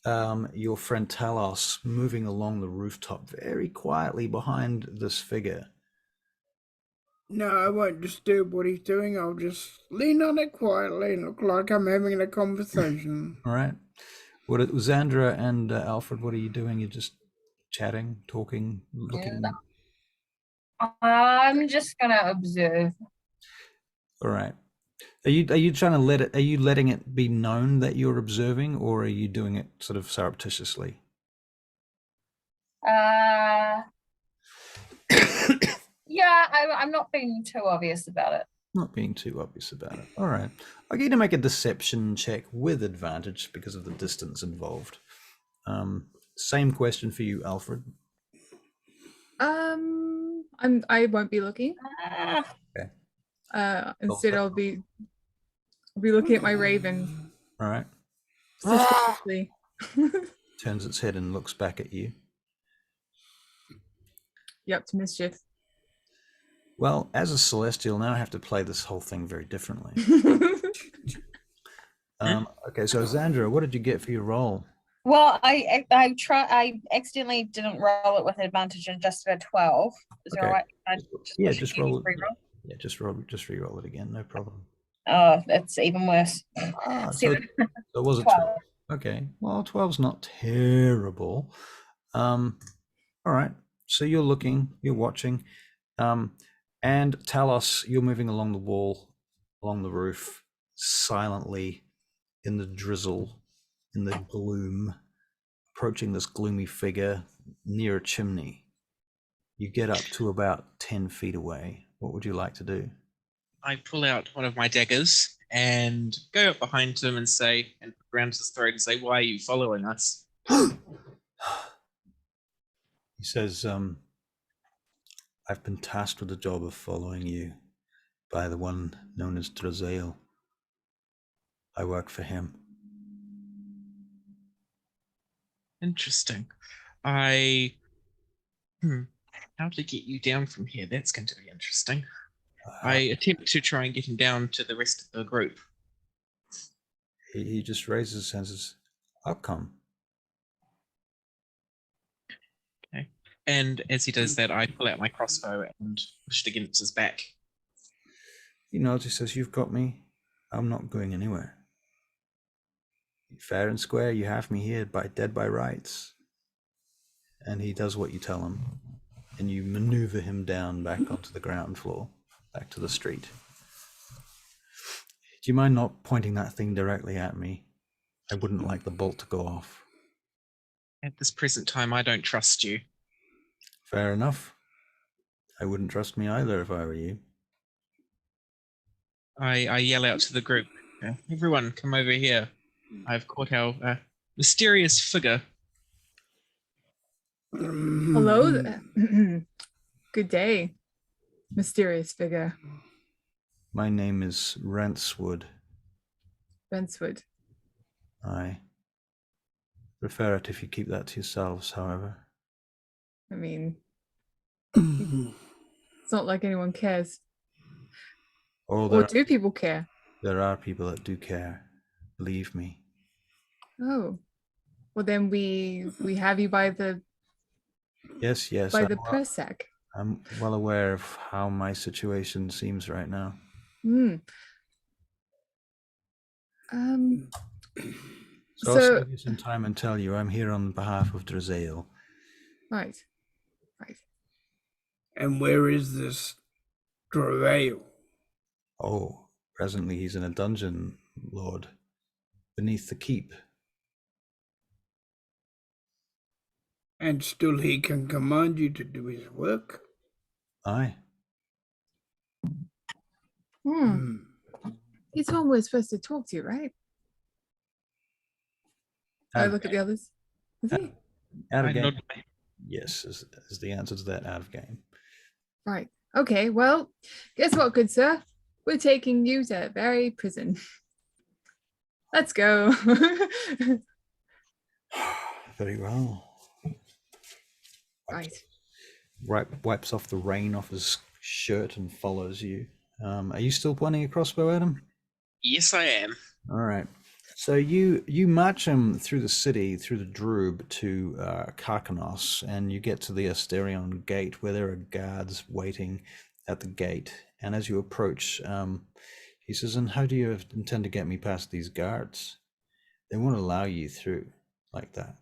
your friend Talos moving along the rooftop very quietly behind this figure. No, I won't disturb what he's doing. I'll just lean on it quietly and look like I'm having a conversation. All right. What Xandra and Alfred, what are you doing? You're just chatting, talking, looking. I'm just gonna observe. All right. Are you trying to are you letting it be known that you're observing, or are you doing it sort of surreptitiously? Yeah, I'm not being too obvious about it. Not being too obvious about it. All right. I'll get you to make a deception check with advantage because of the distance involved. Same question for you, Alfred. I won't be looking. Okay. Instead I'll be looking at my raven. All right. Suspiciously. Turns its head and looks back at you. You up to mischief. Well, as a celestial, now I have to play this whole thing very differently. Okay, so Xandra, what did you get for your roll? Well, I accidentally didn't roll it with advantage and just got 12. Is that Okay. right? Just roll it. Re-roll? Yeah, just re-roll it again, no problem. Oh, that's even worse. So it was a 12. Okay, well, 12's not terrible. All right, so you're looking, you're watching, and Talos, you're moving along the wall, along the roof, silently in the drizzle, in the gloom, approaching this gloomy figure near a chimney. You get up to about 10 feet away. What would you like to do? I pull out one of my daggers and go up behind him and say, and round his throat and say, why are you following us? He says, I've been tasked with the job of following you by the one known as Drazael. I work for him. Interesting. How to get you down from here? That's going to be interesting. I attempt to try and get him down to the rest of the group. He just raises his hands and says, I'll come. Okay. And as he does that, I pull out my crossbow and push it against his back. He nods, he says, you've got me. I'm not going anywhere. Fair and square, you have me here, dead by rights. And he does what you tell him. And you maneuver him down back onto the ground floor, back to the street. Do you mind not pointing that thing directly at me? I wouldn't like the bolt to go off. At this present time, I don't trust you. Fair enough. I wouldn't trust me either if I were you. I yell out to the group, everyone come over here. I've caught our mysterious figure. Hello. Good day, mysterious figure. My name is Ranswood. Benswood. I prefer it if you keep that to yourselves, however. I mean, it's not like anyone cares. Or do people care? There are people that do care. Believe me. Oh, well then we have you by the Yes, by the press sack. I'm well aware of how my situation seems right now. Hmm. So I'll save you some time and tell you I'm here on behalf of Drazael. Right. And where is this Drazael? Oh, presently he's in a dungeon, Lord, beneath the keep. And still he can command you to do his work? Aye. He's the one we're supposed to talk to, right? I look at the others. Is he? Out of game. Yes, is the answer to that. Out of game. Right. Okay, well, guess what, good sir? We're taking you to Barry Prison. Let's go. Very well. Right. Wipes off the rain off his shirt and follows you. Are you still pointing a crossbow at him? Yes, I am. All right. So you march him through the city, through the Droob to Karkanos, and you get to the Asterion Gate, where there are guards waiting at the gate. And as you approach, he says, "And how do you intend to get me past these guards? They won't allow you through like that."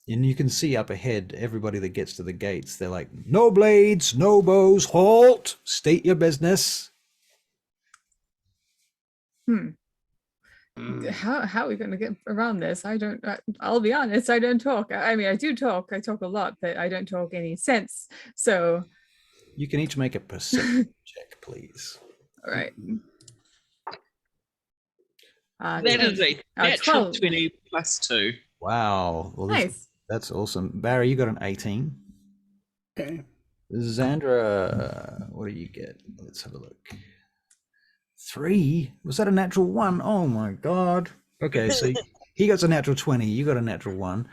And you can see up ahead, everybody that gets to the gates, they're like, "No blades, no bows, halt, state your business." How are we going to get around this? I'll be honest, I don't talk. I mean, I do talk. I talk a lot, but I don't talk any sense. So you can each make a perception check, please. All right. That is a natural 20 plus 2. Wow. Well, nice. That's awesome. Barry, you got an 18. Okay. Xandra, what do you get? Let's have a look. 3? Was that a natural 1? Oh my god. Okay, so he got a natural 20, you got a natural 1.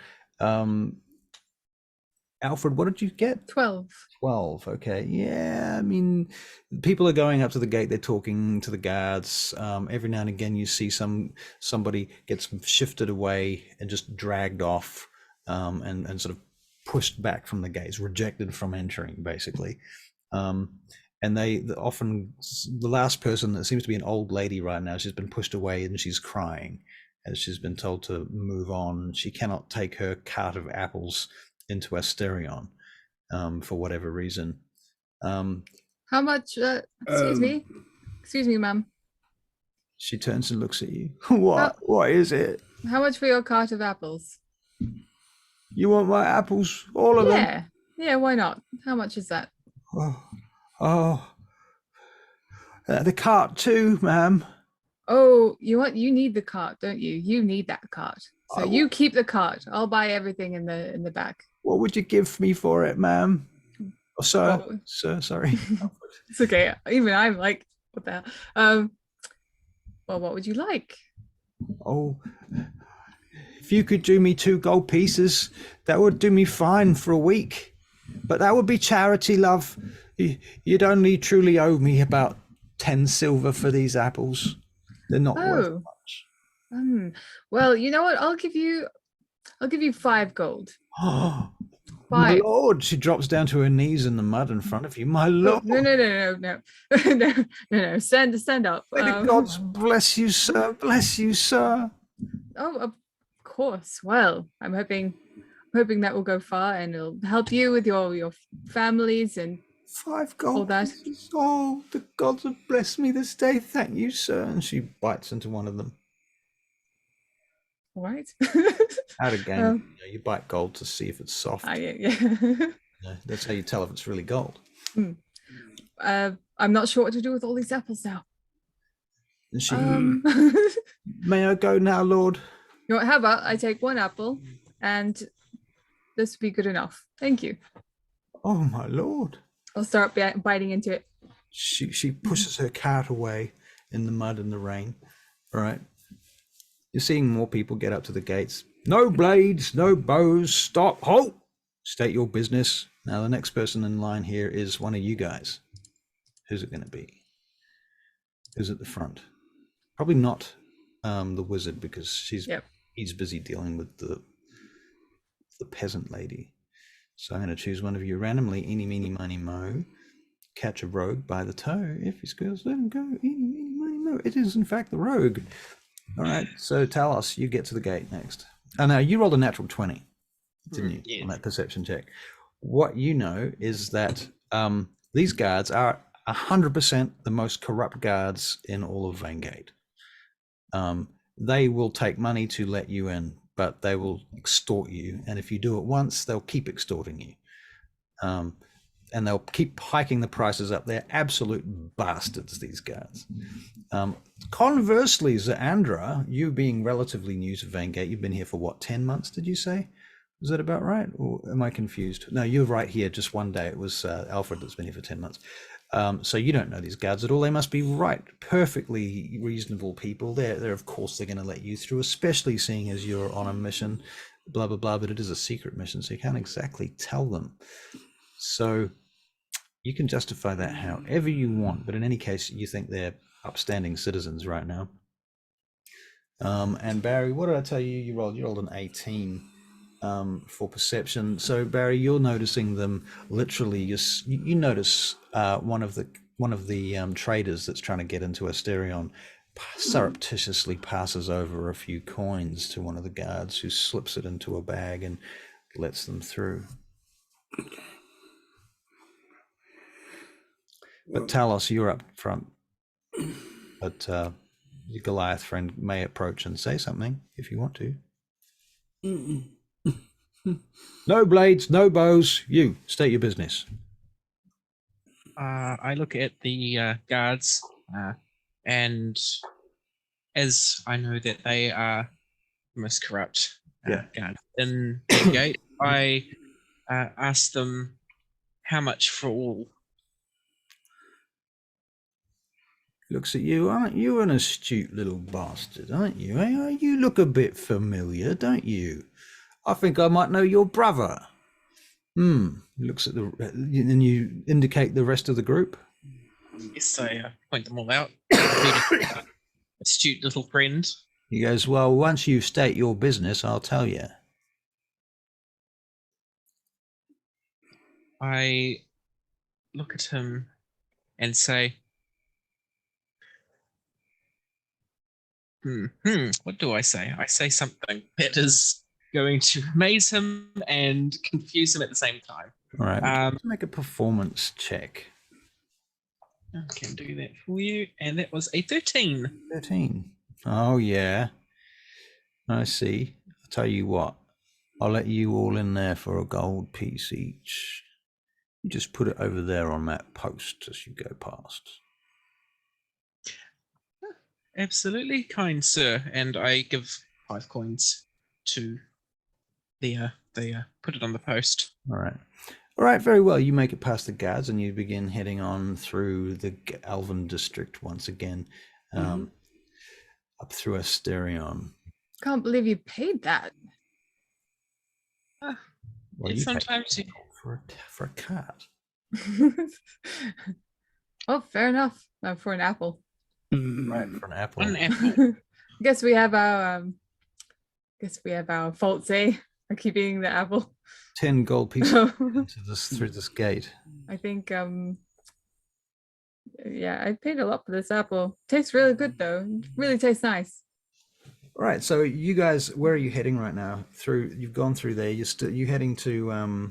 Alfred, what did you get? 12. 12, okay. Yeah, I mean, people are going up to the gate, they're talking to the guards. Every now and again you see somebody gets shifted away and just dragged off, and sort of pushed back from the gates, rejected from entering, basically. And they often, the last person, that seems to be an old lady right now, she's been pushed away and she's crying as she's been told to move on. She cannot take her cart of apples into Asterion for whatever reason. How much? Excuse me, ma'am. She turns and looks at you. What is it? How much for your cart of apples? You want my apples, all of them? Yeah. Why not? How much is that? The cart too, ma'am. Oh, you need the cart, don't you? You need that cart. So you keep the cart. I'll buy everything in the back. What would you give me for it, ma'am? Oh, sir, sorry. It's okay. Even I'm like, what the hell? Well, what would you like? Oh, if you could do me 2 gold pieces, that would do me fine for a week. But that would be charity, love. You'd only truly owe me about 10 silver for these apples. They're not worth much. Well, you know what? I'll give you 5 gold. Oh, 5. my lord! She drops down to her knees in the mud in front of you. My lord! No. No. Stand up. May the gods bless you, sir. Bless you, sir. Oh, of course. Well, I'm hoping that will go far and it'll help you with your families and 5 gold all that. pieces. Oh, the gods have blessed me this day. Thank you, sir. And she bites into one of them. All right. Out of game, Well, you bite gold to see if it's soft. yeah. That's how you tell if it's really gold. I'm not sure what to do with all these apples now. And she, You may I go now, Lord? know what, how about I take one apple and this would be good enough. Thank you. Oh, my Lord. I'll start biting into it. She pushes her cart away in the mud and the rain. All right. You're seeing more people get up to the gates. No blades, no bows, stop, halt, state your business. Now, the next person in line here is one of you guys. Who's it going to be? Who's at the front? Probably not the wizard, because he's busy dealing with the peasant lady. So I'm going to choose one of you randomly. Eeny, meeny, miny, mo. Catch a rogue by the toe. If he squeals, let him go. Eeny, meeny, miny, mo. It is, in fact, the rogue. All right. So Talos, you get to the gate next. Oh, no, you rolled a natural 20, didn't you? Yes. On that perception check. What you know is that these guards are 100% the most corrupt guards in all of Vaingate. They will take money to let you in, but they will extort you. And if you do it once, they'll keep extorting you. And they'll keep hiking the prices up. They're absolute bastards, these guards. Conversely, Zaandra, you being relatively new to Vaingate, you've been here for what, 10 months, did you say? Is that about right? Or am I confused? No, you're right here, just one day. It was Alfred that's been here for 10 months. So you don't know these guards at all. They must be perfectly reasonable people. They're of course, they're going to let you through, especially seeing as you're on a mission, blah, blah, blah, but it is a secret mission, so you can't exactly tell them. So you can justify that however you want, but in any case, you think they're upstanding citizens right now. And Barry, what did I tell you? You rolled an 18 for perception. So Barry, you're noticing them literally. You notice one of the traders that's trying to get into Asterion surreptitiously passes over a few coins to one of the guards, who slips it into a bag and lets them through. But Talos, you're up front. But your Goliath friend may approach and say something if you want to. No blades, no bows. You state your business. I look at the guards, and as I know that they are the most corrupt guards in the gate, I ask them how much for all. Looks at you. Aren't you an astute little bastard, aren't you? Eh? You look a bit familiar, don't you? I think I might know your brother. Looks at and you indicate the rest of the group. Yes, I point them all out. Astute little friend. He goes, well, once you state your business, I'll tell you. I look at him and say, what do I say? I say something that is going to amaze him and confuse him at the same time. All right, make a performance check. I can do that for you, and that was a 13. 13. Oh, yeah. I see. I'll tell you what. I'll let you all in there for a gold piece each. You just put it over there on that post as you go past. Absolutely, kind sir. And I give 5 coins to the put it on the post. All right, very well. You make it past the guards and you begin heading on through the Elven district once again, up through Asterion. Can't believe you paid that. Well, you sometimes paid for a cat. Oh, fair enough. For an apple. Right, for an apple. An apple. Guess we have our faults, eh? For keeping the apple. 10 gold pieces through this gate. I think yeah, I paid a lot for this apple. Tastes really good though. Really tastes nice. All right, so you guys, where are you heading right now? You've gone through there. You're heading to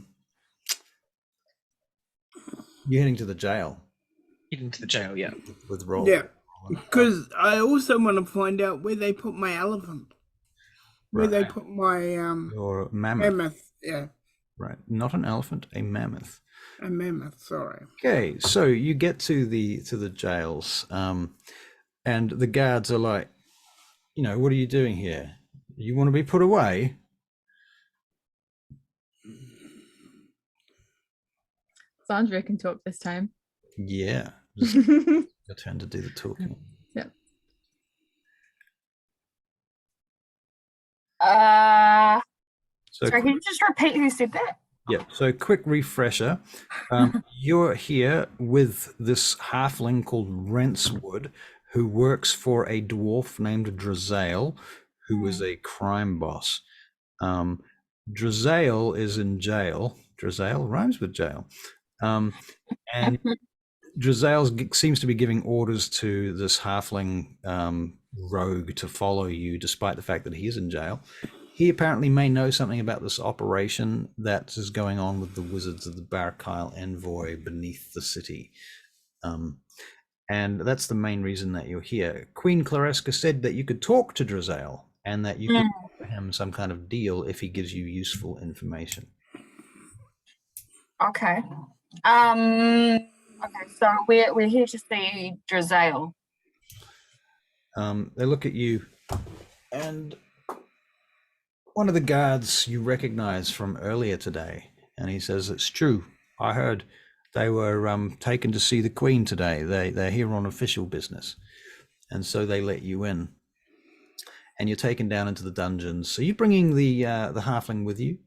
you're heading to the jail. Heading to the jail, yeah. With roll. Yeah, because I also want to find out where they put my elephant. where they Right. put my Your mammoth. mammoth. Yeah, Right. Not an elephant, a mammoth. a mammoth. Sorry. Okay, so you get to the jails, and the guards are like, what are you doing here? You want to be put away? Sandra can talk this time. Yeah. Your turn to do the talking. Yep. So Sorry, can you just repeat who said that? yeah, so quick refresher. You're here with this halfling called Rentswood, who works for a dwarf named Drazael, who is a crime boss. Drazael is in jail. Drazael rhymes with jail. And Drazael seems to be giving orders to this halfling rogue to follow you, despite the fact that he is in jail. He apparently may know something about this operation that is going on with the Wizards of the Barkile Envoy beneath the city. And that's the main reason that you're here. Queen Claresca said that you could talk to Drazael and that you could offer him some kind of deal if he gives you useful information. Okay. Okay, so we're here to see Drazael. They look at you, and one of the guards you recognize from earlier today, and he says, "It's true. I heard they were taken to see the Queen today. They're here on official business." And so they let you in, and you're taken down into the dungeons. So you're bringing the halfling with you?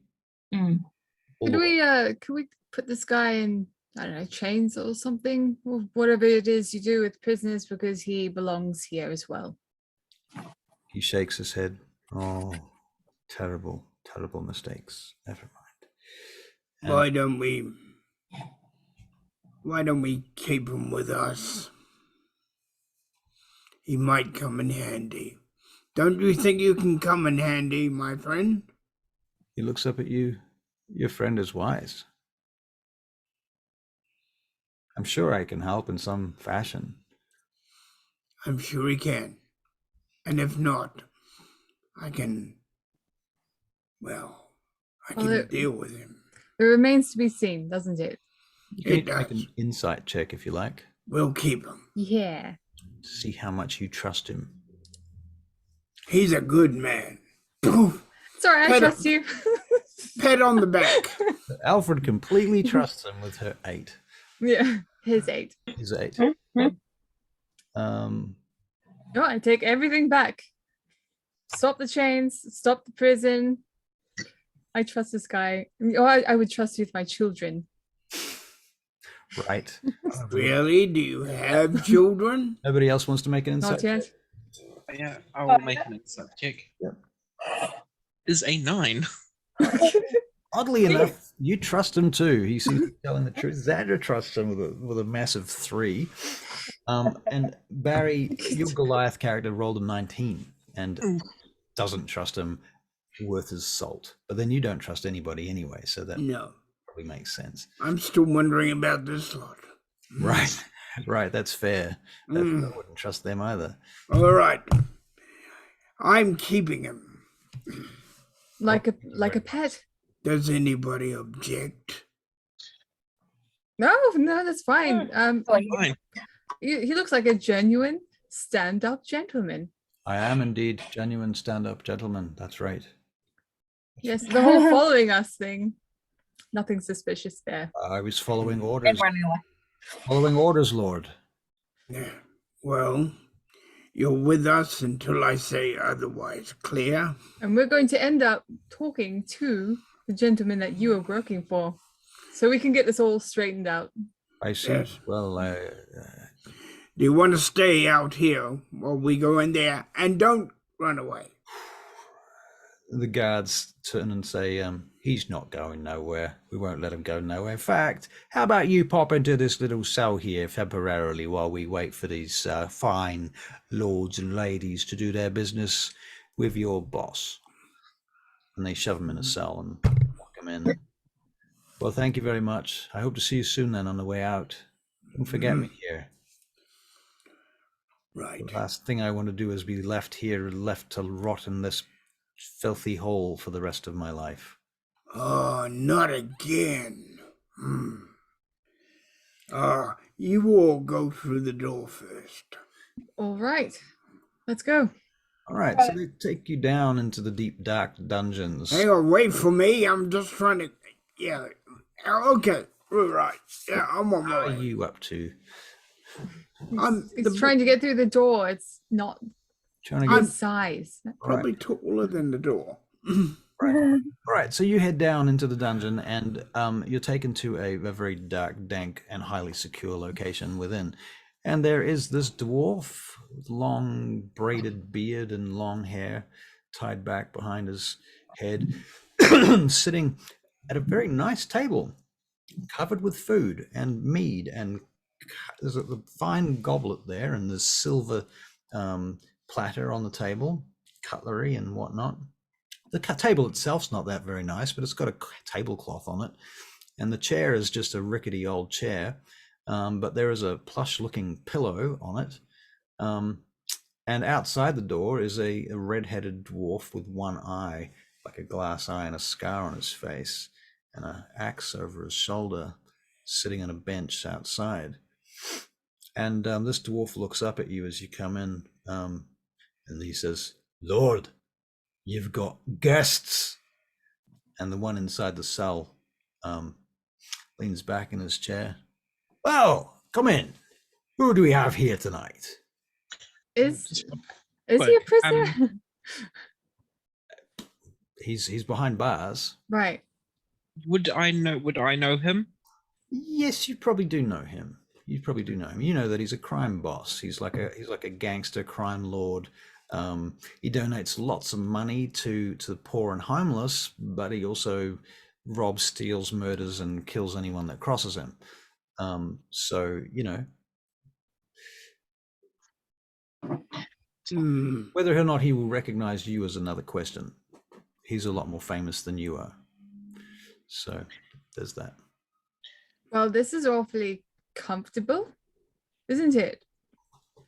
Could we put this guy in, I don't know, chains or something, or whatever it is you do with prisoners, because he belongs here as well? He shakes his head. Oh, terrible, terrible mistakes. Never mind. And Why don't we keep him with us? He might come in handy. Don't you think you can come in handy, my friend? he looks up at you. Your friend is wise. I'm sure I can help in some fashion. I'm sure he can. And if not, I can deal with him. It remains to be seen, doesn't it? You can It make does. an insight check if you like. We'll keep him. Yeah. See how much you trust him. He's a good man. Poof. Sorry, I Pat- trust you. Pat on the back. Alfred completely trusts him with her 8. Yeah, his 8. His 8. No, I take everything back. Stop the chains, stop the prison. I trust this guy. Or I would trust you with my children. Right. Really? Do you have children? Nobody else wants to make an insight Not yet. check? Yeah, I will make an insight check. Yep. Is a 9. Oddly enough, you trust him too. He seems to be telling the truth. Xandra trusts him with a massive 3. And Barry, your Goliath character rolled a 19 and doesn't trust him worth his salt. But then you don't trust anybody anyway, so that No. probably makes sense. I'm still wondering about this lot. Right. Right, that's fair. I wouldn't trust them either. All right. I'm keeping him. Like a pet. Does anybody object? No, that's fine. Fine. He looks like a genuine stand-up gentleman. I am indeed genuine stand-up gentleman. That's right. Yes, the whole following us thing. Nothing suspicious there. I was following orders. And running away. Following orders, Lord. Yeah. Well, you're with us until I say otherwise. Clear? And we're going to end up talking to the gentleman that you are working for. So we can get this all straightened out. I see. Yes. Well, Do you want to stay out here while we go in there? And don't run away. the guards turn and say, he's not going nowhere. We won't let him go nowhere. In fact, how about you pop into this little cell here temporarily while we wait for these fine lords and ladies to do their business with your boss? And they shove him in a cell and lock him in. Well, thank you very much. I hope to see you soon then on the way out. Don't forget me here. Right. The last thing I want to do is be left here, left to rot in this filthy hole for the rest of my life. Oh, not again. You all go through the door first. All right, let's go. All right, so they take you down into the deep, dark dungeons. Hang on, wait for me. I'm just trying to. Yeah. Okay. Right. Yeah, I'm on What my are way. you up to? He's trying to get through the door. It's not Trying to his size. Probably taller than the door. All right, so you head down into the dungeon, and you're taken to a very dark, dank, and highly secure location within. And there is this dwarf with long braided beard and long hair tied back behind his head, sitting at a very nice table, covered with food and mead, and there's a fine goblet there, and there's silver platter on the table, cutlery and whatnot. The table itself's not that very nice, but it's got a tablecloth on it, and the chair is just a rickety old chair, but there is a plush-looking pillow on it, and outside the door is a red-headed dwarf with one eye, like a glass eye, and a scar on his face, and an axe over his shoulder, sitting on a bench outside. And this dwarf looks up at you as you come in, and he says, "Lord, you've got guests." And the one inside the cell leans back in his chair. "Well, come in. Who do we have here tonight?" Is he a prisoner? He's behind bars. Right. Would I know him? Yes, you probably do know him. You probably do know him. You know that he's a crime boss. He's like a gangster crime lord. He donates lots of money to the poor and homeless, but he also robs, steals, murders, and kills anyone that crosses him. So, you know, whether or not he will recognize you is another question. He's a lot more famous than you are. So there's that. Well, this is awfully comfortable, isn't it?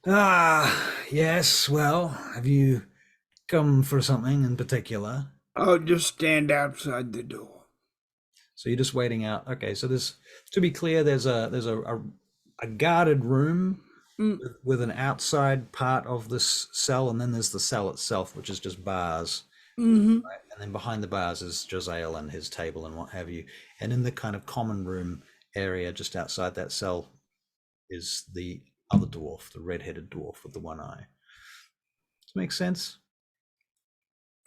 Yes. Well, have you come for something in particular? I'll just stand outside the door. So you're just waiting out. Okay. So there's, to be clear, there's a guarded room with an outside part of this cell, and then there's the cell itself, which is just bars. Right? And then behind the bars is Josiel and his table and what have you. And in the kind of common room area just outside that cell is the other dwarf, the red-headed dwarf with the one eye. Does it make sense?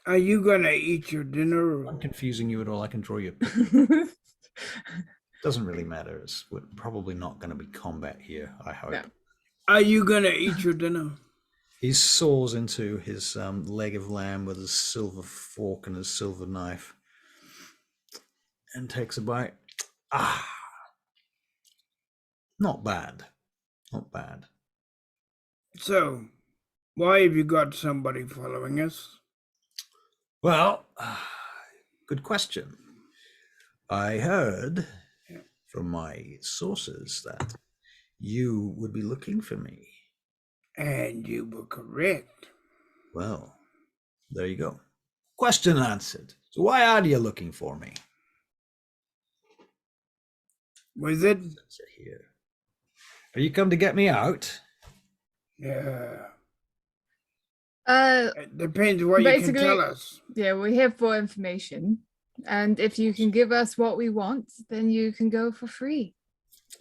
Are you gonna eat your dinner? I'm confusing you at all. I can draw you. Doesn't really matter. We're probably not going to be combat here, I hope. No. Are you gonna eat your dinner? He saws into his leg of lamb with his silver fork and his silver knife and takes a bite. Not bad. Not bad. So, why have you got somebody following us? Well, good question. I heard from my sources that you would be looking for me. And you were correct. Well, there you go. Question answered. So why are you looking for me? Wizard? Sit here. Are you come to get me out? Yeah. Uh, It depends what you can basically- tell us. yeah, we're here for information. And if you can give us what we want, then you can go for free.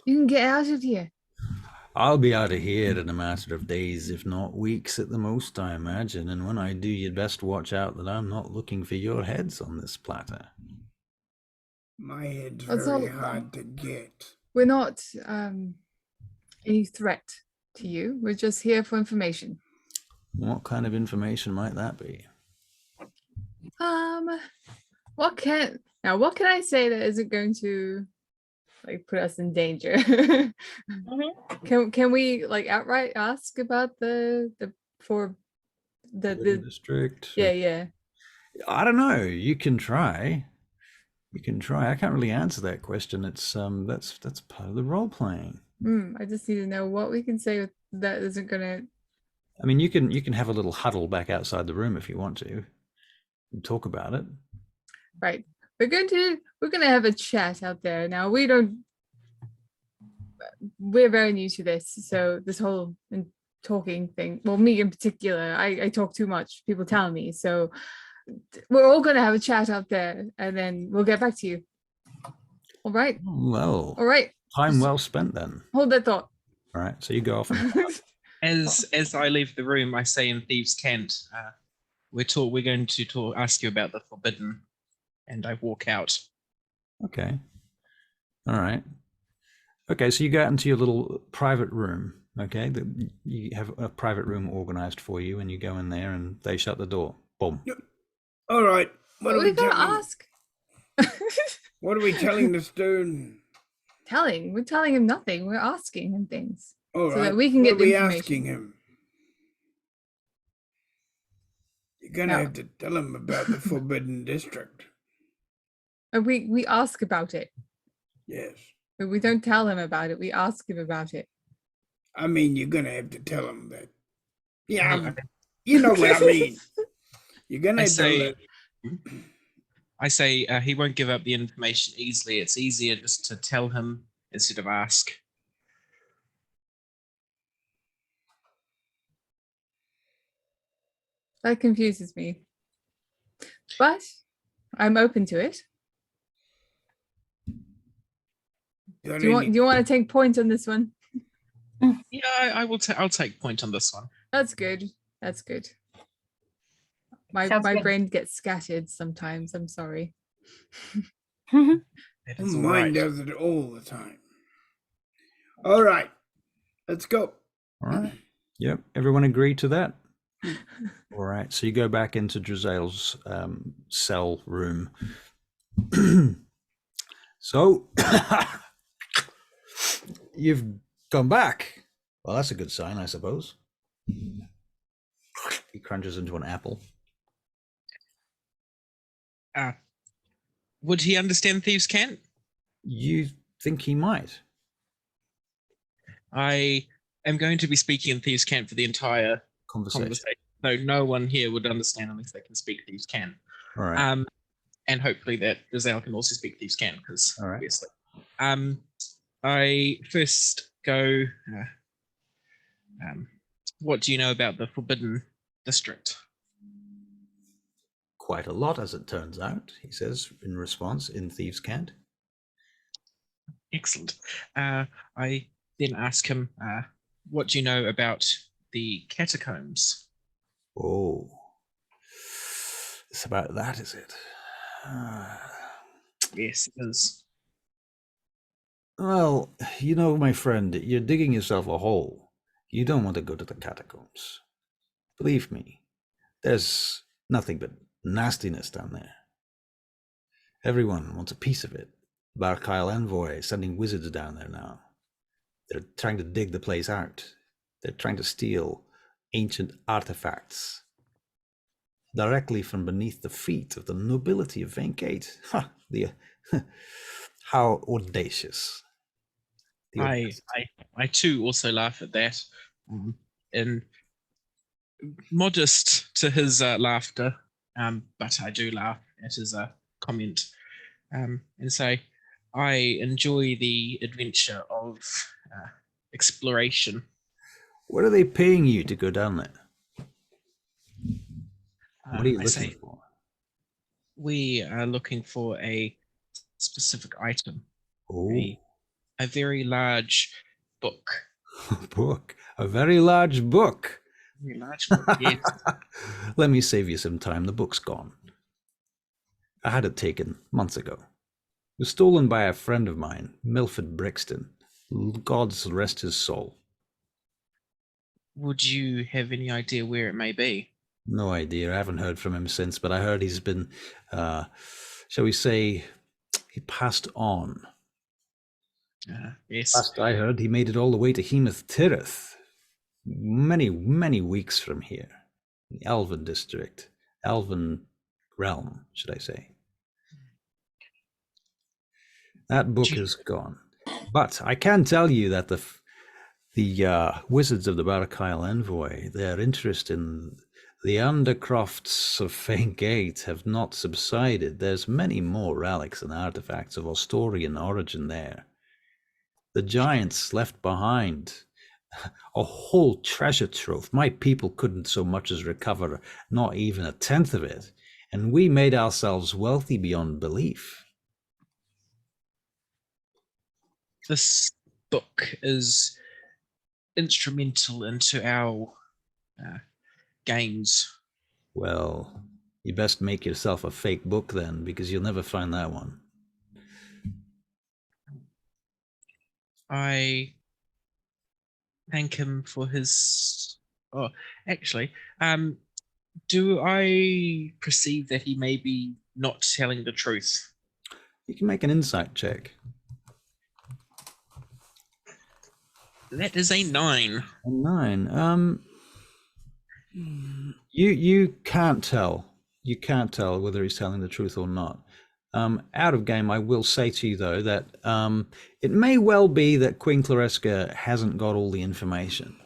You can get out of here. I'll be out of here in a matter of days, if not weeks at the most, I imagine. And when I do, you'd best watch out that I'm not looking for your heads on this platter. My head's That's very all- hard to get. We're not any threat to you. We're just here for information. What kind of information might that be? What can I say that isn't going to like put us in danger? Can we like outright ask about the district? yeah. I don't know. You can try. I can't really answer that question. It's that's part of the role playing. I just need to know what we can say that isn't gonna. I mean, you can have a little huddle back outside the room if you want to. talk about it. Right. We're gonna have a chat out there. Now we're very new to this, so this whole talking thing, well, me in particular, I talk too much, people tell me, so we're all gonna have a chat out there and then we'll get back to you. All right. Well, All right. time well spent then. Hold that thought. All right, so you go off and As I leave the room, I say in Thieves' Cant, we're going to ask you about the forbidden, and I walk out. Okay. All right. Okay, so you go out into your little private room. Okay, you have a private room organized for you, and you go in there, and they shut the door. Boom. All right. What are we We're gonna telling? ask. What are we telling this dude? We're telling him nothing. We're asking him things All so right. that we can what get are the we information. asking him? You're gonna No. have to tell him about the Forbidden District. We ask about it, Yes. but we don't tell him about it. We ask him about it. I mean, you're gonna have to tell him that. Yeah, I- you know what I mean. You're gonna I have say, to. He won't give up the information easily. It's easier just to tell him instead of ask. That confuses me, but I'm open to it. Got Do you any- want to take point on this one? Yeah, I will. I'll take point on this one. That's good. That's good. My Sounds good. brain gets scattered sometimes. I'm sorry. That is all Mine right. does it all the time. All right, let's go. All right. Yep. Everyone agree to that? All right. So you go back into Drizel's cell room. So you've gone back. Well, that's a good sign, I suppose. He crunches into an apple. Would he understand Thieves' Cant? You think he might? I am going to be speaking in Thieves' Cant for the entire Conversation. So no one here would understand unless they can speak Thieves' Cant. All right. And hopefully that Giselle can also speak Thieves' Cant, because All right. obviously. I first go. What do you know about the Forbidden District? Quite a lot, as it turns out, he says in response in Thieves' Cant. Excellent. I then ask him, what do you know about the catacombs? Oh, it's about that, is it? Yes, it is. Well, you know, my friend, you're digging yourself a hole. You don't want to go to the catacombs. Believe me, there's nothing but nastiness down there. Everyone wants a piece of it. Barkyle Envoy sending wizards down there now. They're trying to dig the place out. They're trying to steal ancient artifacts directly from beneath the feet of the nobility of Vaingate. Ha! How audacious. The audacity. I too also laugh at that. And modest to his laughter, but I do laugh at his comment, and say, I enjoy the adventure of exploration. What are they paying you to go down there? What are you I looking say, for? we are looking for a specific item, Oh, a very large book. book. A very large book. Very large book, yes. Let me save you some time. The book's gone. I had it taken months ago. It was stolen by a friend of mine, Milford Brixton. God's rest his soul. Would you have any idea where it may be? No idea. I haven't heard from him since, but I heard he's been, shall we say, he passed on. Yes. Last I heard, he made it all the way to Hemoth Tirith, many, many weeks from here. The Elven district, Elven realm, should I say. That book is gone. But I can tell you that the wizards of the Barakyle Envoy, their interest in The undercrofts of Vaingate have not subsided. There's many more relics and artifacts of Astorian origin there. The giants left behind a whole treasure trove. My people couldn't so much as recover not even a tenth of it, and we made ourselves wealthy beyond belief. This book is instrumental into our games. Well, you best make yourself a fake book then, because you'll never find that one. I thank him for his. Oh, actually, do I perceive that he may be not telling the truth? You can make an insight check. That is a 9. A 9. You can't tell. You can't tell whether he's telling the truth or not. Out of game, I will say to you though that it may well be that Queen Claresca hasn't got all the information.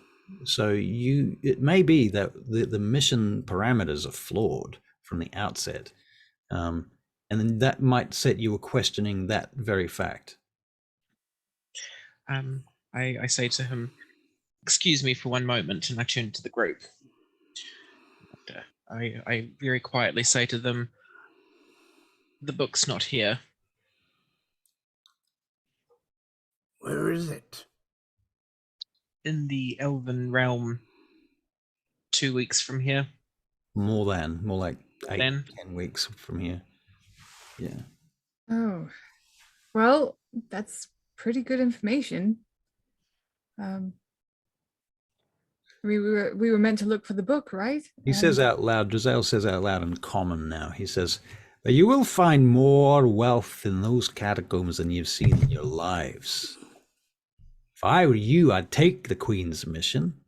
So it may be that the mission parameters are flawed from the outset, and then that might set you a questioning that very fact. I say to him, "Excuse me for one moment," and I turn to the group. I very quietly say to them, "The book's not here." Where is it? In the Elven realm, 2 weeks from here. More like 8, Then 10 weeks from here. Yeah. Oh, well, that's pretty good information. We were meant to look for the book, right? He says out loud, Giselle says out loud in common now, he says, "But you will find more wealth in those catacombs than you've seen in your lives. If I were you, I'd take the Queen's mission,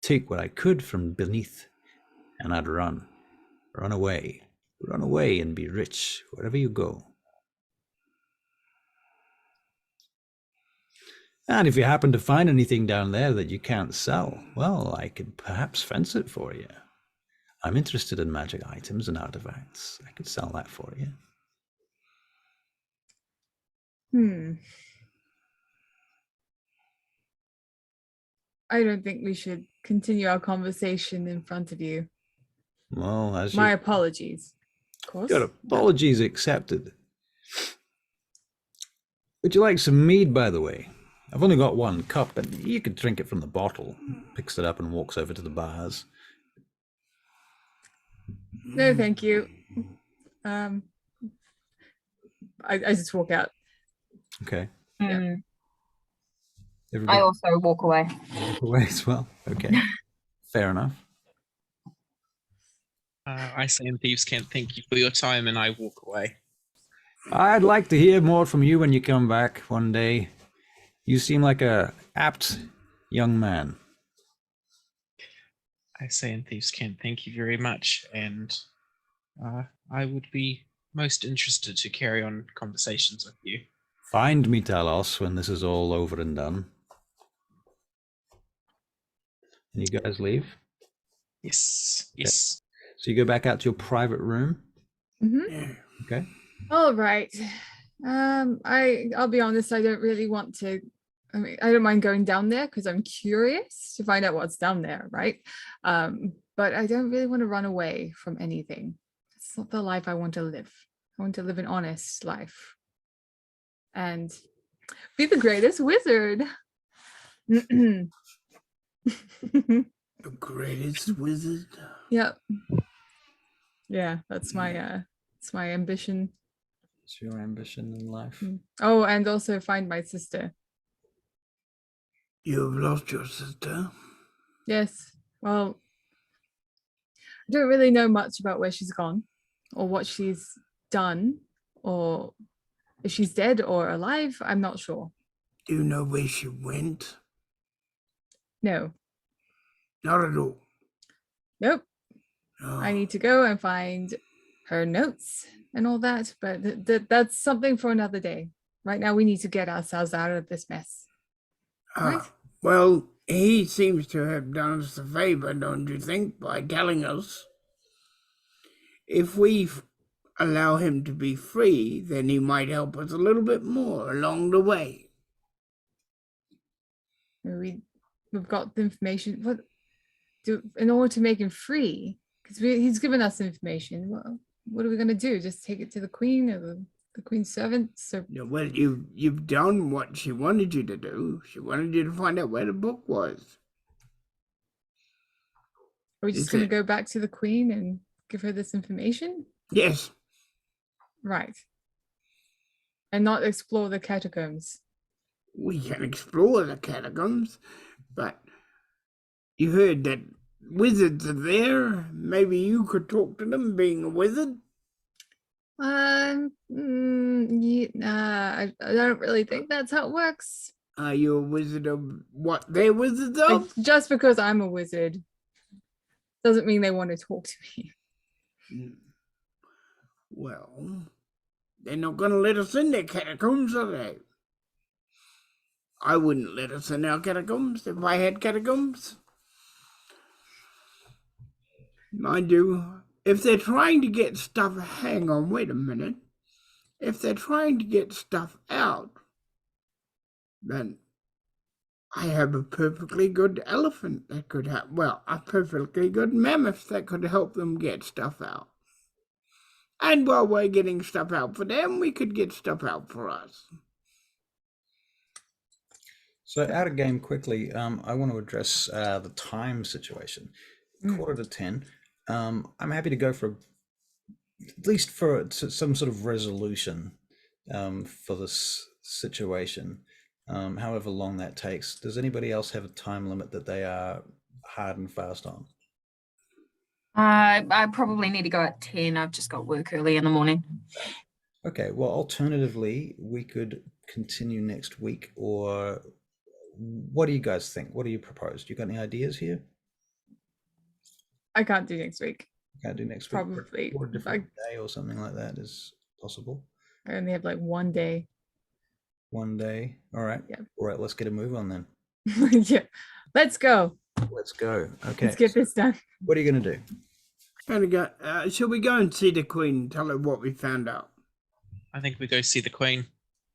take what I could from beneath, and I'd run away and be rich wherever you go. And if you happen to find anything down there that you can't sell, well, I could perhaps fence it for you. I'm interested in magic items and artifacts. I could sell that for you." I don't think we should continue our conversation in front of you. Well, as My apologies. Of course. Your apologies accepted. Would you like some mead, by the way? I've only got 1 cup, but you could drink it from the bottle. Picks it up and walks over to the bars. No, thank you. I just walk out. Okay. Yeah. Everybody I also walk away. walk away as well. Okay. Fair enough. I say in Thieves Camp, "Thank you for your time," and I walk away. I'd like to hear more from you when you come back one day. You seem like a apt young man. I say in Thieves Camp, "Thank you very much," and I would be most interested to carry on conversations with you. Find me, Talos, when this is all over and done. And you guys leave? Yes. Yes. So you go back out to your private room? Mm-hmm. Okay. All right. I'll be honest, I don't really want to. I mean, I don't mind going down there because I'm curious to find out what's down there, right? But I don't really want to run away from anything. It's not the life I want to live. I want to live an honest life and be the greatest wizard. The greatest wizard. Yep. Yeah, that's my ambition. What's your ambition in life? Oh, and also find my sister. You have lost your sister? Yes. Well, I don't really know much about where she's gone or what she's done or if she's dead or alive. I'm not sure. Do you know where she went? No. Not at all. Nope. No. I need to go and find her notes and all that, but that's something for another day. Right now, we need to get ourselves out of this mess. Right? Well, he seems to have done us a favor, don't you think, by telling us if we allow him to be free, then he might help us a little bit more along the way. We've got the information. In order to make him free, because he's given us information. What are we gonna do? Just take it to the queen or the queen's servants? So Yeah, well, you've done what she wanted you to do. She wanted you to find out where the book was. are we just Is gonna it- go back to the queen and give her this information? Yes. Right. And not explore the catacombs. We can explore the catacombs, but you heard that wizards are there. Maybe you could talk to them, being a wizard. I don't really think that's how it works. Are you a wizard of what they're wizards Like, of? just because I'm a wizard doesn't mean they want to talk to me. Well, they're not going to let us in their catacombs, are they? I wouldn't let us in our catacombs if I had catacombs. Mind you, if they're trying to get stuff, hang on, wait a minute. If they're trying to get stuff out, then I have a perfectly good elephant that could help, well, a perfectly good mammoth that could help them get stuff out. And while we're getting stuff out for them, we could get stuff out for us. So out of game quickly, I want to address the time situation. 9:45. I'm happy to go for at least for some sort of resolution for this situation, however long that takes. Does anybody else have a time limit that they are hard and fast on? I probably need to go at 10. I've just got work early in the morning. Okay, well, alternatively, we could continue next week, or what do you guys think? What do you propose? Do you got any ideas here? I can't do next week. Can't do next week. Probably. Or a different day or something like that is possible. I only have like one day. One day. All right. Yeah. All right, let's get a move on then. Yeah. Let's go. Let's go. Okay. Let's get this done. What are you going to do? Shall we go and see the queen and tell her what we found out? I think we go see the queen.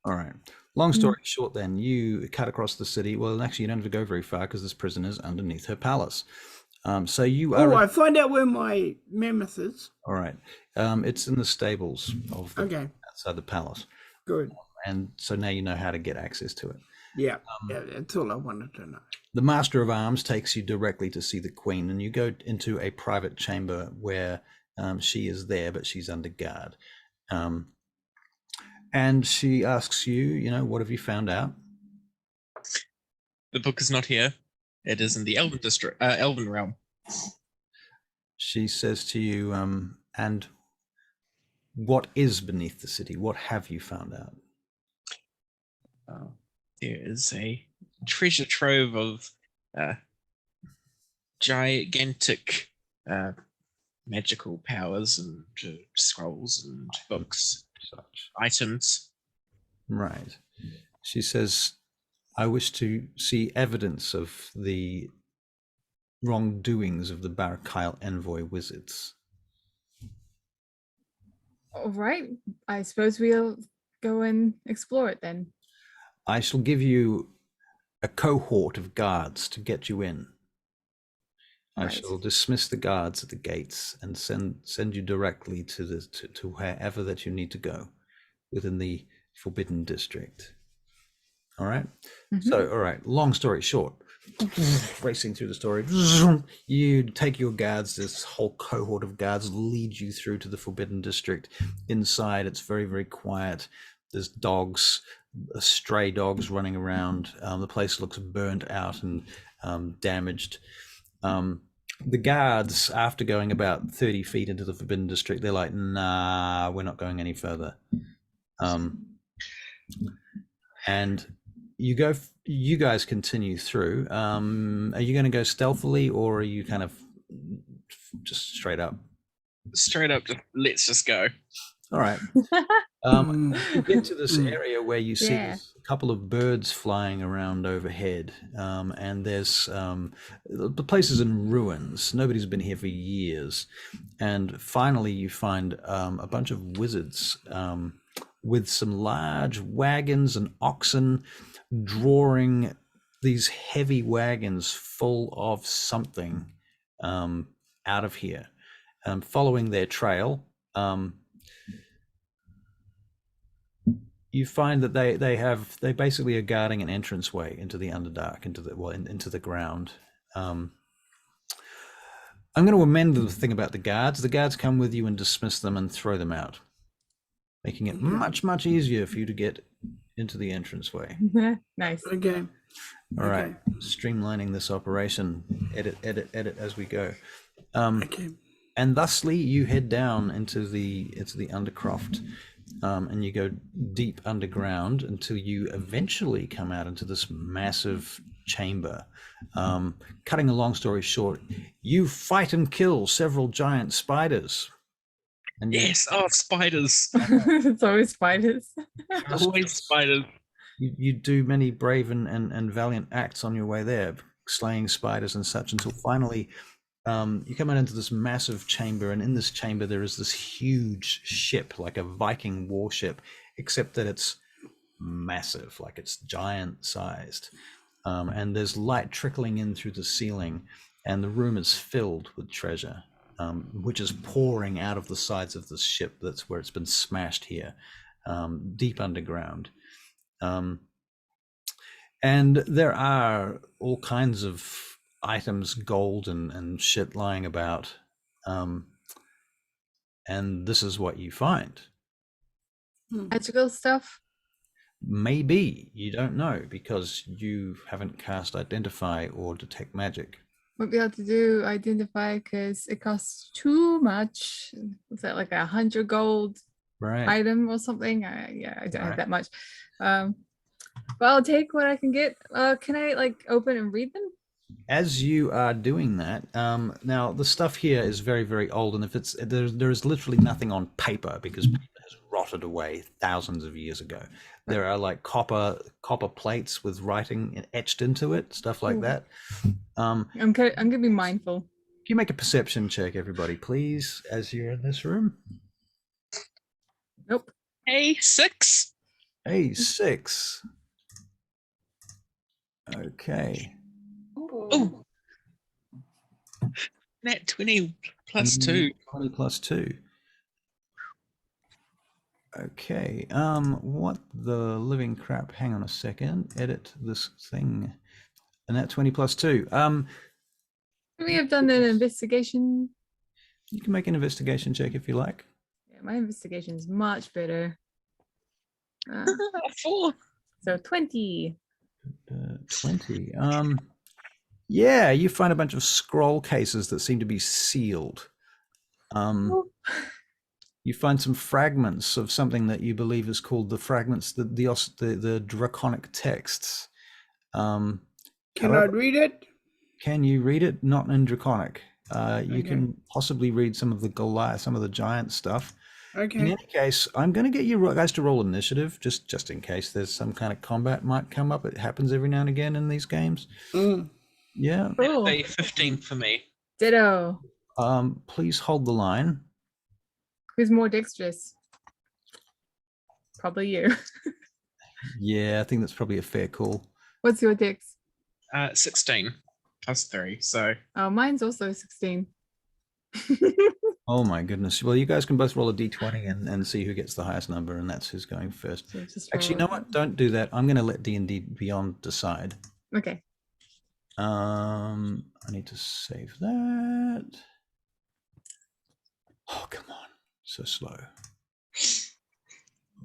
All right. Long story short, then, you cut across the city. Well, actually, you don't have to go very far because this prison is underneath her palace. So you are. Oh, I find out where my mammoth is. All right. It's in the stables of the, outside the palace. Good. And so now you know how to get access to it. Yeah, that's all I wanted to know. The Master of Arms takes you directly to see the Queen, and you go into a private chamber where she is there, but she's under guard. And she asks you, what have you found out? The book is not here. It is in the Elven district, Elven realm. She says to you, and what is beneath the city? What have you found out? There is a treasure trove of gigantic magical powers and scrolls and books, such items. Right. She says, I wish to see evidence of the wrongdoings of the Barakyle envoy wizards. All right. I suppose we'll go and explore it then. I shall give you a cohort of guards to get you in. I shall dismiss the guards at the gates and send you directly to to wherever that you need to go within the Forbidden District. All right. So, all right. Long story short, racing through the story, you take your guards. This whole cohort of guards lead you through to the Forbidden District. Inside, it's very, very quiet. There's dogs, stray dogs running around. The place looks burnt out and damaged. The guards, after going about 30 feet into the Forbidden District, they're like, nah, we're not going any further. And you guys continue through. Are you going to go stealthily, or are you kind of just straight up? Straight up, let's just go. All right. You get to this area where you see Yeah. there's a couple of birds flying around overhead, and there's the place is in ruins. Nobody's been here for years, and finally you find a bunch of wizards with some large wagons and oxen drawing these heavy wagons full of something out of here, following their trail. You find that they basically are guarding an entranceway into the Underdark, into the ground. I'm going to amend the thing about the guards. The guards come with you and dismiss them and throw them out, making it much easier for you to get into the entranceway. Nice. Okay. All right, streamlining this operation. Edit as we go. Okay. And thusly, you head down into the Undercroft. And you go deep underground until you eventually come out into this massive chamber. Cutting a long story short, you fight and kill several giant spiders. And Yes, spiders. It's always spiders. Always spiders. You do many brave and valiant acts on your way there, slaying spiders and such, until finally you come out into this massive chamber, and in this chamber there is this huge ship, like a Viking warship, except that it's massive, like it's giant sized. And there's light trickling in through the ceiling, and the room is filled with treasure, which is pouring out of the sides of this ship. That's where it's been smashed here, deep underground. And there are all kinds of items, gold and shit lying about, and this is what you find. Magical stuff. Maybe, you don't know, because you haven't cast Identify or Detect Magic. Won't be able to do Identify because it costs too much. Was that like 100 gold Right. item or something? I don't have that much. But I'll take what I can get. Can I like open and read them? As you are doing that, now the stuff here is very, very old, and if it's there is literally nothing on paper because paper has rotted away thousands of years ago. There are like copper plates with writing etched into it, stuff like that. I'm gonna be mindful. Can you make a perception check, everybody, please, as you're in this room? Nope. A6. A6. Okay. Oh, nat 20 plus 2. 20 plus 2. Okay. What the living crap? Hang on a second. Edit this thing. And that 20 plus 2. We have done an investigation. You can make an investigation check if you like. Yeah, my investigation is much better. 4. So 20. 20. Yeah, you find a bunch of scroll cases that seem to be sealed. You find some fragments of something that you believe is called the fragments, the draconic texts. Can I read it? Can you read it? Not in draconic. You can possibly read some of the Goliath, some of the giant stuff. Okay. In any case, I'm going to get you guys to roll initiative, just in case there's some kind of combat might come up. It happens every now and again in these games. Yeah. Cool. A 15 for me. Ditto. Please hold the line. Who's more dexterous? Probably you. Yeah, I think that's probably a fair call. What's your dex? 16 plus 3. So Oh, mine's also 16. Oh my goodness. Well, you guys can both roll a d20 and see who gets the highest number, and that's who's going first. So just Actually, you know what? Don't do that. I'm going to let D&D Beyond decide. Okay. I need to save that. Oh, come on. So slow.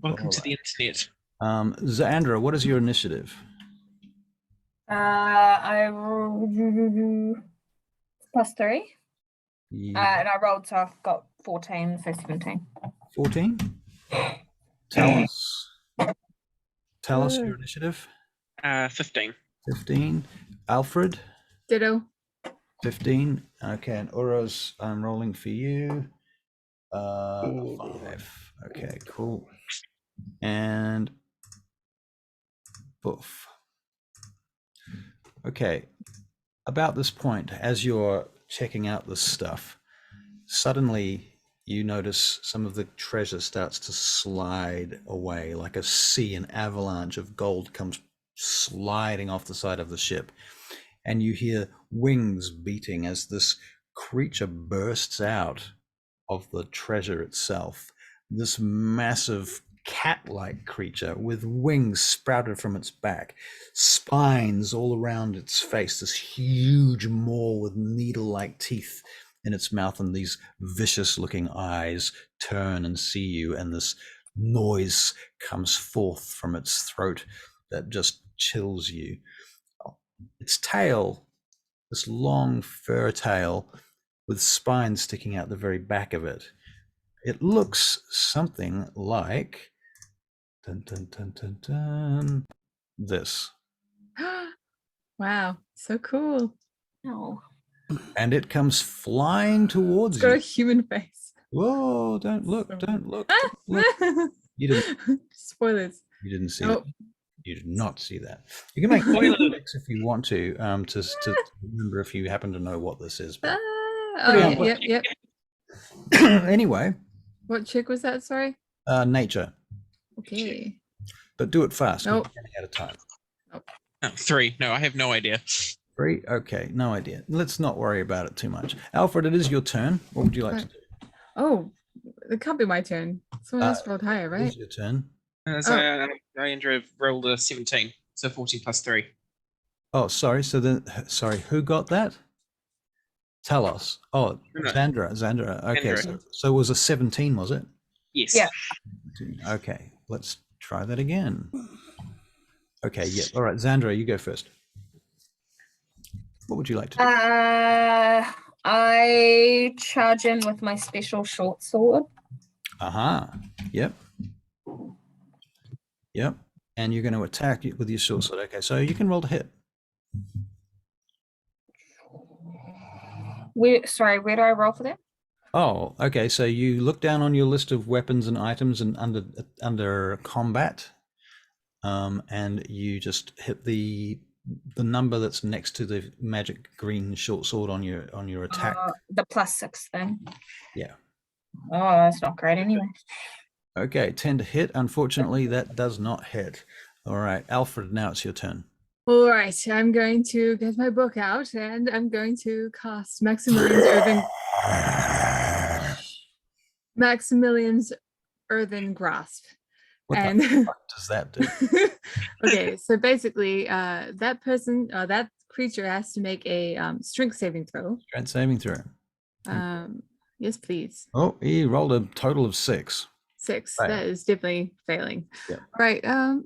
welcome to the internet. Zandra, what is your initiative? I plus 3. Yeah. And I rolled, so I've got 14, so 17. 14? Tell us your initiative. 15. 15. Alfred? Ditto. 15. Okay, and Uros, I'm rolling for you. 5. Okay, cool. And boof. Okay, about this point, as you're checking out this stuff, suddenly you notice some of the treasure starts to slide away, like a sea, an avalanche of gold comes sliding off the side of the ship. And you hear wings beating as this creature bursts out of the treasure itself. This massive cat-like creature with wings sprouted from its back, spines all around its face, this huge maw with needle-like teeth in its mouth, and these vicious-looking eyes turn and see you, and this noise comes forth from its throat that just chills you. Its tail, this long fur tail with spines sticking out the very back of it. It looks something like dun, dun, dun, dun, dun, this. Wow, so cool. Oh. And it comes flying towards It's got a you. human face. Whoa, don't look, don't look. Don't look. You didn't Spoilers. you didn't see Nope. that. You did not see that. You can make checks if you want to remember if you happen to know what this is. But Oh, Pretty yep. anyway, What chick was that? Sorry. nature. Okay. But do it fast. Nope. We're running out of time. Oh, 3. No, I have no idea. 3? Okay, no idea. Let's not worry about it too much. Alfred, it is your turn. What would you like to do? Oh, it can't be my turn. Someone else rolled higher, It right? is your turn. So Andrew rolled a 17, so 14 plus 3. Oh, sorry. So then, sorry, who got that? Tell us. Oh, No. Zandra. Okay, Zandra. so it was a 17, was it? Yes. Yeah. Okay, let's try that again. Okay, yeah. All right, Zandra, you go first. What would you like to do? I charge in with my special short sword. Yep. Yep. And you're going to attack it with your short sword. Okay, so you can roll to hit. Where do I roll for that? Oh, okay. So you look down on your list of weapons and items and under combat, and you just hit the number that's next to the magic green short sword on your attack. The +6 thing. Yeah. Oh, that's not great anyway. Okay, 10 to hit. Unfortunately, that does not hit. All right, Alfred, now it's your turn. All right, I'm going to get my book out and I'm going to cast Maximilian's Earthen Grasp. What And the fuck does that do? okay, so basically, that creature has to make a strength saving throw. Strength saving throw. Yes, please. Oh, he rolled a total of 6. 6. Right. That is definitely failing. Yeah. Right. On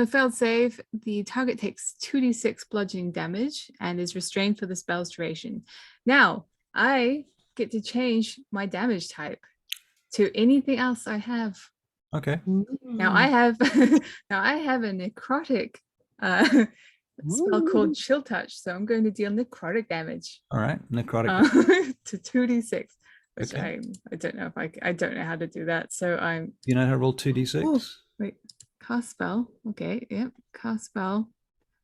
a failed save, the target takes 2d6 bludgeoning damage and is restrained for the spell's duration. Now, I get to change my damage type to anything else I have. Okay. Now I have a necrotic spell called Chill Touch, so I'm going to deal necrotic damage All right. Necrotic. to 2d6. Which Okay. I don't know if I don't know how to do that. So I'm You know how to roll 2d6? Oh, wait, cast spell. Okay, yep, cast spell.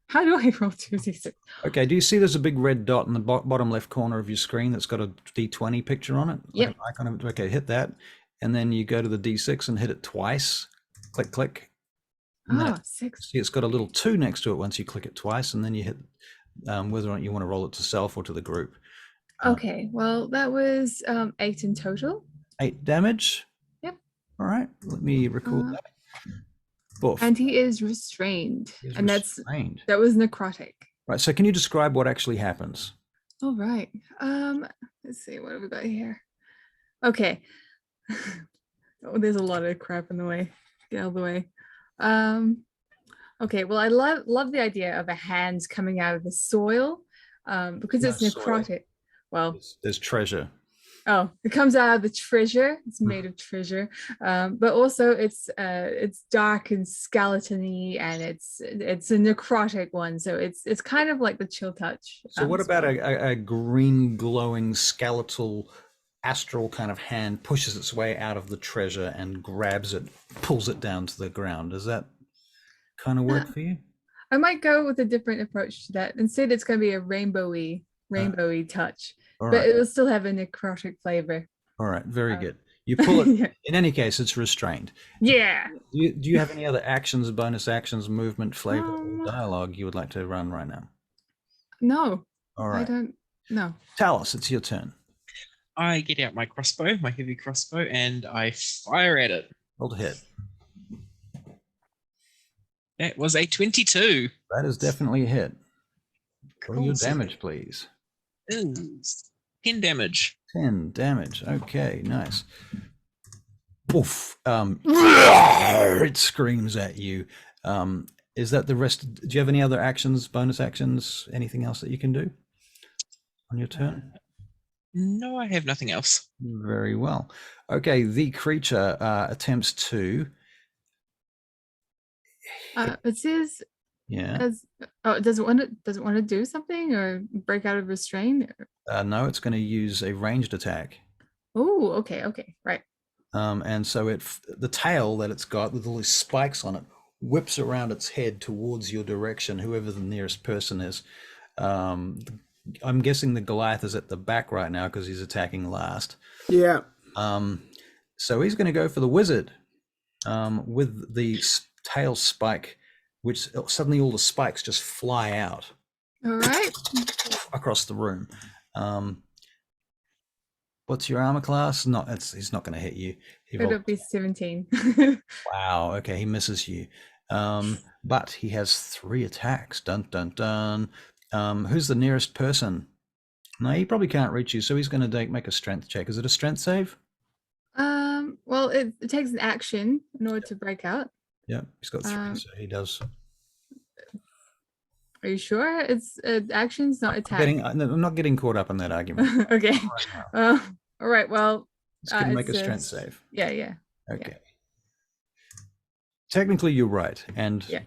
How do I roll 2d6? Okay, do you see there's a big red dot in the bottom left corner of your screen that's got a d20 picture on it? Like Yep. an icon of it? Okay, hit that. And then you go to the d6 and hit it twice. Click, click. And then 6. see, it's got a little 2 next to it once you click it twice, and then you hit whether or not you want to roll it to self or to the group. Okay, well, that was 8 in total. 8 damage. Yep. All right, let me record that. Boof. And he is restrained. He is And restrained. that was necrotic. Right, so can you describe what actually happens? All right. Let's see, what have we got here? Okay. Oh, there's a lot of crap in the way. Get out of the way. Okay, well, I love the idea of a hand coming out of the soil, because it's No soil. necrotic. Well, There's treasure. oh, it comes out of the treasure. It's made of treasure, but also it's dark and skeleton-y, and it's a necrotic one. So it's kind of like the Chill Touch. So what about spell. a green glowing skeletal astral kind of hand pushes its way out of the treasure and grabs it, pulls it down to the ground. Does that kind of work for you? I might go with a different approach to that. Instead, it's going to be a rainbowy touch, All but right. it will still have a necrotic flavor. All right, very good. You pull it. Yeah. In any case, it's restrained. Yeah. Do you have any other actions, bonus actions, movement, flavor, Um, or dialogue you would like to run right now? No, All I right. don't. No. Talos, it's your turn. I get out my crossbow, my heavy crossbow, and I fire at it. Roll to hit. That was a 22. That is definitely a hit. Roll your Cool. damage, please. Ooh, 10 damage. 10 damage. Okay, nice. Oof. It screams at you. Is that the rest? Do you have any other actions, bonus actions, anything else that you can do on your turn? No, I have nothing else. Very well. Okay, the creature attempts to. It says Yeah. does it want to do something or break out of restraint? No, it's going to use a ranged attack. Oh, okay, right. And so the tail that it's got with all these spikes on it whips around its head towards your direction, whoever the nearest person is. I'm guessing the Goliath is at the back right now because he's attacking last. Yeah. So he's going to go for the wizard with the tail spike, which suddenly all the spikes just fly out All right. across the room. What's your armor class? He's not going to hit you. It'll be 17. Wow. Okay, he misses you. But he has 3 attacks. Dun dun dun. Who's the nearest person? No, he probably can't reach you, so he's going to make a strength check. Is it a strength save? Well, it takes an action in order to break out. Yeah, he's got 3, so he does. Are you sure it's actions, not attack? I'm not getting caught up in that argument. Okay. All right. Well, It's going to make it's a strength save. Yeah. Okay. Technically, you're right, and Yeah.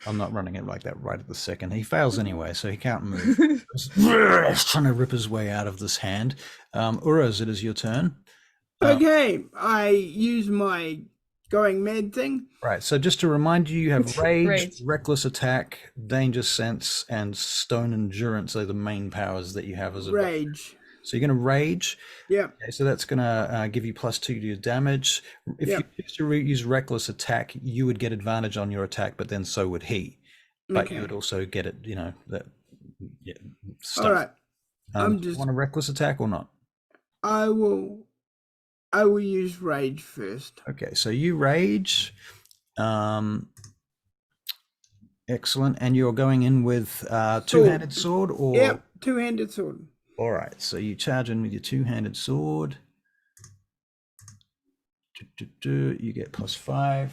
I'm not running it like that right at the second. He fails anyway, so he can't move. He's trying to rip his way out of this hand. Uraz, it is your turn. Okay, I use my going mad thing. Right, so just to remind you, you have rage, Rage. reckless attack, danger sense, and stone endurance are the main powers that you have as a Rage. So you're going to rage. Yeah. Okay, so that's going to give you +2 to your damage. If Yeah. you choose to use reckless attack, you would get advantage on your attack, but then so would he. But Okay. you would also get it, that stuff. All right. I'm do you just- want a reckless attack or not? I will use rage first. Okay, so you rage. Excellent. And you're going in with two-handed sword or? Yep, two-handed sword. All right, so you charge in with your two-handed sword. You get +5.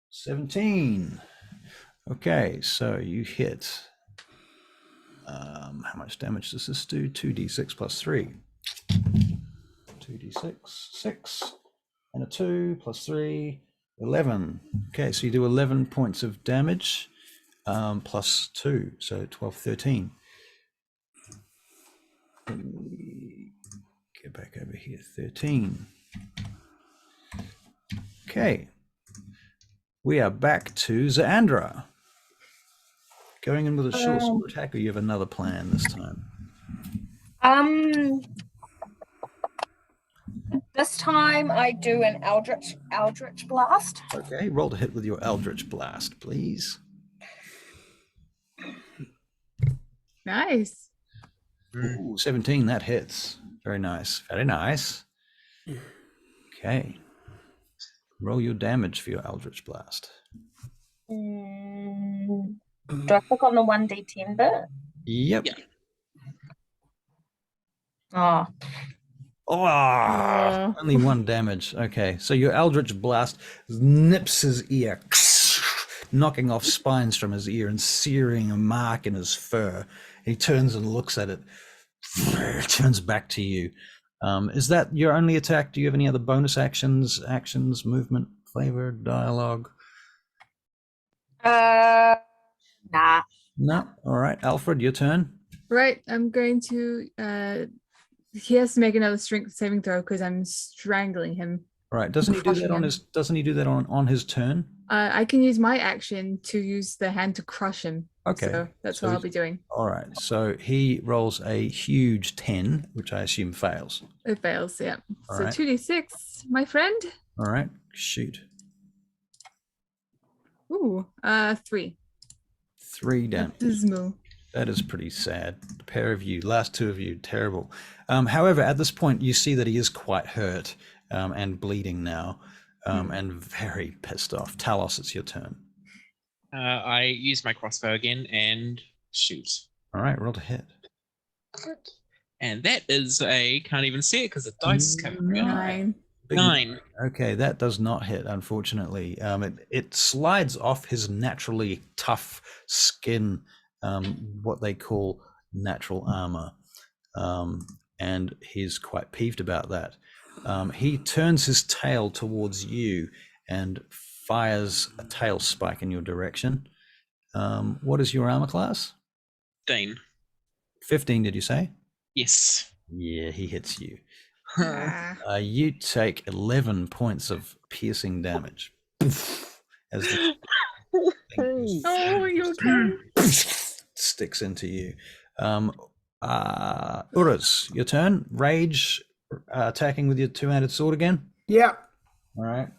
17. Okay, so you hit. How much damage does this do? 2d6 + 3. 2d6, 6, and a 2 + 3, 11. Okay, so you do 11 points of damage. +2, so 12, 13. Get back over here, 13. Okay. We are back to Zaandra. Going in with a short sword attack, or you have another plan this time? This time I do an Eldritch Blast. Okay, roll to hit with your Eldritch Blast, please. Nice. Ooh, 17, that hits. Very nice. Very nice. Okay. Roll your damage for your Eldritch Blast. Do I click on the 1d10 bit? Yep. Yeah. Oh, Oh, only 1 damage. Okay, so your Eldritch Blast nips his ear, knocking off spines from his ear and searing a mark in his fur. He turns and looks at it, turns back to you. Is that your only attack? Do you have any other bonus actions, movement, flavor, dialogue? nah. No. All right, Alfred, your turn. Right, I'm going to. He has to make another strength saving throw because I'm strangling him. All right. Doesn't he do that Crushing on him. his? Doesn't he do that on his turn? I can use my action to use the hand to crush him. Okay. So that's So what I'll he's- be doing. All right. So he rolls a huge 10, which I assume fails. It fails, yeah. All So right. 2d6, my friend. All right. Shoot. Ooh, 3. 3 damage. Dismal. That is pretty sad. The pair of you, last two of you, terrible. However, at this point, you see that he is quite hurt and bleeding now, and very pissed off. Talos, it's your turn. I use my crossbow again and shoot. All right, roll to hit. And that is a, can't even see it because the dice is coming out. 9. Big 9. Okay, that does not hit, unfortunately. It slides off his naturally tough skin, what they call natural armor, and he's quite peeved about that. He turns his tail towards you and fires a tail spike in your direction. What is your armor class? 15. 15, did you say? Yes. Yeah, he hits you. Ah. You take 11 points of piercing damage. As the Oh, you okay? sticks into you. Uruz, your turn. Rage, attacking with your two-handed sword again. Yep. All right.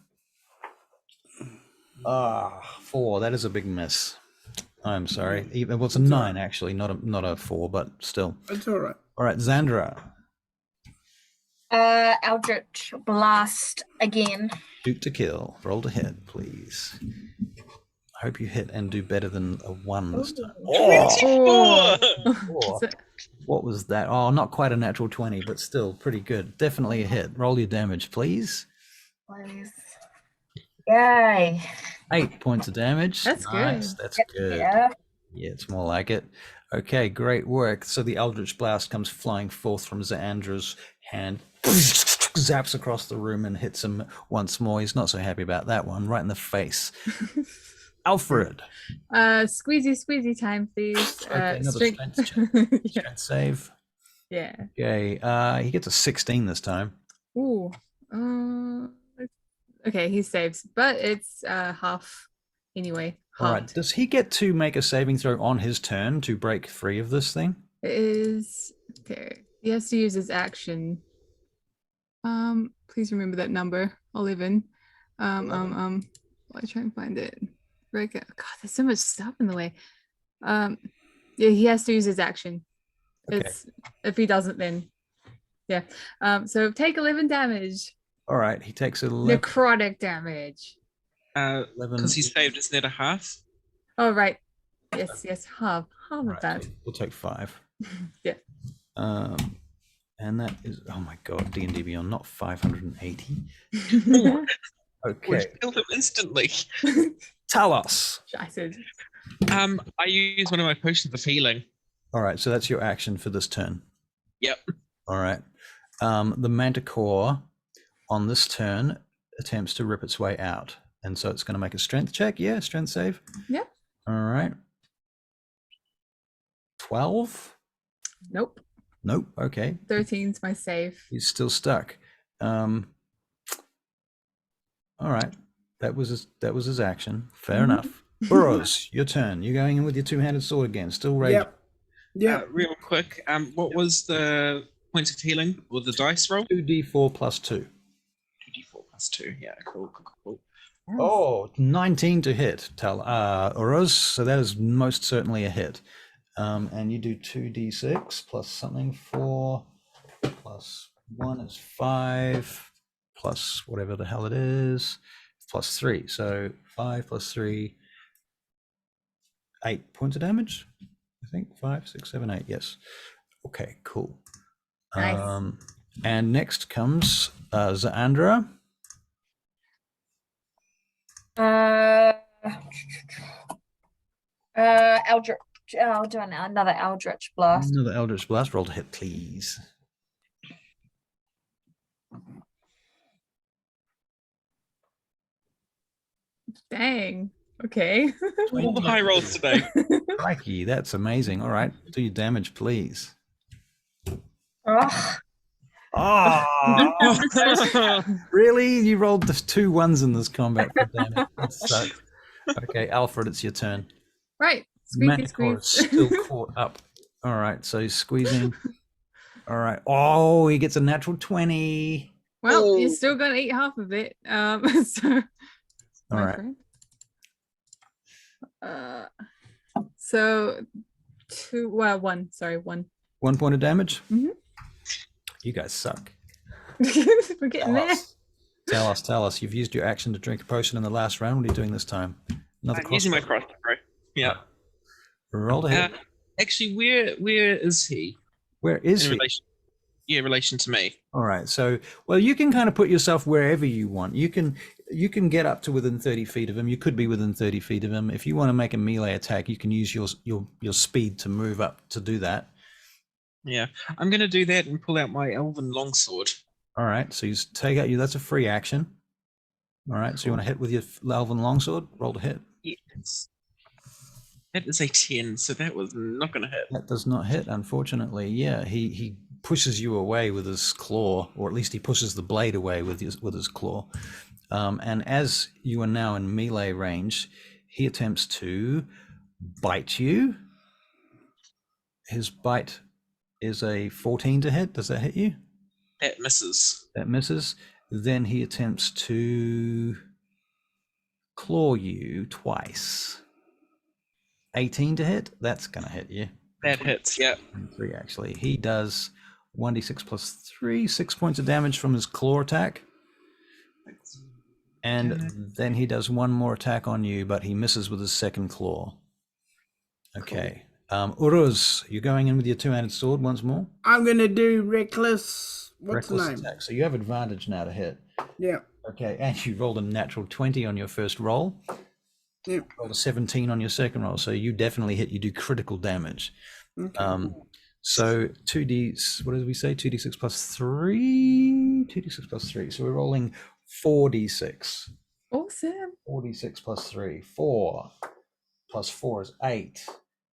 4. That is a big miss. I'm sorry. Even well, it's a 9 actually, not a 4, but still. It's all right. All right, Xandra, Eldritch Blast again. shoot to kill. Roll to hit, please. I hope you hit and do better than a 1 this time. Oh. Oh. What was that? Oh, not quite a natural 20, but still pretty good. Definitely a hit. Roll your damage, please. Please. Yay. 8 points of damage. That's nice. good. That's good. Yeah. Yeah, it's more like it. Okay, great work. So the Eldritch Blast comes flying forth from Zandra's hand, zaps across the room and hits him once more. He's not so happy about that one, right in the face. Alfred. Squeezy time, please. Okay, another strength check. yeah. Strength save. Yeah. Okay, he gets a 16 this time. Ooh. Okay, he saves, but it's half anyway. All right. Halved. Does he get to make a saving throw on his turn to break free of this thing? It is okay. He has to use his action. Please remember that number. 11. While I try and find it. Break it. God, there's so much stuff in the way. Yeah, he has to use his action. Okay. It's if he doesn't, then yeah. So take 11 damage. All right. He takes 11. Necrotic damage. Because he saved, isn't it a half? Oh right. Yes, half of Right, that. so we'll take 5. Yeah. And that is, oh my god, D&D Beyond, not 580. Okay. Which killed him instantly. Talos. I said I use one of my potions of healing. All right, so that's your action for this turn. Yep. All right. The Manticore on this turn attempts to rip its way out. And so it's going to make a strength check. Yeah, strength save. Yep. All right. 12? nope. Nope. Okay. 13's my save. He's still stuck. All right. That was his action. Fair enough. Burrows, your turn. You're going in with your two-handed sword again. Still raging. Yep. Yep. Real quick, what was the points of healing or the dice roll? 2d4 plus 2. 2d4 plus 2. Yeah, cool. Oh, 19 to hit, Uros. So that is most certainly a hit. And you do 2d6 plus something, 4 plus 1 is 5 plus whatever the hell it is, plus 3. So 5 plus 3, 8 points of damage, I think. 5, 6, 7, 8. Yes. Okay, cool. Nice. And next comes Zaandra. Eldritch. I'll do another Eldritch Blast. Another Eldritch Blast. Roll to hit, please. Dang. Okay. All the high rolls today. Crikey, that's amazing. All right, do your damage, please. Oh, Oh, really? You rolled the 2 1s in this combat for damage. That sucks. Okay, Alfred, it's your turn. Right. Squeaky Manticore is squeeze. still caught up. All right, so he's squeezing. All right. Oh, he gets a natural 20. Well, you're still gonna eat half of it. So All my right. friend. So 1. Sorry, 1. 1 point of damage? Mhm. You guys suck. We're getting there. Tell us. You've used your action to drink a potion in the last round. What are you doing this time? Another I'm using my crossbow. crossbow. Yeah. Roll to hit. Actually, where is he Where is in he? relation to me? All right. So, well, you can kind of put yourself wherever you want. You can get up to within 30 feet of him. You could be within 30 feet of him. If you want to make a melee attack, you can use your speed to move up to do that. Yeah, I'm going to do that and pull out my elven longsword. All right. So you take out that's a free action. All right. So you want to hit with your elven longsword? Roll to hit. Yes. That is a 10, so that was not going to hit. That does not hit, unfortunately. Yeah, he pushes you away with his claw, or at least he pushes the blade away with his claw. And as you are now in melee range, he attempts to bite you. His bite is a 14 to hit. Does that hit you? That misses. That misses. Then he attempts to claw you twice. 18 to hit. That's going to hit you. That hits, yeah. 3 actually. He does 1d6 plus 3, 6 points of damage from his claw attack. And then he does 1 more attack on you, but he misses with his second claw. Okay. Uruz, you're going in with your 2-handed sword once more. I'm gonna do reckless. What's the Reckless name? attack. So you have advantage now to hit. Yeah. Okay, and you rolled a natural 20 on your first roll. Yeah. Rolled a 17 on your second roll, so you definitely hit. You do critical damage. Okay. So 2d, what did we say? 2d6 plus 3? 2d6 plus 3. So we're rolling 4d6. Awesome. 4d6 plus 3. 4 plus 4 is 8.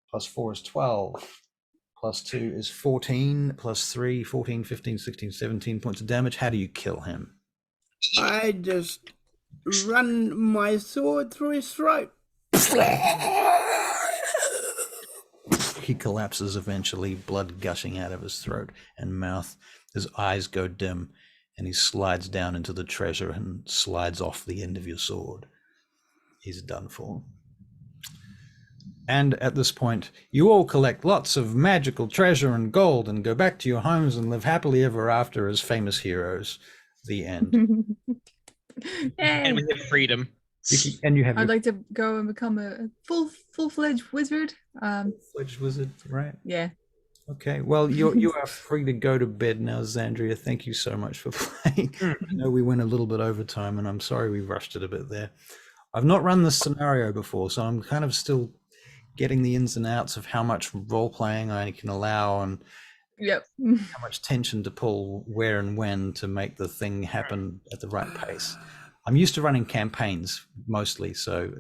Plus 4 is 12. Plus 2 is 14. Plus 3, 14, 15, 16, 17 points of damage. How do you kill him? I just run my sword through his throat. He collapses eventually, blood gushing out of his throat and mouth. His eyes go dim, and he slides down into the treasure and slides off the end of your sword. He's done for. And at this point, you all collect lots of magical treasure and gold and go back to your homes and live happily ever after as famous heroes. The end. And we Yay. have freedom. And you have I'd your like to go and become a full-fledged wizard. fledged wizard, right? Yeah. Okay, well, you are free to go to bed now, Xandria. Thank you so much for playing. I know we went a little bit over time, and I'm sorry we rushed it a bit there. I've not run this scenario before, so I'm kind of still getting the ins and outs of how much role-playing I can allow and Yep. how much tension to pull where and when to make the thing happen at the right pace. I'm used to running campaigns mostly, so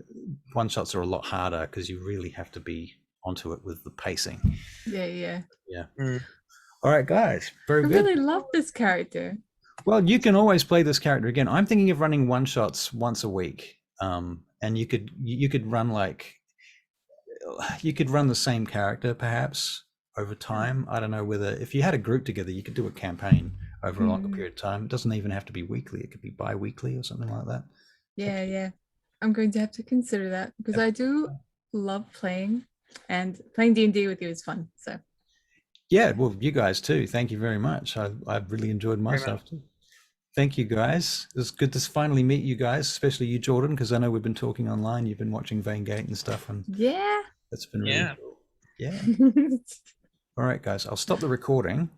one-shots are a lot harder because you really have to be onto it with the pacing. Yeah. All right, guys, very I good. really love this character. Well, you can always play this character again. I'm thinking of running one-shots once a week, and you could run the same character perhaps over time. I don't know whether if you had a group together, you could do a campaign over a longer period of time. It doesn't even have to be weekly. It could be bi-weekly or something like that. Yeah. I'm going to have to consider that because I do love playing, and playing D&D with you is fun. So Yeah, well, you guys too. Thank you very much. I've really enjoyed myself too. Thank you, guys. It's good to finally meet you guys, especially you, Jordan, because I know we've been talking online. You've been watching Vaingate and stuff, and yeah. that's been really cool. Yeah. Yeah. All right, guys, I'll stop the recording.